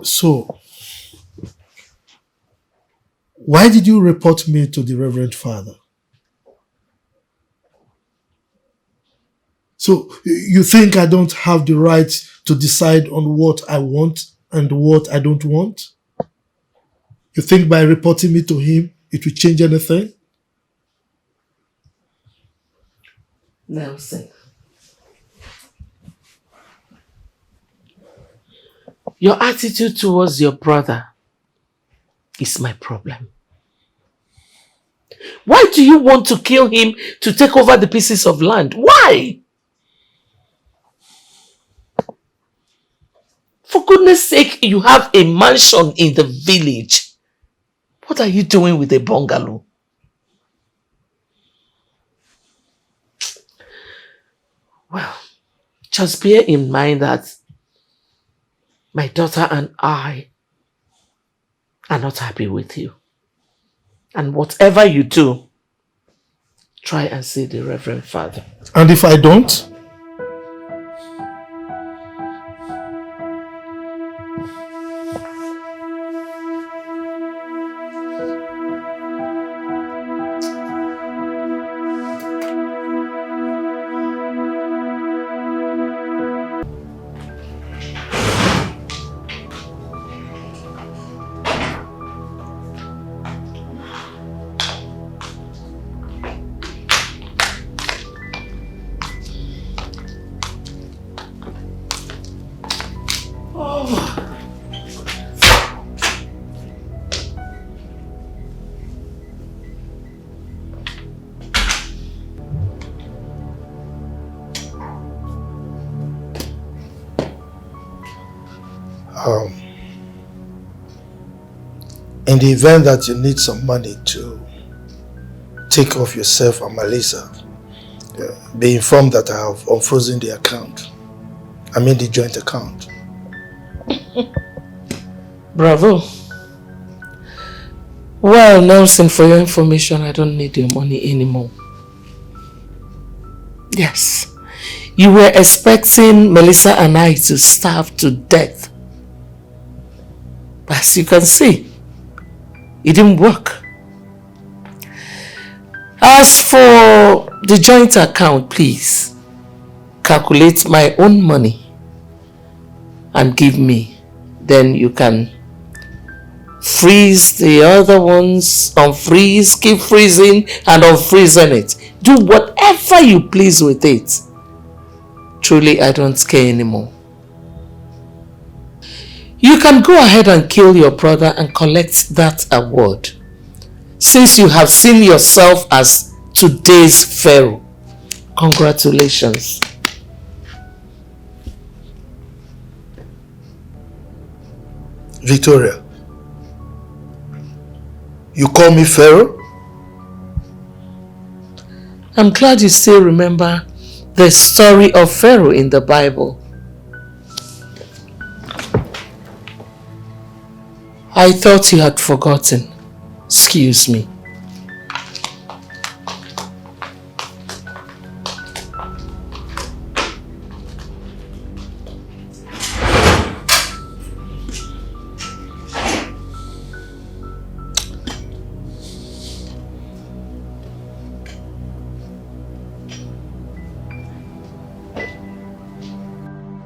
So, why did you report me to the Reverend Father? So, you think I don't have the right to decide on what I want and what I don't want? You think by reporting me to him, it will change anything? Nelson, your attitude towards your brother is my problem. Why do you want to kill him to take over the pieces of land? Why? For goodness sake, you have a mansion in the village. What are you doing with a bungalow? Well, just bear in mind that my daughter and I are not happy with you. And whatever you do, try and see the Reverend Father. And if I don't? In the event that you need some money to take off yourself and Melissa, be informed that I have unfrozen the account. I mean the joint account. Bravo. Well, Nelson, for your information, I don't need your money anymore. Yes. You were expecting Melissa and I to starve to death. As you can see, it didn't work. As for the joint account, please calculate my own money and give me. Then you can freeze the other ones, unfreeze, keep freezing and unfreezing it. Do whatever you please with it. Truly, I don't care anymore. You can go ahead and kill your brother and collect that award, since you have seen yourself as today's Pharaoh. Congratulations. Victoria, you call me Pharaoh? I'm glad you still remember the story of Pharaoh in the Bible. I thought you had forgotten. Excuse me.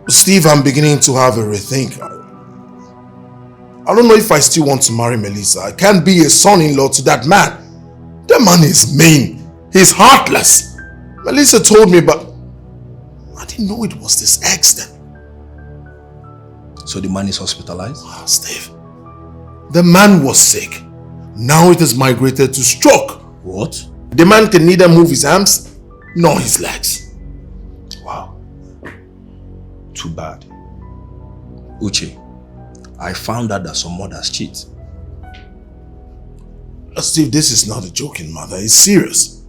Steve, I'm beginning to have a rethink. I don't know if I still want to marry Melissa. I can't be a son-in-law to that man. That man is mean. He's heartless. Melissa told me, but I didn't know it was this extent. So the man is hospitalized? Ah, Steve. The man was sick. Now it has migrated to stroke. What? The man can neither move his arms nor his legs. Wow. Too bad. Uche, I found out that some mothers cheat. Steve, this is not a joking matter. It's serious.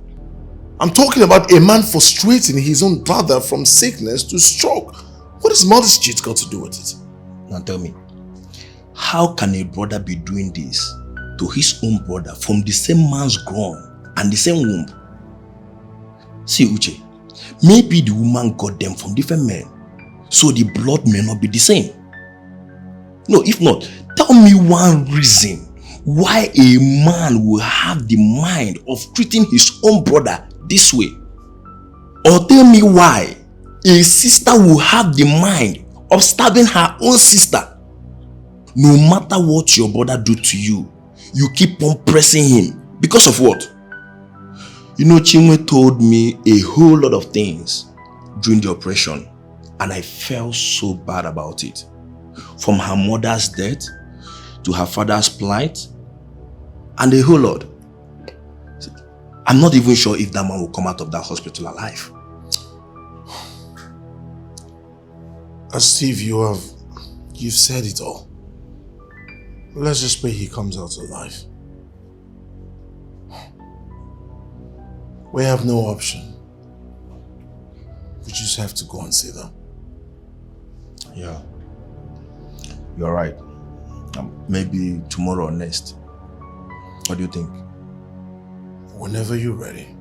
I'm talking about a man frustrating his own brother from sickness to stroke. What has mother's cheat got to do with it? Now tell me, how can a brother be doing this to his own brother from the same man's groin and the same womb? See, Uche, maybe the woman got them from different men, so the blood may not be the same. No, if not, tell me one reason why a man will have the mind of treating his own brother this way. Or tell me why a sister will have the mind of stabbing her own sister. No matter what your brother do to you, you keep on pressing him. Because of what? You know, Chinwe told me a whole lot of things during the operation, and I felt so bad about it. From her mother's death to her father's plight and a whole lot. I'm not even sure if that man will come out of that hospital alive. Steve, you've said it all. Let's just pray he comes out alive. We have no option. We just have to go and see them. Yeah. You're right. Maybe tomorrow or next. What do you think? Whenever you're ready,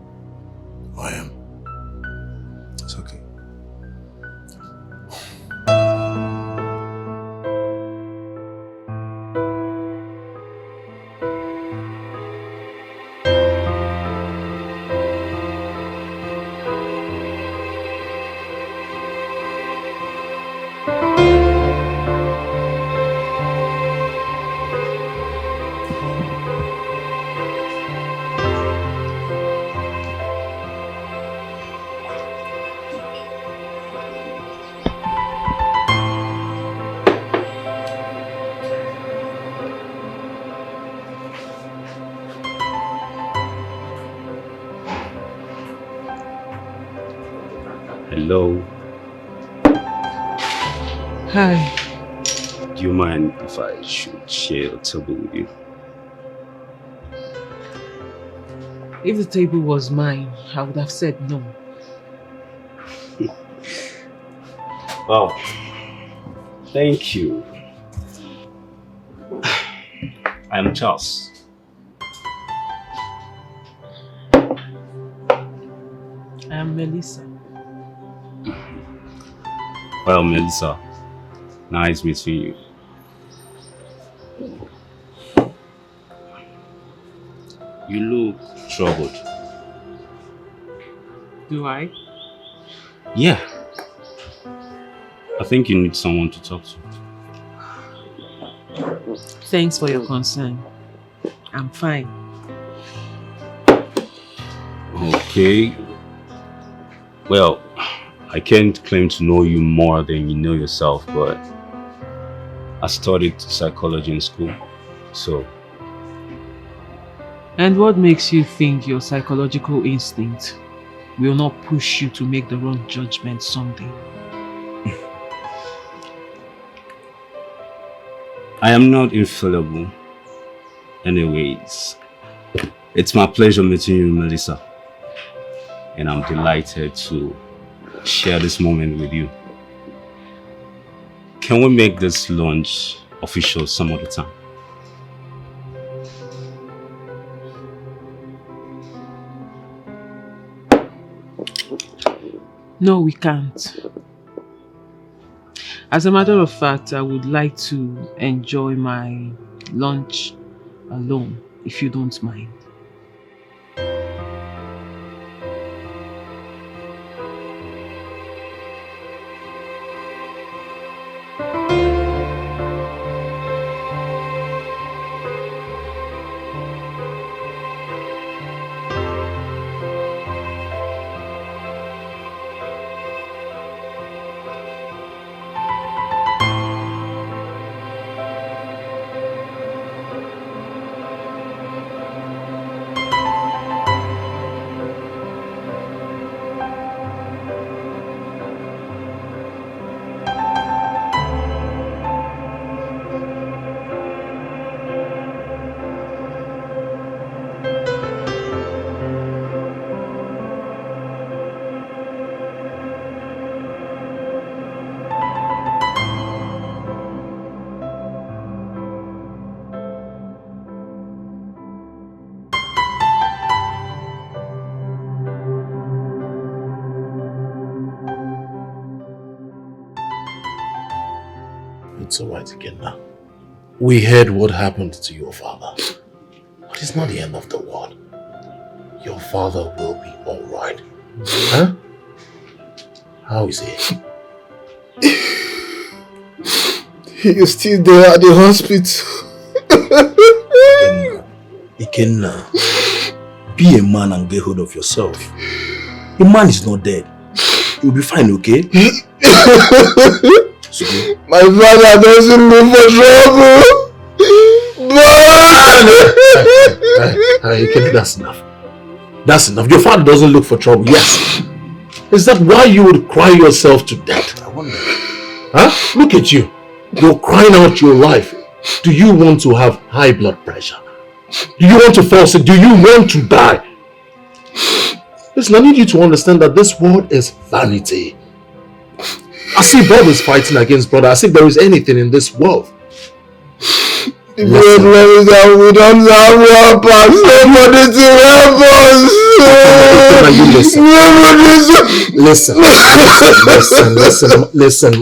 I am. It's okay. Hello. Hi. Do you mind if I should share a table with you? If the table was mine, I would have said no. Wow. Thank you. I'm Charles. I am Melissa. Well, Melissa, nice meeting you. You look troubled. Do I? Yeah. I think you need someone to talk to. Thanks for your concern. I'm fine. Okay. Well, I can't claim to know you more than you know yourself, but I studied psychology in school, so... And what makes you think your psychological instinct will not push you to make the wrong judgment someday? I am not infallible. Anyways, it's my pleasure meeting you, Melissa. And I'm delighted to share this moment with you. Can we make this launch official some other time? No, we can't. As a matter of fact, I would like to enjoy my lunch alone, if you don't mind. It's alright again now. We heard what happened to your father. But it's not the end of the world. Your father will be alright. Huh? How is he? He is still there at the hospital. Ikenna, be a man and get hold of yourself. The man is not dead. You'll be fine, okay? My father doesn't look for trouble. Hey, that's enough. That's enough. Your father doesn't look for trouble, yes. Is that why you would cry yourself to death? I wonder. Huh? Look at you. You're crying out your life. Do you want to have high blood pressure? Do you want to fall sick? Do you want to die? Listen, I need you to understand that this world is vanity. I see brothers fighting against brother as if there is anything in this world. The problem is that we don't have weapons. Somebody to help us.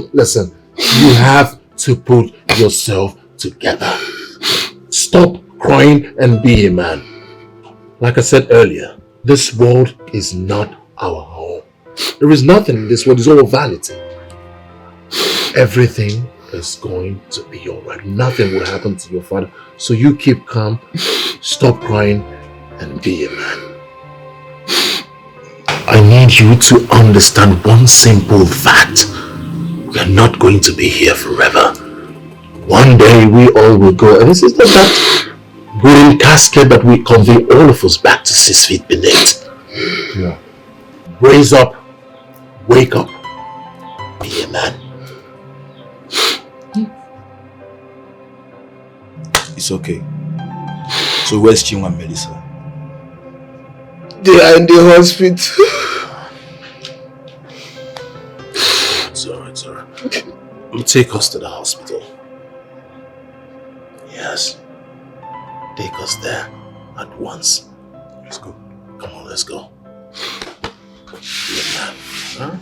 Listen. You have to put yourself together. Stop crying and be a man. Like I said earlier, this world is not our home. There is nothing in this world. It's all vanity. Everything is going to be alright. Nothing will happen to your father. So you keep calm, stop crying, and be a man. I need you to understand one simple fact. We are not going to be here forever. One day we all will go, and this is that golden casket that will convey all of us back to 6 feet beneath. Yeah. Raise up, wake up, be a man. It's okay. So where's Chinwa and Melissa? They are in the hospital. It's alright. Take us to the hospital. Yes. Take us there at once. Let's go. Come on, let's go. Be a man. Huh?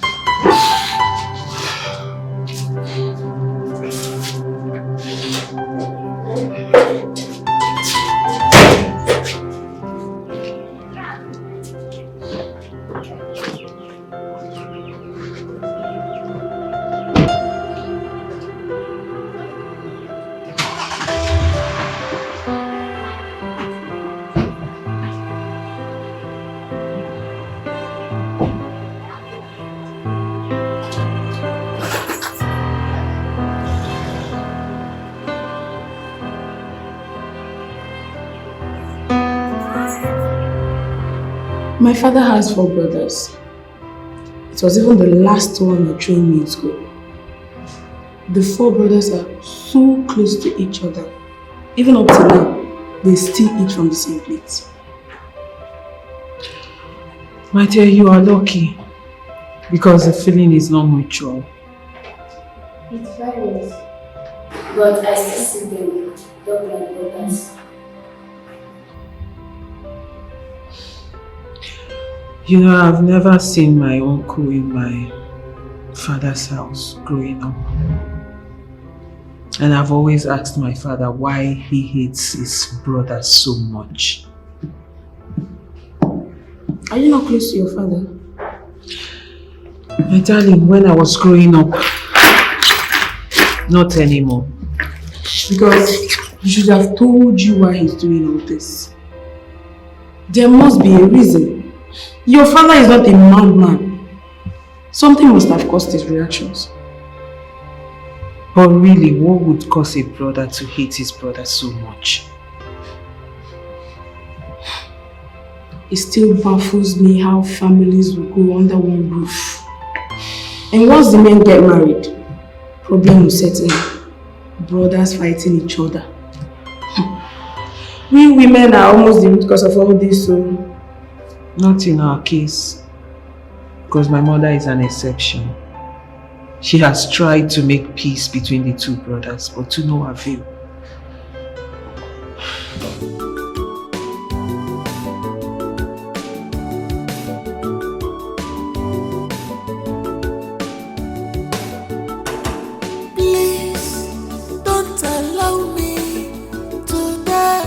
My father has 4 brothers. It was even the last one who trained me in school. The 4 brothers are so close to each other. Even up to now, they still eat from the same plate. My dear, you are lucky because the feeling is not mutual. It varies, but I still see them double and brothers. You know, I've never seen my uncle in my father's house growing up. And I've always asked my father why he hates his brother so much. Are you not close to your father? My darling, when I was growing up, not anymore. Because he should have told you why he's doing all this. There must be a reason. Your father is not a madman. Something must have caused his reactions. But really, what would cause a brother to hate his brother so much? It still baffles me how families will go under one roof. And once the men get married, problem will set in. Brothers fighting each other. We women are almost the root cause of all this, so... Not in our case. Because my mother is an exception. She has tried to make peace between the 2 brothers, but to no avail. Please don't allow me to die.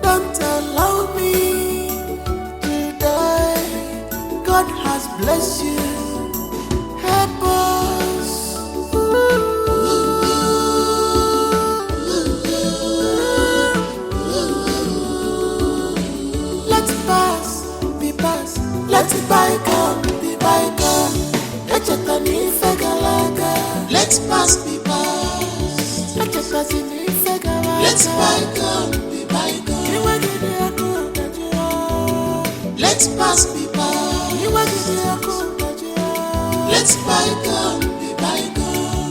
Don't allow me to die. God has blessed you. Help us. Let past be past. Let bygone be bygone. Let past be past. Let bygone be bygone. Let past be past. Let bygone be bygone.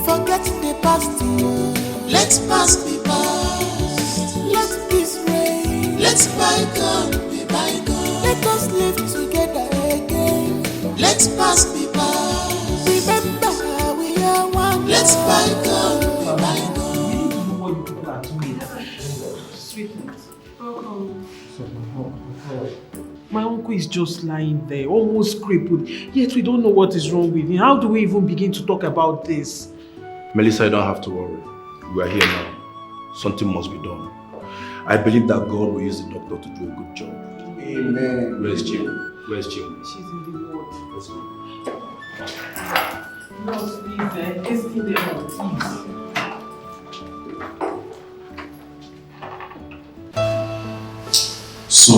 Forget the past. Let past be past. Let peace reign. Let bygone be bygone. Let us live together again. Let past be past. Remember we are one. Let bygone be bygone. My uncle is just lying there, almost crippled, yet we don't know what is wrong with him. How do we even begin to talk about this? Melissa, you don't have to worry. We are here now. Something must be done. I believe that God will use the doctor to do a good job. Amen. Where's Jim? Where's Jim? She's in the ward. Let's go. No, please, escape them, please. So,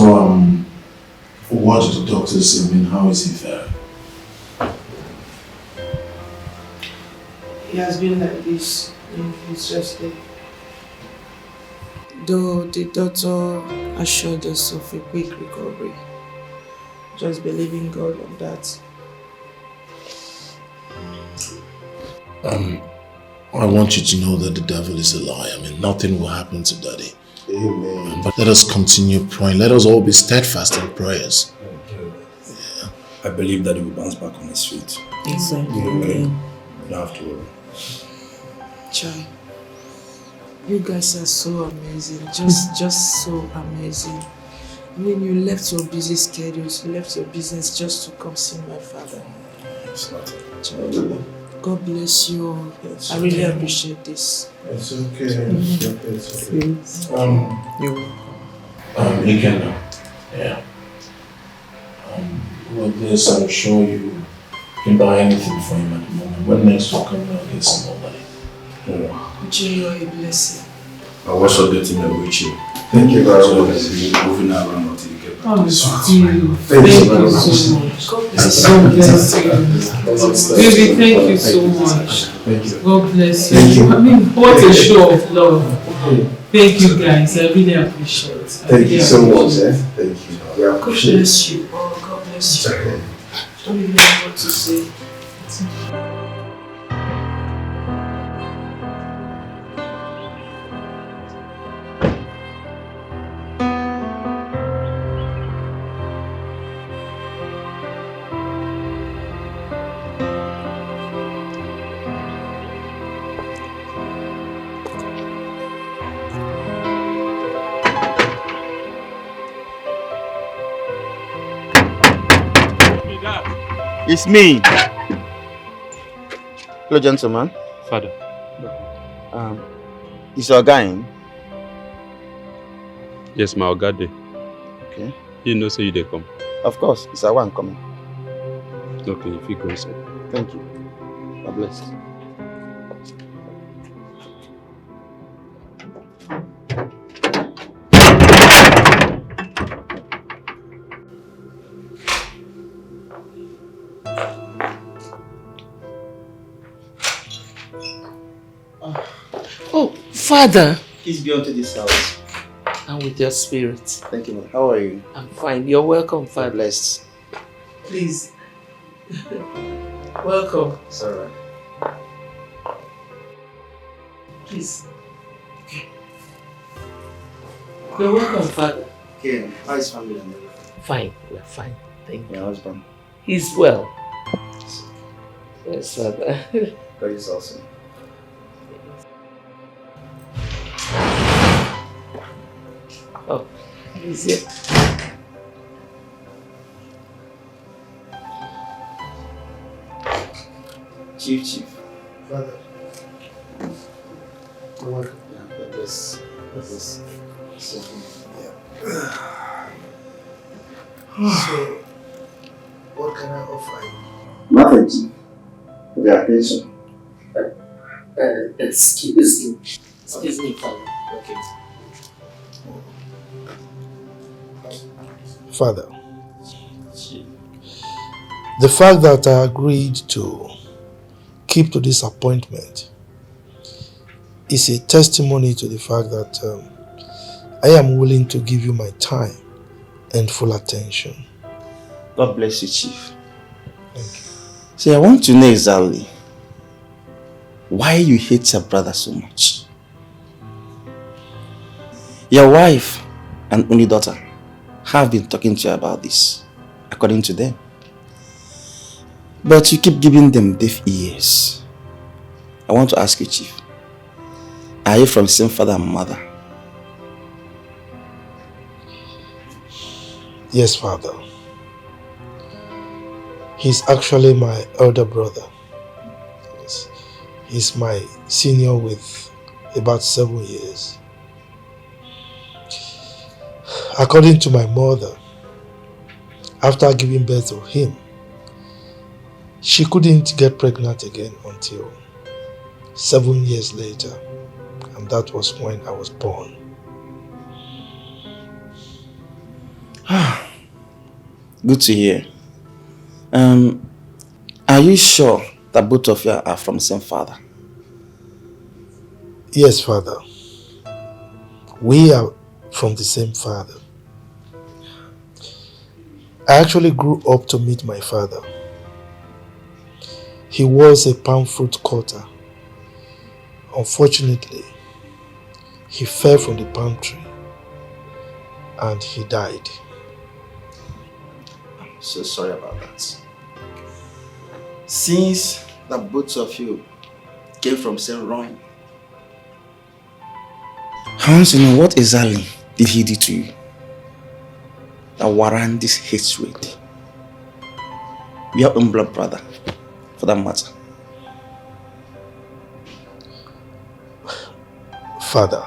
what did the doctor say? I mean, how is he faring? He has been like this in his resting. Though the doctor assured us of a quick recovery. Just believing God on that. I want you to know that the devil is a lie. I mean, nothing will happen to Daddy. Amen. But let us continue praying. Let us all be steadfast in prayers. Yeah. I believe that he will bounce back on his feet. Exactly. You don't have to worry. Try. You guys are so amazing. Just so amazing. I mean, you left your busy schedules, you left your business just to come see my father. It's not God bless you all. It's I really okay. appreciate this. It's okay. It's okay. It's okay. You're Ikenna. Yeah. With this, I'm sure you can buy anything for him at the moment. When next we'll come and get some more money. Uche, you're a blessing. I'll also get him a wheelchair. Thank you very much. Moving around until you get back. Oh, Thank you very much. God bless you. Baby, thank you so much. Thank you. God bless you. Thank you. I mean, what a show of love. Thank you guys. I really appreciate it. Thank you so much. Thank you. God bless you. Oh, God bless you. I don't even know what to say. It's me. Hello, gentlemen. Father. Is your guy in? Yes, my Ogade. Okay. You know, so you they come. Of course, it's our one coming. Okay, if you go inside. Thank you. God bless. Oh, Father. Please be onto this house. And with your spirit. Thank you, man. How are you? I'm fine. You're welcome, Father. Blessed. Please. Welcome. It's alright. Please. You're welcome, Father. Okay, how is family and everything? Fine. We're fine. Thank you. Your husband? He's well. Yes, Father. God is awesome. Oh, he's here. Chief. Father. Welcome. Yeah, God bless. God bless. So, what can I offer you? Nothing, Chief. For the attention. Excuse me. Excuse me, Father. Okay. Father, the fact that I agreed to keep to this appointment is a testimony to the fact that I am willing to give you my time and full attention. God bless you, Chief. Thank you. See, I want to know exactly why you hate your brother so much. Your wife and only daughter have been talking to you about this, according to them. But you keep giving them deaf ears. I want to ask you, Chief, are you from the same father and mother? Yes, Father. He's actually my elder brother. Yes. He's my senior with about 7 years. According to my mother, after giving birth to him, she couldn't get pregnant again until 7 years later, and that was when I was born. Good to hear. Are you sure that both of you are from the same father? Yes, Father. We are from the same father. I actually grew up to meet my father. He was a palm fruit cutter. Unfortunately, he fell from the palm tree and he died. I'm so sorry about that. Since that both of you came from same ruin, I want to know what exactly did he do to you that warrant this hatred? Your own blood brother, for that matter. Father,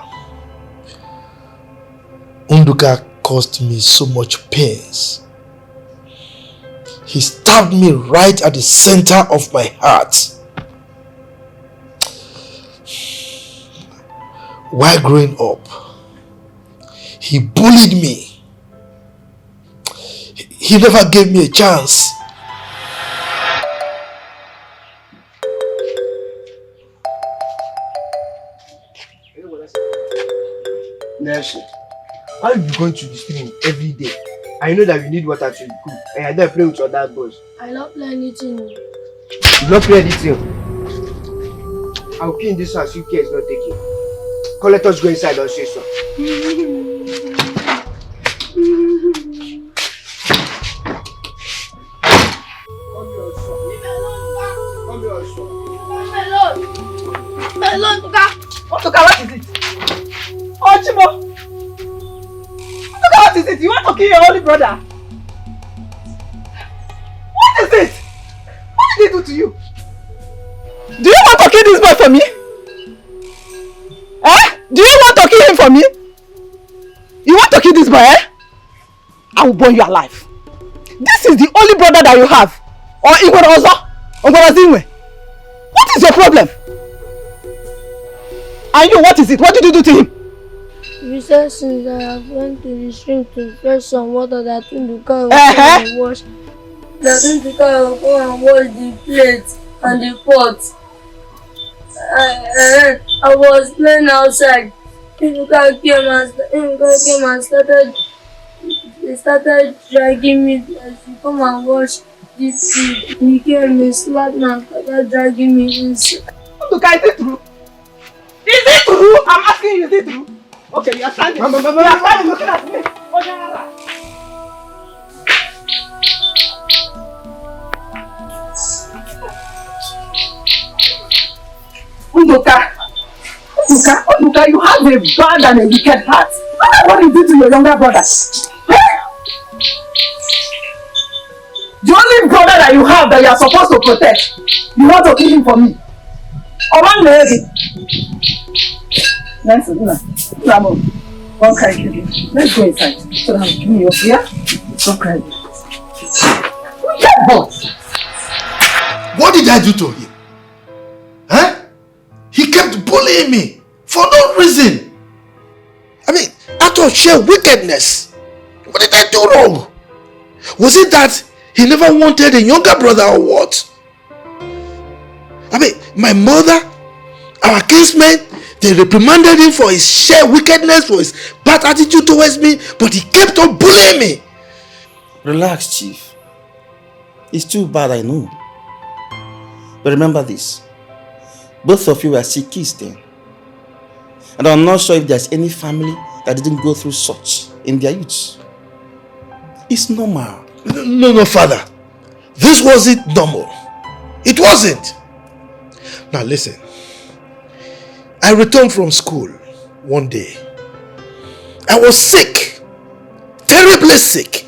Unduka caused me so much pains. He stabbed me right at the center of my heart. While growing up, he bullied me. He never gave me a chance. Nelson, how are you going to the stream every day? I know that you need water to cook, and you're there playing with your dad boys. I don't play anything. You don't play anything. I'll clean this house, UK is not taking. Come, let us go inside and say so. Melon, Otuka, what is it? Ochimo! Otuka, what is it? You want to kill your only brother? What is it? What did he do to you? Do you want to kill this boy for me? Eh? Do you want to kill him for me? You want to kill this boy, eh? I will burn you alive. This is the only brother that you have. Or Igwe Ozo? Or Zinwe? What is your problem? And you, what is it? What did you do to him? You said since I have went to the stream to fetch some water that Unduka will come and wash. That Unduka will come and wash the plate and the pot. I was playing outside. Unduka came and started dragging me to come and wash this food. He came and slapped me and started dragging me inside. Unduka, is it true? Is it true? I'm asking you, is it true? Okay, you are standing. You are standing looking at me. Unduka, you have a bad and a wicked heart. What did you do to your younger brother? The only brother that you have that you are supposed to protect, you want to kill him for me. Oman lady. Let's don't cry, baby. Let's go inside so that I'll give you your fear. Don't cry. What did I do to him? Huh? He kept bullying me for no reason. I mean, out of sheer wickedness. What did I do wrong? Was it that he never wanted a younger brother or what? I mean, my mother, our kinsmen, they reprimanded him for his sheer wickedness, for his bad attitude towards me, but he kept on bullying me. Relax, Chief. It's too bad, I know. But remember this. Both of you were sick kids then. And I'm not sure if there's any family that didn't go through such in their youth. It's normal. No, Father. This wasn't normal. It wasn't. Now listen. I returned from school one day. I was sick. Terribly sick.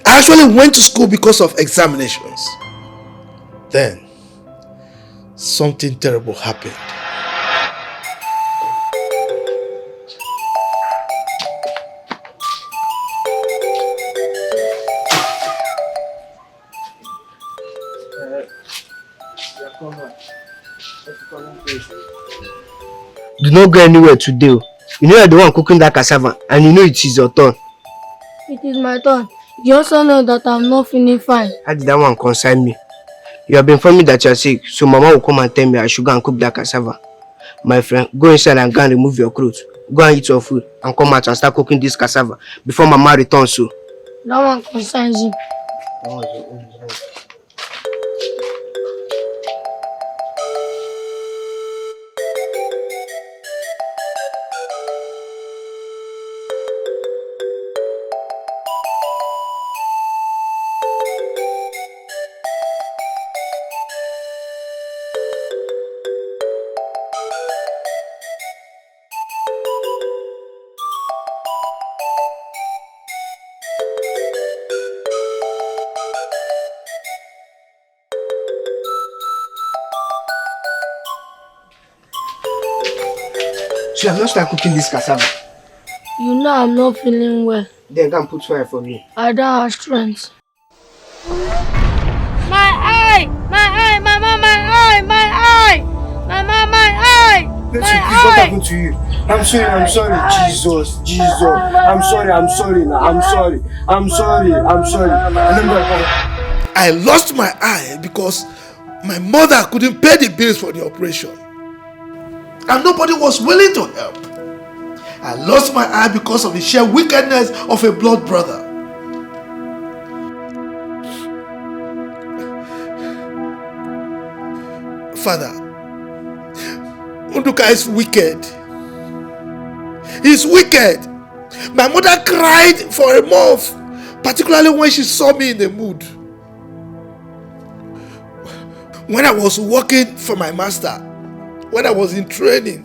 I actually went to school because of examinations. Then, something terrible happened. Do not go anywhere today. You know you're the one cooking that cassava and you know it is your turn. It is my turn. You also know that I'm not feeling fine. How did that one concern me? You have been informing me that you're sick, so Mama will come and tell me I should go and cook that cassava. My friend, go inside and go and remove your clothes. Go and eat your food and come out and start cooking this cassava before Mama returns. So that one concerns you. So I'm not start cooking this cassava. You know I'm not feeling well. Then go and put fire for me. I don't have strength. My eye! My eye! Mama, my eye! My eye! Mama, my eye! Please, what happened to you? I'm sorry. Jesus. I'm sorry now. I'm sorry. I lost my eye because my mother couldn't pay the bills for the operation. And nobody was willing to help. I lost my eye because of the sheer wickedness of a blood brother. Father, Unduka is wicked. He's wicked. My mother cried for a month, particularly when she saw me in the mood. When I was working for my master, when I was in training,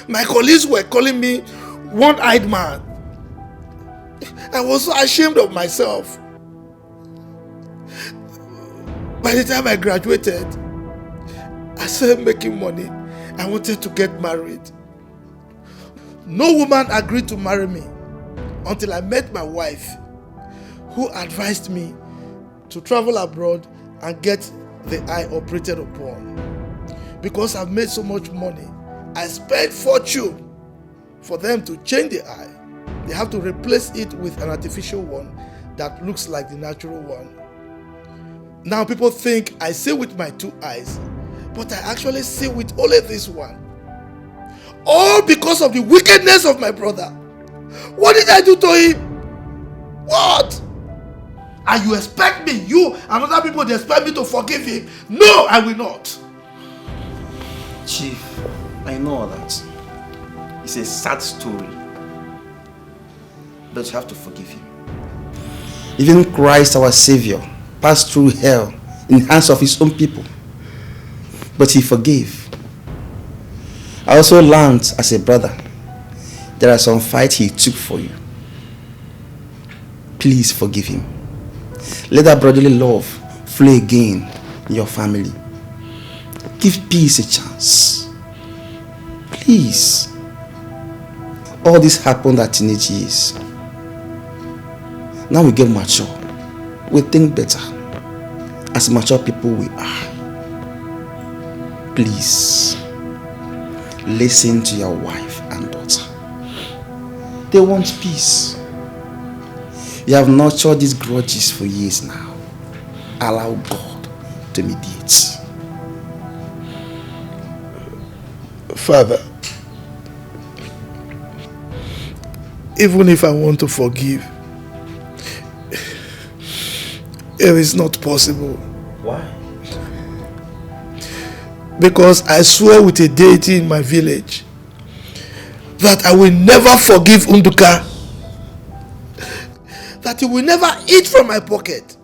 my colleagues were calling me one-eyed man. I was so ashamed of myself. By the time I graduated, I started making money. I wanted to get married. No woman agreed to marry me until I met my wife, who advised me to travel abroad and get the eye operated upon. Because I've made so much money, I spent fortune for them to change the eye. They have to replace it with an artificial one that looks like the natural one. Now people think I see with my two eyes, but I actually see with only this one. All because of the wickedness of my brother. What did I do to him? What? And you expect me, you and other people, they expect me to forgive him? No, I will not. Chief, I know all that. It's a sad story. But you have to forgive him. Even Christ, our Savior, passed through hell in the hands of his own people. But he forgave. I also learned as a brother, there are some fights he took for you. Please forgive him. Let that brotherly love flow again in your family. Give peace a chance. Please. All this happened at teenage years. Now we get mature. We think better. As mature people we are. Please. Listen to your wife and daughter. They want peace. You have nurtured these grudges for years now. Allow God to mediate. Father, even if I want to forgive, it is not possible. Why? Because I swear with a deity in my village that I will never forgive Unduka, that he will never eat from my pocket,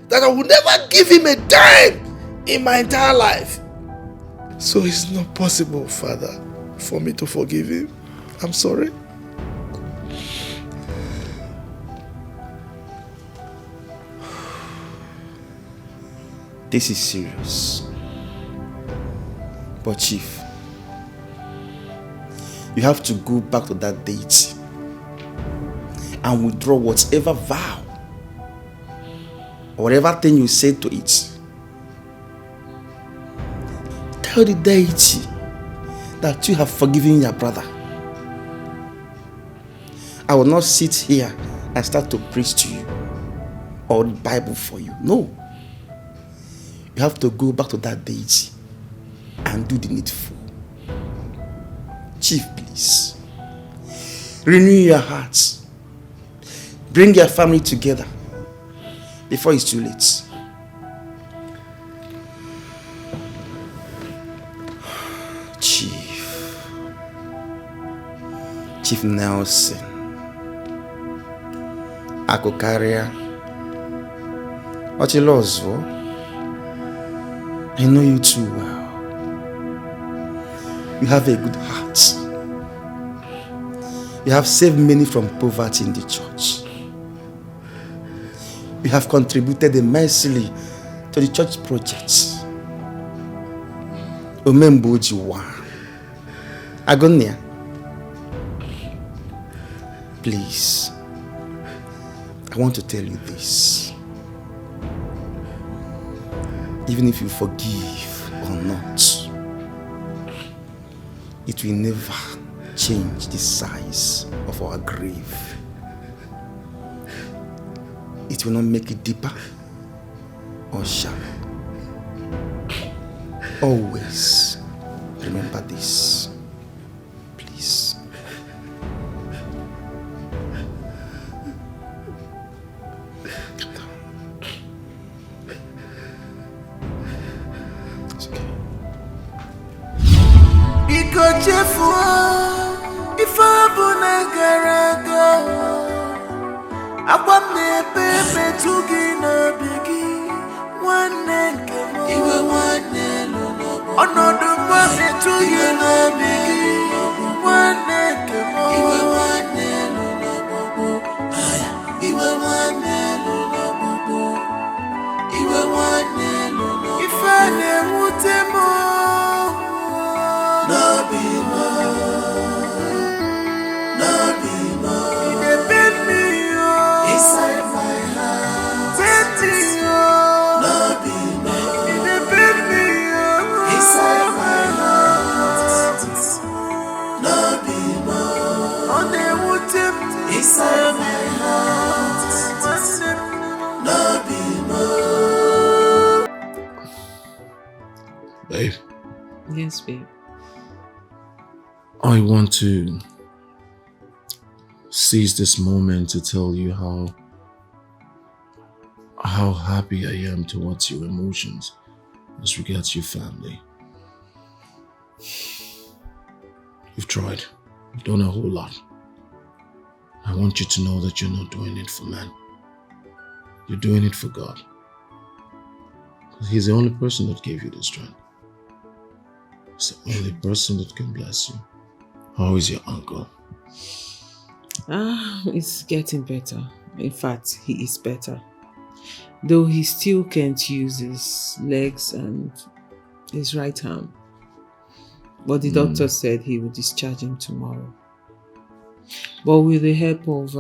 that I will never give him a dime in my entire life. So it's not possible, Father, for me to forgive him. I'm sorry. This is serious. But Chief, you have to go back to that deity and withdraw whatever vow, whatever thing you said to it. Tell the deity that you have forgiven your brother. I will not sit here and start to preach to you or the Bible for you. No. You have to go back to that deity and do the needful. Chief, please. Renew your hearts. Bring your family together before it's too late. Chief Nelson, Akokaria, Ochilozwo, I know you too well. You have a good heart. You have saved many from poverty in the church. You have contributed immensely to the church projects. Omembojiwa, Agonia, please, I want to tell you this. Even if you forgive or not, it will never change the size of our grave. It will not make it deeper or shallow. Always remember this, please. Calm down. It's okay. Biko chefuo ife ọbụla gara aga. Agwa m na-ebe metụ gị n'obi gị, nwanne nke m. Iwe nwanne lụrụ ọnọdụ mma metụ gị n'obi gị, nwanne nke m. Iwe nwanne lụrụ ọgbụgbụ, iwe nwanne lụrụ ọgbụgbụ, iwe nwanne lụrụ ọgbụgbụ. Ife na-ewute m n'obi m, n'obi m. It bit me inside my heart, n'obi m. It bit me inside my heart, n'obi m. Ọ na-ewute m inside my heart, n'obi m. Babe. Yes, babe. I want to seize this moment to tell you how happy I am towards your emotions as regards your family. You've tried. You've done a whole lot. I want you to know that you're not doing it for man. You're doing it for God. Because He's the only person that gave you the strength. He's the only person that can bless you. How is your uncle? It's getting better. In fact, he is better. Though he still can't use his legs and his right arm. But the doctor said he will discharge him tomorrow. But with the help of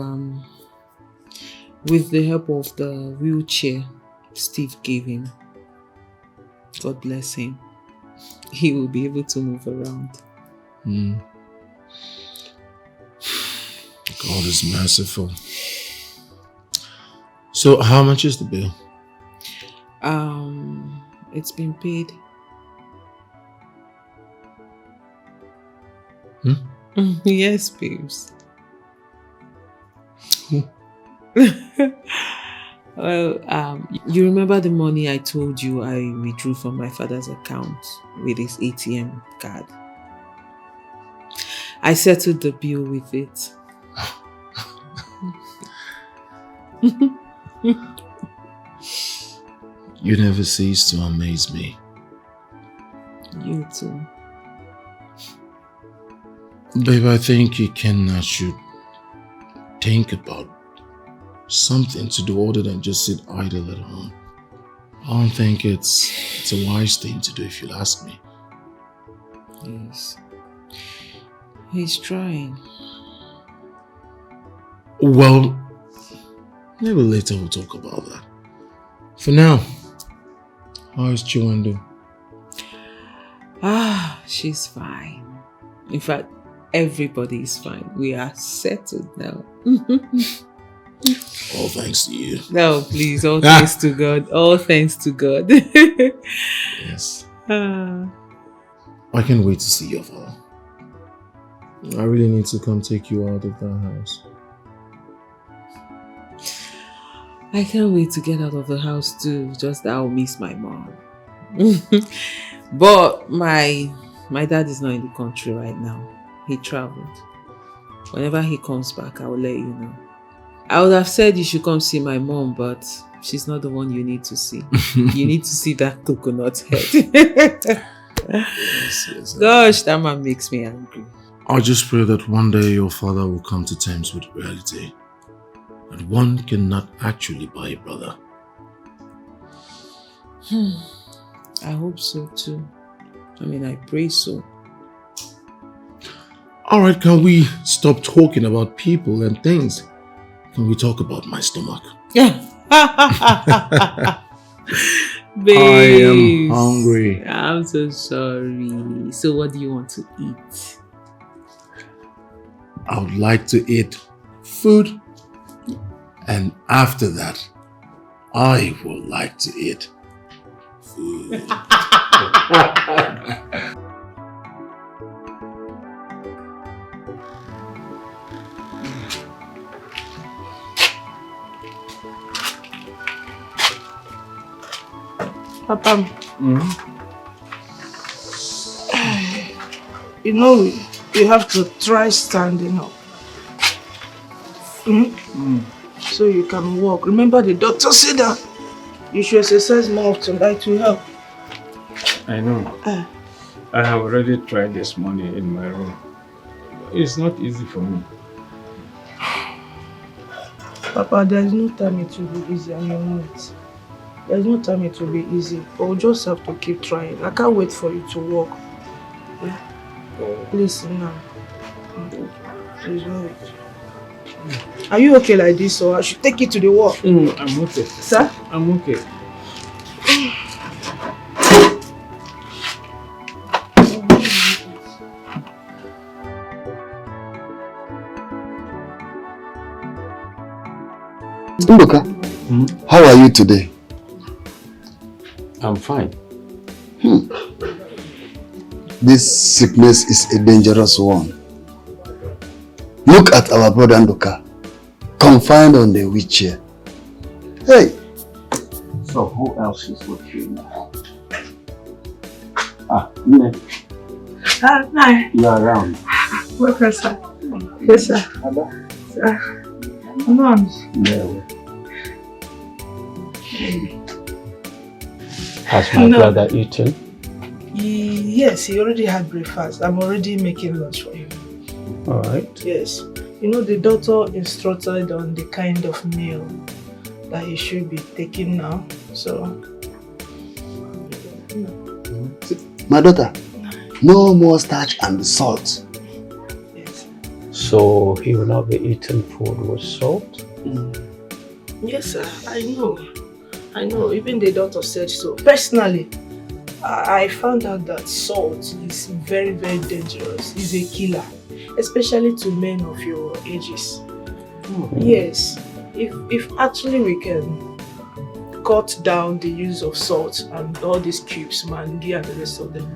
the wheelchair Steve gave him, God bless him, he will be able to move around. God is merciful. So how much is the bill? It's been paid. Yes, babes. Well, you remember the money I told you I withdrew from my father's account with his ATM card? I settled the bill with it. You never cease to amaze me. You too. Babe, I think you should think about something to do other than just sit idle at home. I don't think it's a wise thing to do, if you'll ask me. Yes. He's trying. Well, maybe later we'll talk about that. For now, how is Chiwendo? She's fine. In fact, everybody is fine. We are settled now. All thanks to you. No, please, all thanks to God. All thanks to God. Yes. I can't wait to see your father. I really need to come take you out of that house. I can't wait to get out of the house too. Just that I'll miss my mom. But my dad is not in the country right now. He traveled. Whenever he comes back, I will let you know. I would have said you should come see my mom, but she's not the one you need to see. You need to see that coconut head. Yes. Gosh, that man makes me angry. I just pray that one day your father will come to terms with reality. That one cannot actually buy a brother. I hope so too. I mean, I pray so. Alright, can we stop talking about people and things? Can we talk about my stomach? Yeah. I am hungry. I'm so sorry. So what do you want to eat? I would like to eat food. And after that, I would like to eat food. Papa, you know, you have to try standing up. So you can walk. Remember the doctor said that you should exercise more often. That will help. I know. I have already tried this morning in my room. It's not easy for me. Papa, there is no time it will be easy, and you know it. There is no time it will be easy, but we'll just have to keep trying. I can't wait for you to walk. Yeah? Please sit down. Please wait. Are you okay like this, or I should take you to the wall? I'm okay. Sir? I'm okay. Ndoka, how are you today? I'm fine. This sickness is a dangerous one. Look at our brother Ndoka, confined on the wheelchair. Hey! So who else is with you now? Nne. Hi. You are around. Welcome, sir. Yes, sir. Sir. Mom. No. Has my brother eaten? Yes, he already had breakfast. I'm already making lunch for him. Alright. Yes. You know, the doctor instructed on the kind of meal that he should be taking now. So... My daughter, no more starch and salt. So he will not be eating food with salt? Yes, sir. I know. Even the doctor said so. Personally, I found out that salt is very, very dangerous. It's a killer, especially to men of your ages. Yes. If actually we can cut down the use of salt and all these cubes, Maggi and the rest of them,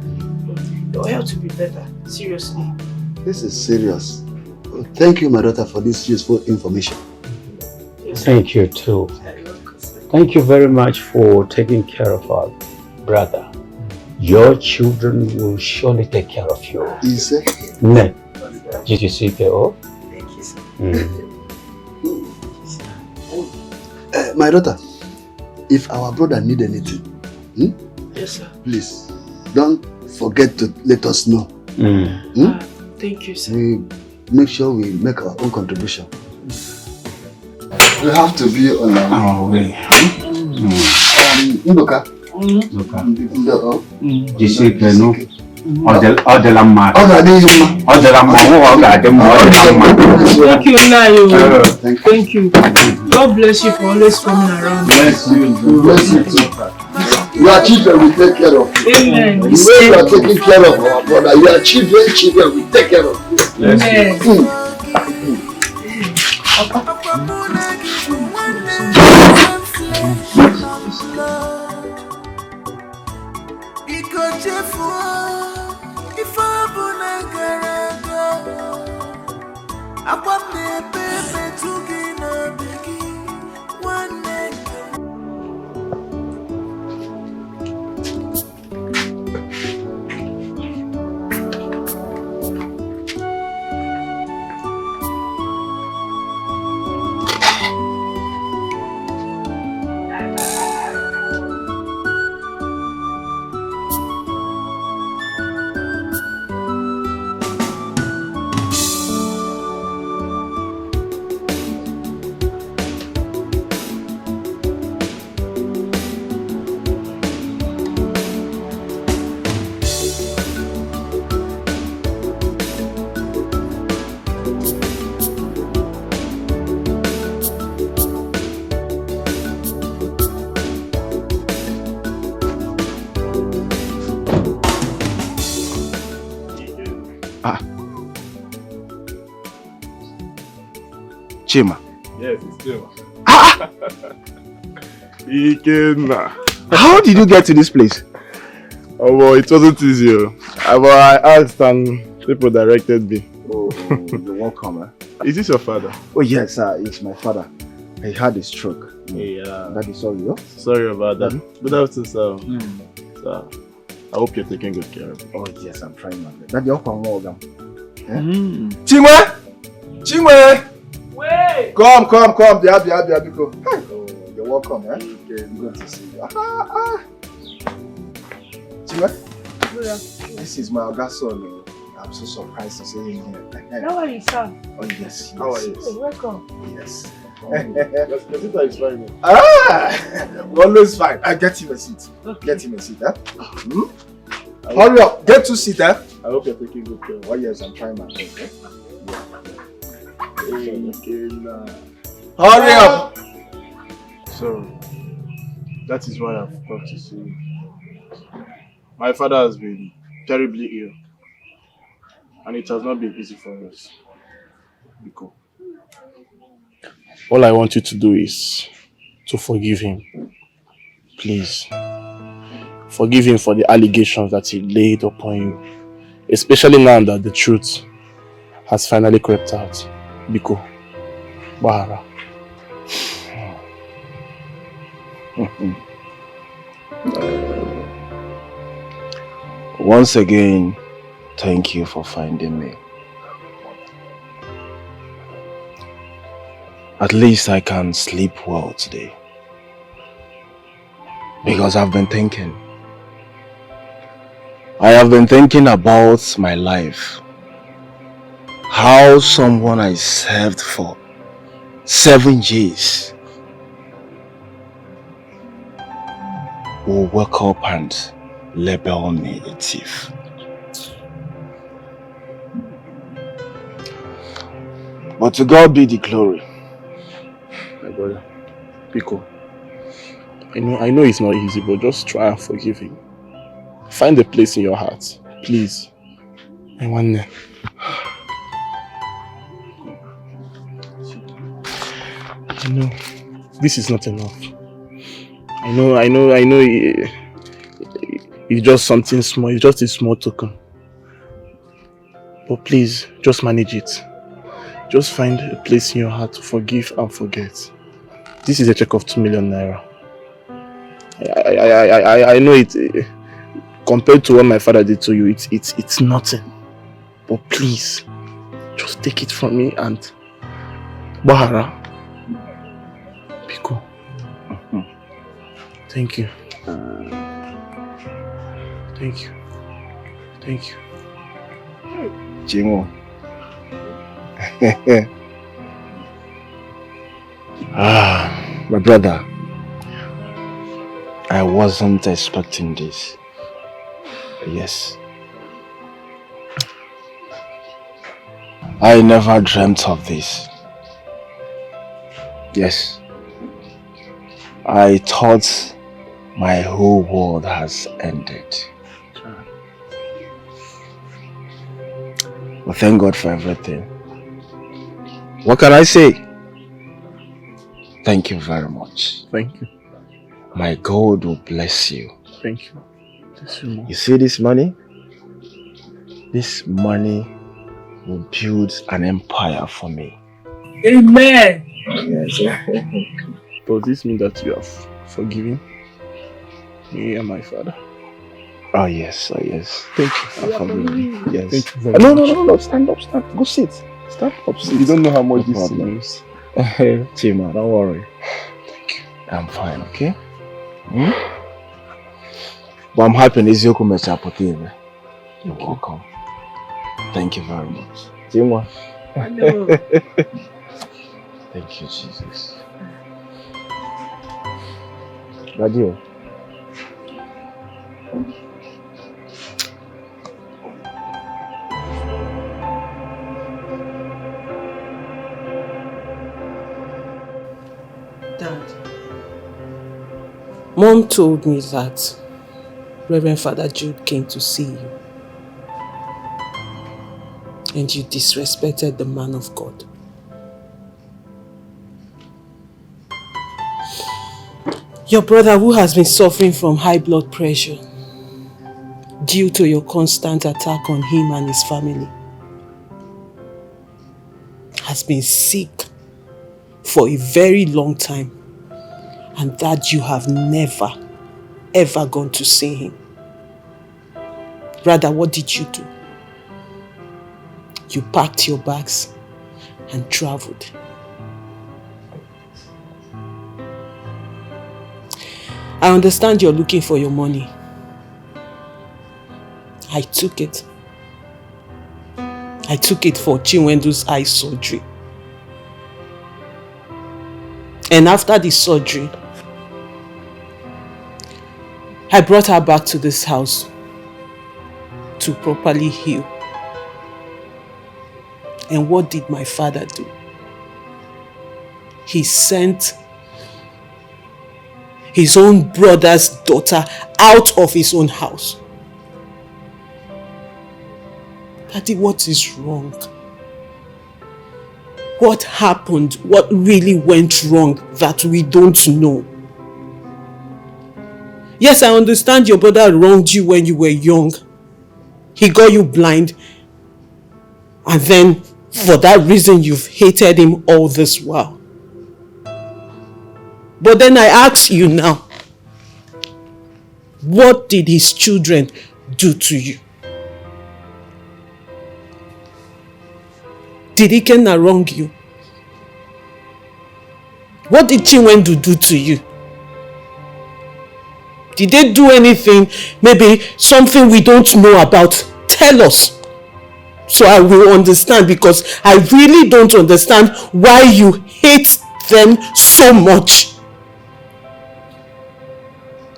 your health will be better. Seriously. This is serious. Thank you, my daughter, for this useful information. Thank you too. Thank you very much for taking care of our brother. Your children will surely take care of you. Is it? Ne. Did you see the Thank you, sir. My daughter, if our brother need anything, Yes, sir. please don't forget to let us know. Thank you, sir. We make sure we make our own contribution. We have to be on our way. Ndoka. Thank you, Nayo. Thank you. God bless you for always coming around. Bless you. Bless you too. Your children will take care of you. Amen. The way you are taking care of our brother, your children will take care of you. Amen. Chima. Yes, it's Chima. Ikenna. How did you get to this place? Oh, well, it wasn't easy. But I asked and people directed me. Oh, you're welcome. Is this your father? Oh, yes, it's my father. He had a stroke. Yeah. That is sorry, yo. Sorry about that. Good afternoon, sir. Sir, I hope you're taking good care of him. Oh, yes, I'm trying my best. That's your welcome. Chingwe! Chingwe! Wait! Come. Go. Oh, you're welcome, eh? Okay, good to see you. Chingwe? This is my Oga son. I'm so surprised to see him here. How are you, sir? Oh, yes. How are you? Welcome. Yes. Your sister is fine. We're always fine. Get him a seat. Okay. Get him a seat, eh? Hurry up. Get 2 seats, eh? I hope you're taking good care. Oh, yes, I'm trying my best. Eh? Hurry up! So, that is why I've come to see you. My father has been terribly ill. And it has not been easy for us. Biko. All I want you to do is to forgive him. Please. Forgive him for the allegations that he laid upon you. Especially now that the truth has finally crept out. Biko. Bahara. Once again, thank you for finding me. At least I can sleep well today. Because I've been thinking. I have been thinking about my life. How someone I served for 7 years will wake up and label me a thief. But to God be the glory. My brother, Biko, I know it's not easy, but just try and forgive him. Find a place in your heart, please. I want to. I know this is not enough. I know it's just something small, it's just a small token. But please, just manage it. Just find a place in your heart to forgive and forget. This is a check of 2 million naira. I know it, compared to what my father did to you, it's nothing. But please, just take it from me and Bahara. Biko. Thank you. Thank you. Thank you. Jingo. My brother, I wasn't expecting this. Yes. I never dreamt of this. Yes. I thought my whole world has ended. But thank God for everything. What can I say? Thank you very much. Thank you. My God will bless you. Thank you. You see this money? This money will build an empire for me. Amen. Yes. Does this mean that you have forgiven me and my father? Oh yes, oh yes. Thank you. I forgive you. Yes. Thank you very much. No. Stand up. Go sit. Stand up. Sit. You don't know how much this means. Chima, don't worry. Thank you. I'm fine, okay? But I'm happy Ezioku Mechapotive. You're welcome. Thank you very much. Chima. Thank you, Jesus. Radio. Dad, Mom told me that Reverend Father Jude came to see you. And you disrespected the man of God. Your brother, who has been suffering from high blood pressure due to your constant attack on him and his family, has been sick for a very long time, and that you have never ever gone to see him. Rather, what did you do? You packed your bags and traveled. I understand you're looking for your money. I took it. I took it for Chinwendu's eye surgery. And after the surgery, I brought her back to this house to properly heal. And what did my father do? He sent his own brother's daughter out of his own house. Daddy, what is wrong? What happened? What really went wrong that we don't know? Yes, I understand your brother wronged you when you were young. He got you blind. And then, for that reason, you've hated him all this while. But then I ask you now, what did his children do to you? Did Ikenna wrong you? What did Chinwendu do to you? Did they do anything, maybe something we don't know about? Tell us, so I will understand, because I really don't understand why you hate them so much.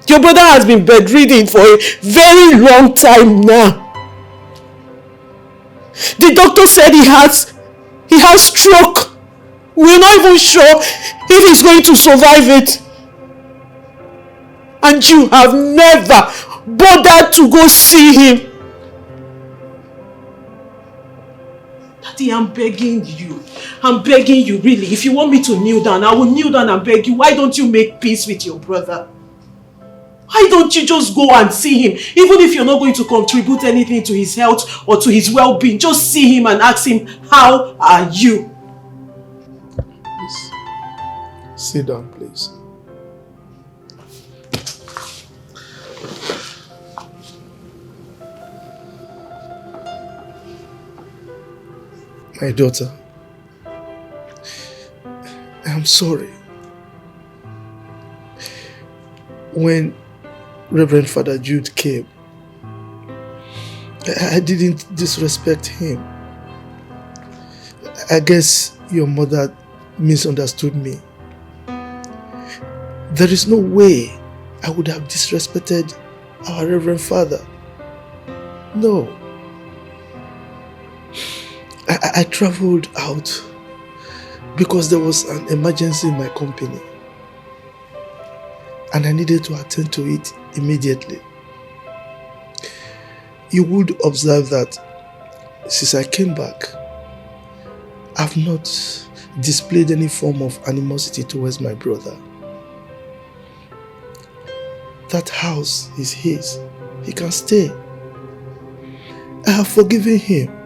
Your brother has been bedridden for a very long time now. The doctor said he has stroke. We're not even sure if he's going to survive it. And you have never bothered to go see him. Daddy, I'm begging you. I'm begging you, really. If you want me to kneel down, I will kneel down and beg you. Why don't you make peace with your brother? Why don't you just go and see him? Even if you're not going to contribute anything to his health or to his well-being, just see him and ask him, how are you? Please, sit down, please. My daughter, I'm sorry. When Reverend Father Jude came, I didn't disrespect him. I guess your mother misunderstood me. There is no way I would have disrespected our Reverend Father. No. I traveled out because there was an emergency in my company and I needed to attend to it immediately. You would observe that since I came back, I've not displayed any form of animosity towards my brother. That house is his. He can stay. I have forgiven him.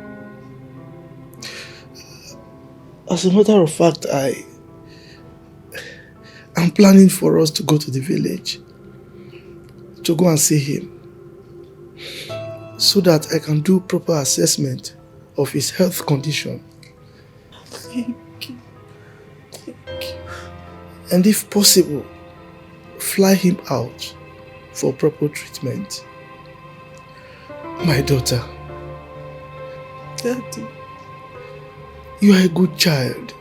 As a matter of fact, I'm planning for us to go to the village to go and see him so that I can do proper assessment of his health condition. Thank you. Thank you. And if possible, fly him out for proper treatment. My daughter. Daddy. You are a good child.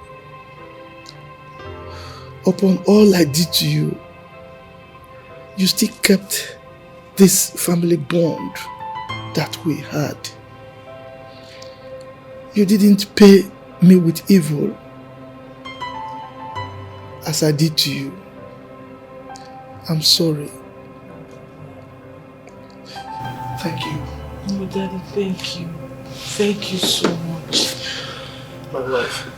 Upon all I did to you, you still kept this family bond that we had. You didn't pay me with evil as I did to you. I'm sorry. Thank you. Oh, Daddy, thank you. Thank you so much. My love,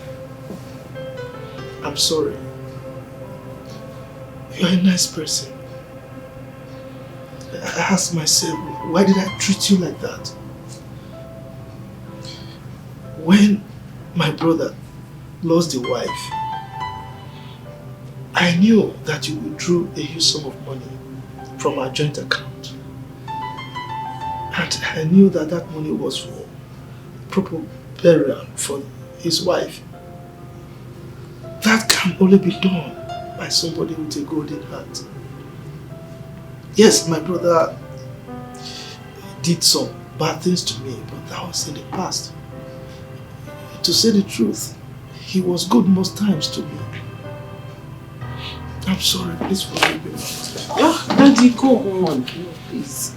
I'm sorry. You're a nice person. I asked myself, why did I treat you like that? When my brother lost the wife, I knew that you withdrew a huge sum of money from our joint account. And I knew that that money was for proper burial for his wife. That can only be done by somebody with a golden heart. Yes, my brother did some bad things to me, but that was in the past. To say the truth, he was good most times to me. I'm sorry, please forgive me. Yeah, Daddy, go on, please.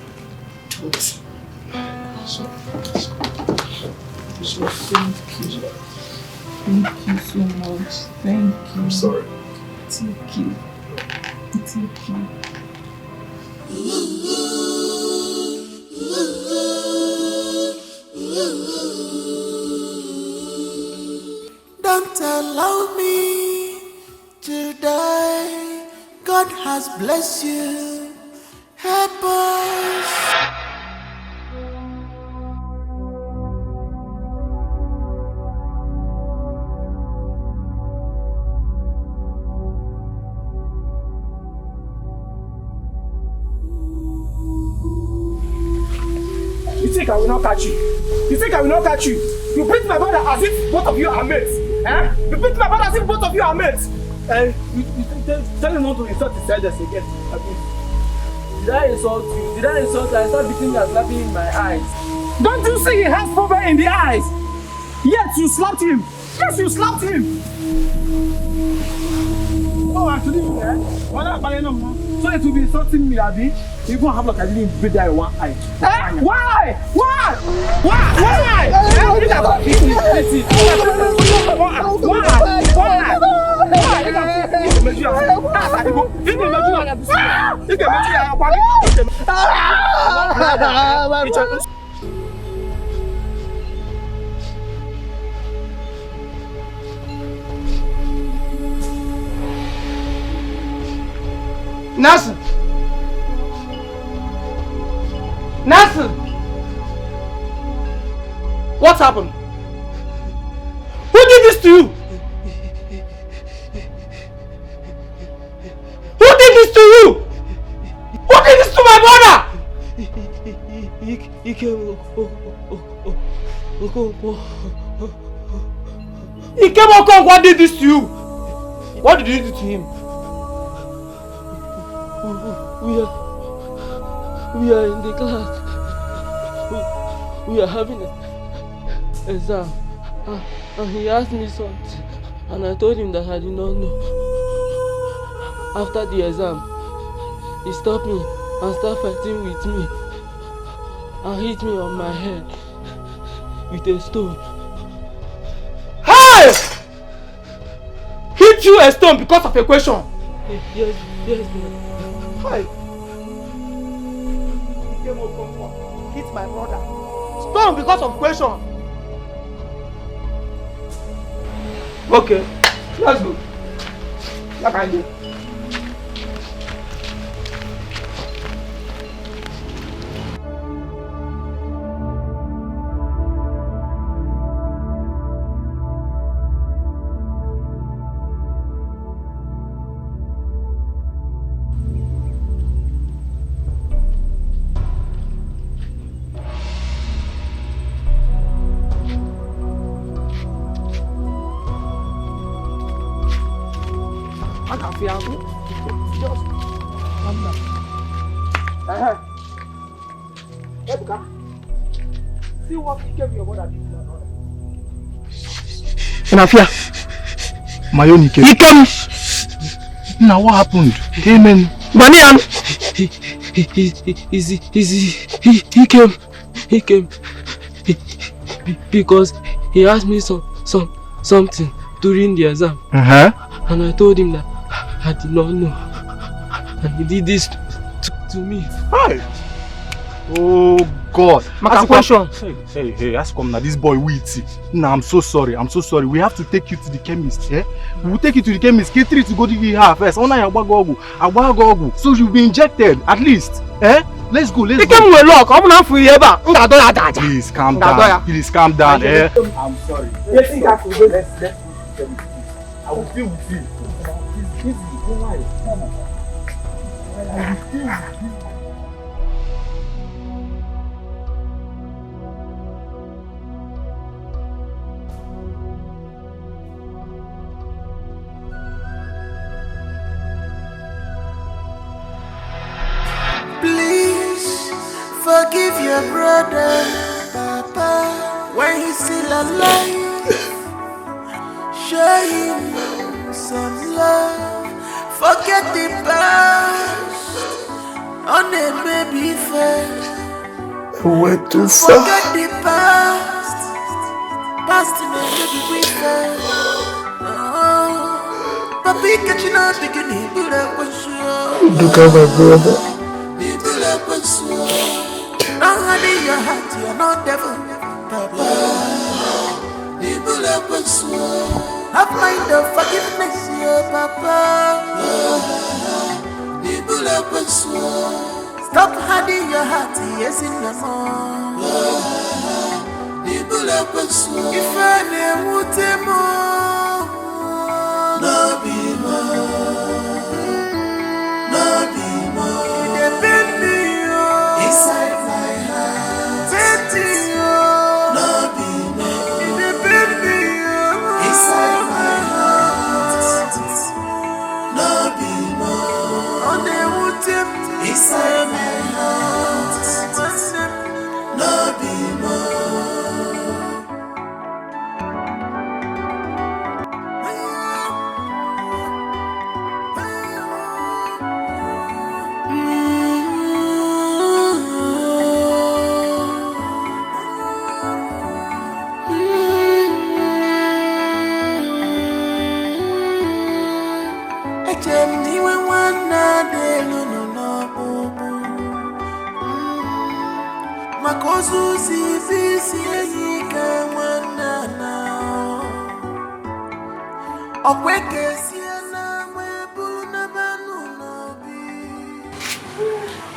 Don't. Sorry. So thank you. Thank you so much. Thank you. I'm sorry. Thank you. Thank you. Don't allow me to die. God has blessed you. Help us. You think I will not catch you? You think I will not catch you? You beat my brother as if both of you are mates. Eh? You beat my brother as if both of you are mates. You tell him not to insult his elders again. Did I insult you? Did I insult you? I start beating you and slapping in my eyes. Don't you see he has problem in the eyes? Yes, you slapped him. Yes, you slapped him. Oh, actually, eh? So it will be insulting me, Abi. You won't have like I didn't beat that in one eye. Eh? Why? Why? Why? Why? Nasser! Nasser! What happened? Who did this to you? Who did this to you? Who did this to my brother? He came. What did this to you? What did you do to him? We are in the class. We are having an exam. And he asked me something. And I told him that I did not know. After the exam, he stopped me and started fighting with me. And hit me on my head with a stone. Hey! Hit you a stone because of a question? Yes, man. Hi. Hit my brother. Stone because of question. Okay, let's go. Like I do. Just calm down. Ebuka, see what gave your mother did to your brother. Nafia, my own Ike. Now what happened? Amen. Banian. He came because he asked me something during the exam. And I told him that I did not know. And he did this to me. Hi. Oh God. Ask question. Hey, ask come now. This boy witty. Nah, I'm so sorry. We have to take you to the chemist. Eh? We will take you to the chemist. K3 to go to the her first. So you'll be injected at least. Eh? Let's go. Please calm down. Eh? I'm sorry. I will deal with you. Don't worry. Come on. I will deal with you. Please forgive your brother, Papa, when he's still alive. Show him some love. Forget the past. On a baby face. Went too far. Forget the past. Past in a baby face. Papi, catching up, beginning, but I was sure. Look at my brother. Now, honey, your heart, you're not devil, Papa. Have mind of forgiveness, yeah, Papa. Stop hiding your heart, yes, in the morning. If I never would more, no be more. Depend me inside my heart. Betting you, no be more. Depend me inside my heart. No be more. On the wood inside my heart. No be more.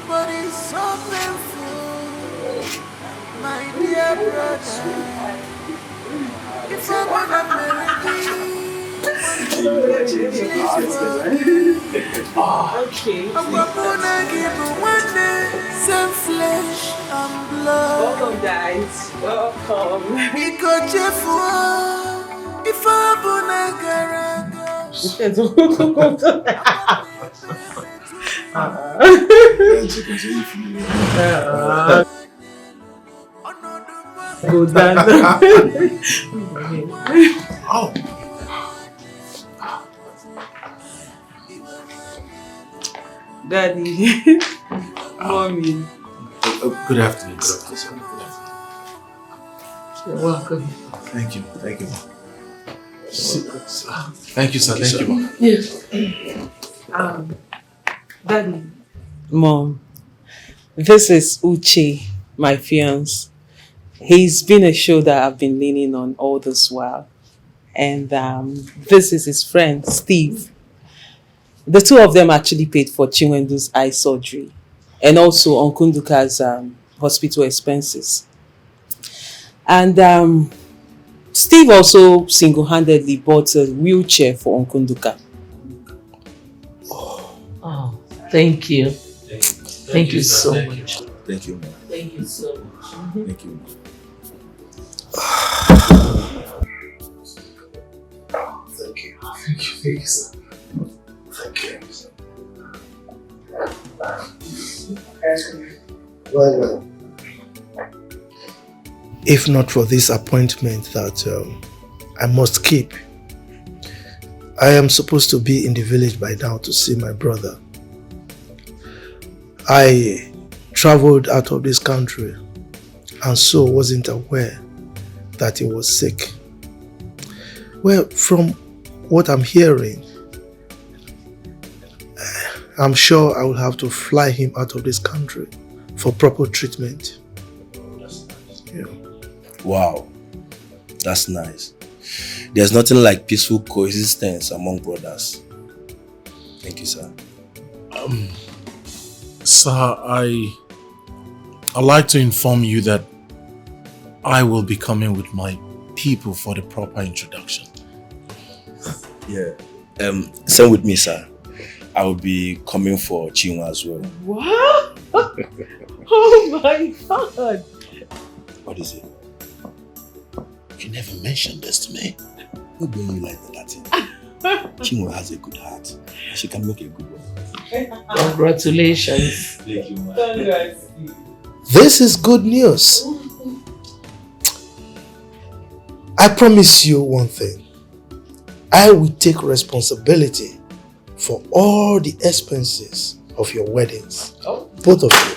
But it's so painful, my dear brother. If I wanna marry Okay. I'm gonna give one day some flesh and blood. Welcome, guys. Welcome. Because if I'm gonna Go down. Oh. Daddy. Mommy. Good afternoon. Good afternoon. You're welcome. Thank you. Thank you. Thank you, sir. Thank you. Yes. Daddy. Mom, this is Uche, my fiance. He's been a shoulder I've been leaning on all this while. And this is his friend, Steve. The two of them actually paid for Chinwendu's eye surgery and also Onkunduka's hospital expenses. And Steve also single-handedly bought a wheelchair for Onkunduka. Oh, thank you. Thank you so much. Thank you. Thank you so much. Thank you. Thank you. Thank you, sir. Thank you. Well, if not for this appointment that I must keep, I am supposed to be in the village by now to see my brother. I traveled out of this country and so wasn't aware that he was sick. Well, from what I'm hearing, I'm sure I will have to fly him out of this country for proper treatment. Yeah. Wow, that's nice. There's nothing like peaceful coexistence among brothers. Thank you, sir. Sir, I'd like to inform you that I will be coming with my people for the proper introduction. Yeah. Same with me, sir. I will be coming for Chinwa as well. What? Oh my God. What is it? You never mentioned this to me. Who do you like the Latin? Chinwa has a good heart. She can make a good one. Congratulations. Thank you, This is good news. I promise you one thing. I will take responsibility for all the expenses of your weddings. Oh. Both of you.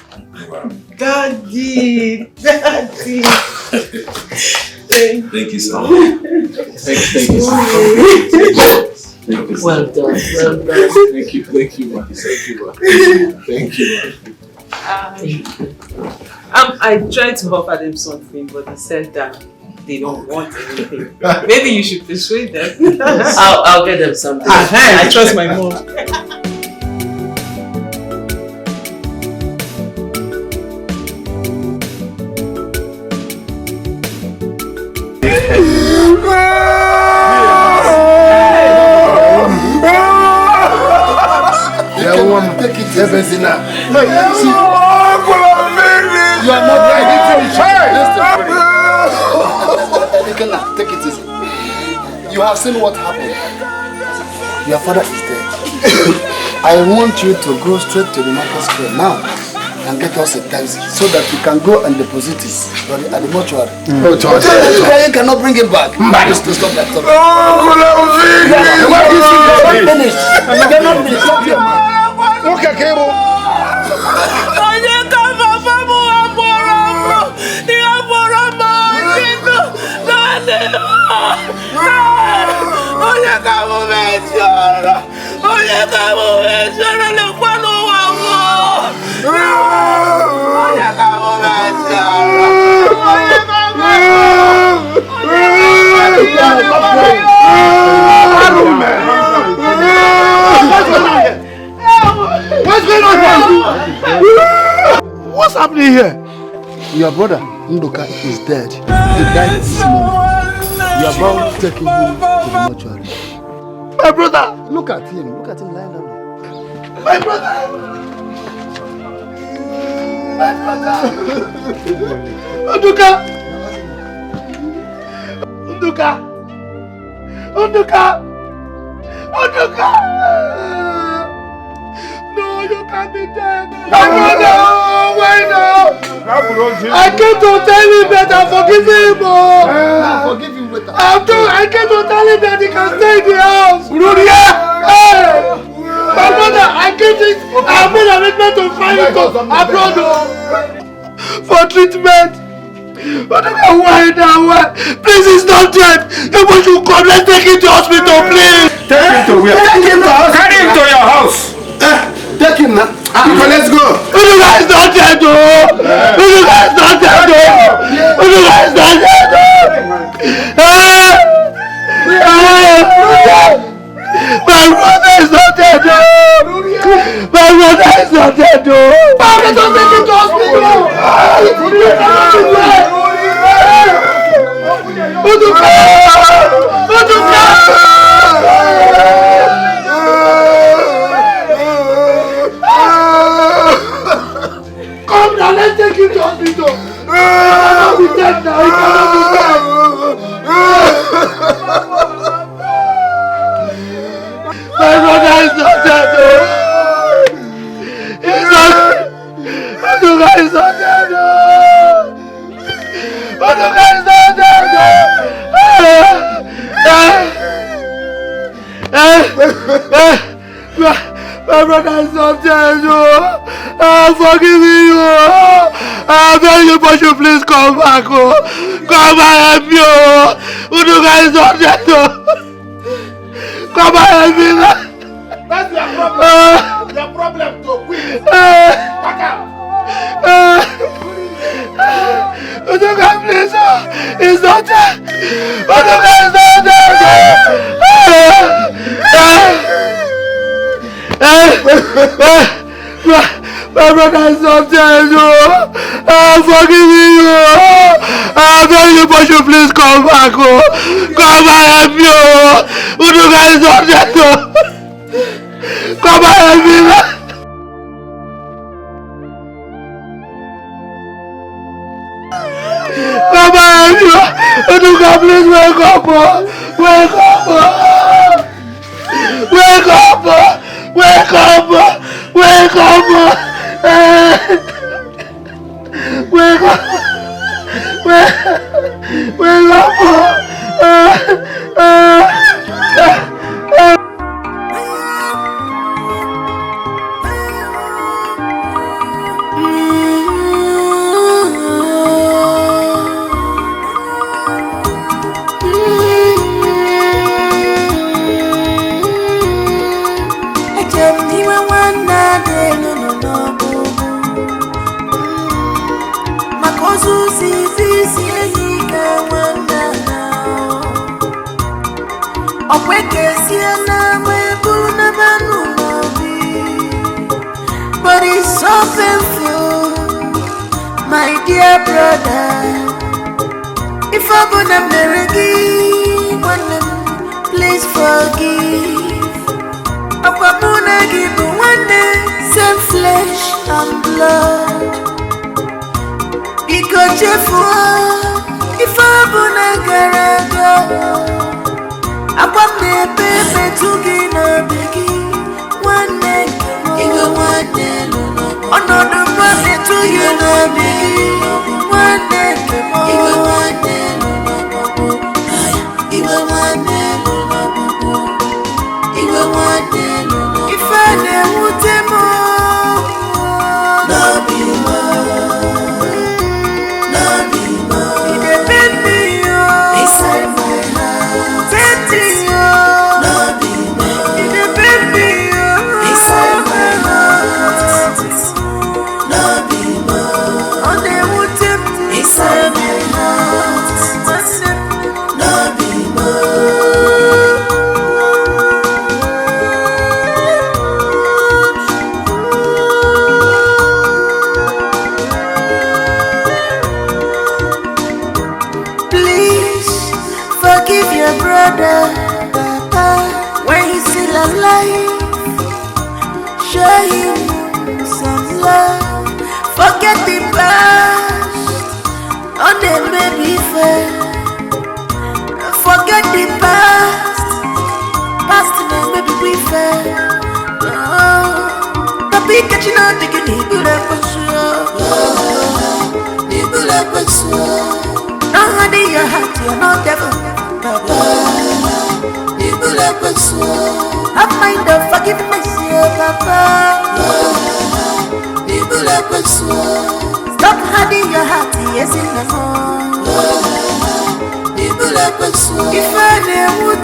Daddy. Thank you, sir. Thank you, sir. Well done. Thank you, man. Thank you, man. I tried to offer them something, but they said that they don't want anything. Maybe you should persuade them. I'll get them something. I trust my mom. Take it easy. No, see, you are not ready to listen. Take it easy. You have seen what happened. Your father is dead. I want you to go straight to the market square now and get us a taxi so that we can go and deposit it at the mortuary. You cannot bring him back. Just to stop that. You cannot finish. Okay, Cable. What's going on here? What's happening here? Your brother, Ndoka, is dead. He died this morning. You are about to take him to the mortuary. My brother! Look at him lying down there. My brother! My brother! Ndoka! Ndoka! Ndoka! Ndoka! No, you can't be dead. My brother! Why now? I came to tell him that I'm forgiving him. Forgive him with I came to tell him that he can stay in the house. Hey! My brother, I made arrangement to find him abroad for treatment. But why now? Please, he's not dead. If you come, let's take him to hospital, please. Take him to where? Take him to hospital. Carry him to your house. Take him now. Let's go. Unuka is not dead, though. Unuka is not dead, though. Unuka is not dead, though. My brother is not dead, though. My brother is not dead, though. Mommy, don't take him to hospital. Unuka! Unuka! Come now, let's take him to hospital. He cannot be dead now. He cannot be dead. My brother is not dead. He's not. Oduka is not dead. Oduka is not dead. My brother is not dead. Forgive me. I beg you, but you please come back. Come and help me. Uduka is not dead. Come and help me. That's your problem. Your problem to quit. Back out. Oduka, please. It's not dead. Oduka is not dead. My brother is not dead. Forgive me. I'm telling you, but you please come back. Come and help me. Oduka is not dead. Come and help me. Come on, Oduka, please wake up, wake up, wake up, wake up, wake up, wake up, wake up. But it's so painful, my dear brother. If I wanna marry, please forgive. I wanna give one day, same flesh and blood. Because if I wanna go, I want me baby to get a biggie. One day, one day, another money to you, no biggie. One day, one day, even one day, even one day. If I never demo, no be more, no be more. It depend me inside my heart, tempting you, no be more. It depend me inside my heart, no be more. On the wood tempt inside my heart, no be more. Forgive your brother, Papa, when he's still alive. Show him some love. Forget the past, on the baby fair. Forget the past, past the baby we fair. Tapi catching out the guinea, good up with you. Good up with you. Now, honey, your heart, you're not devil. Have mind of forgiveness, Papa. Stop hiding your heart, yes, in the morning. If I never would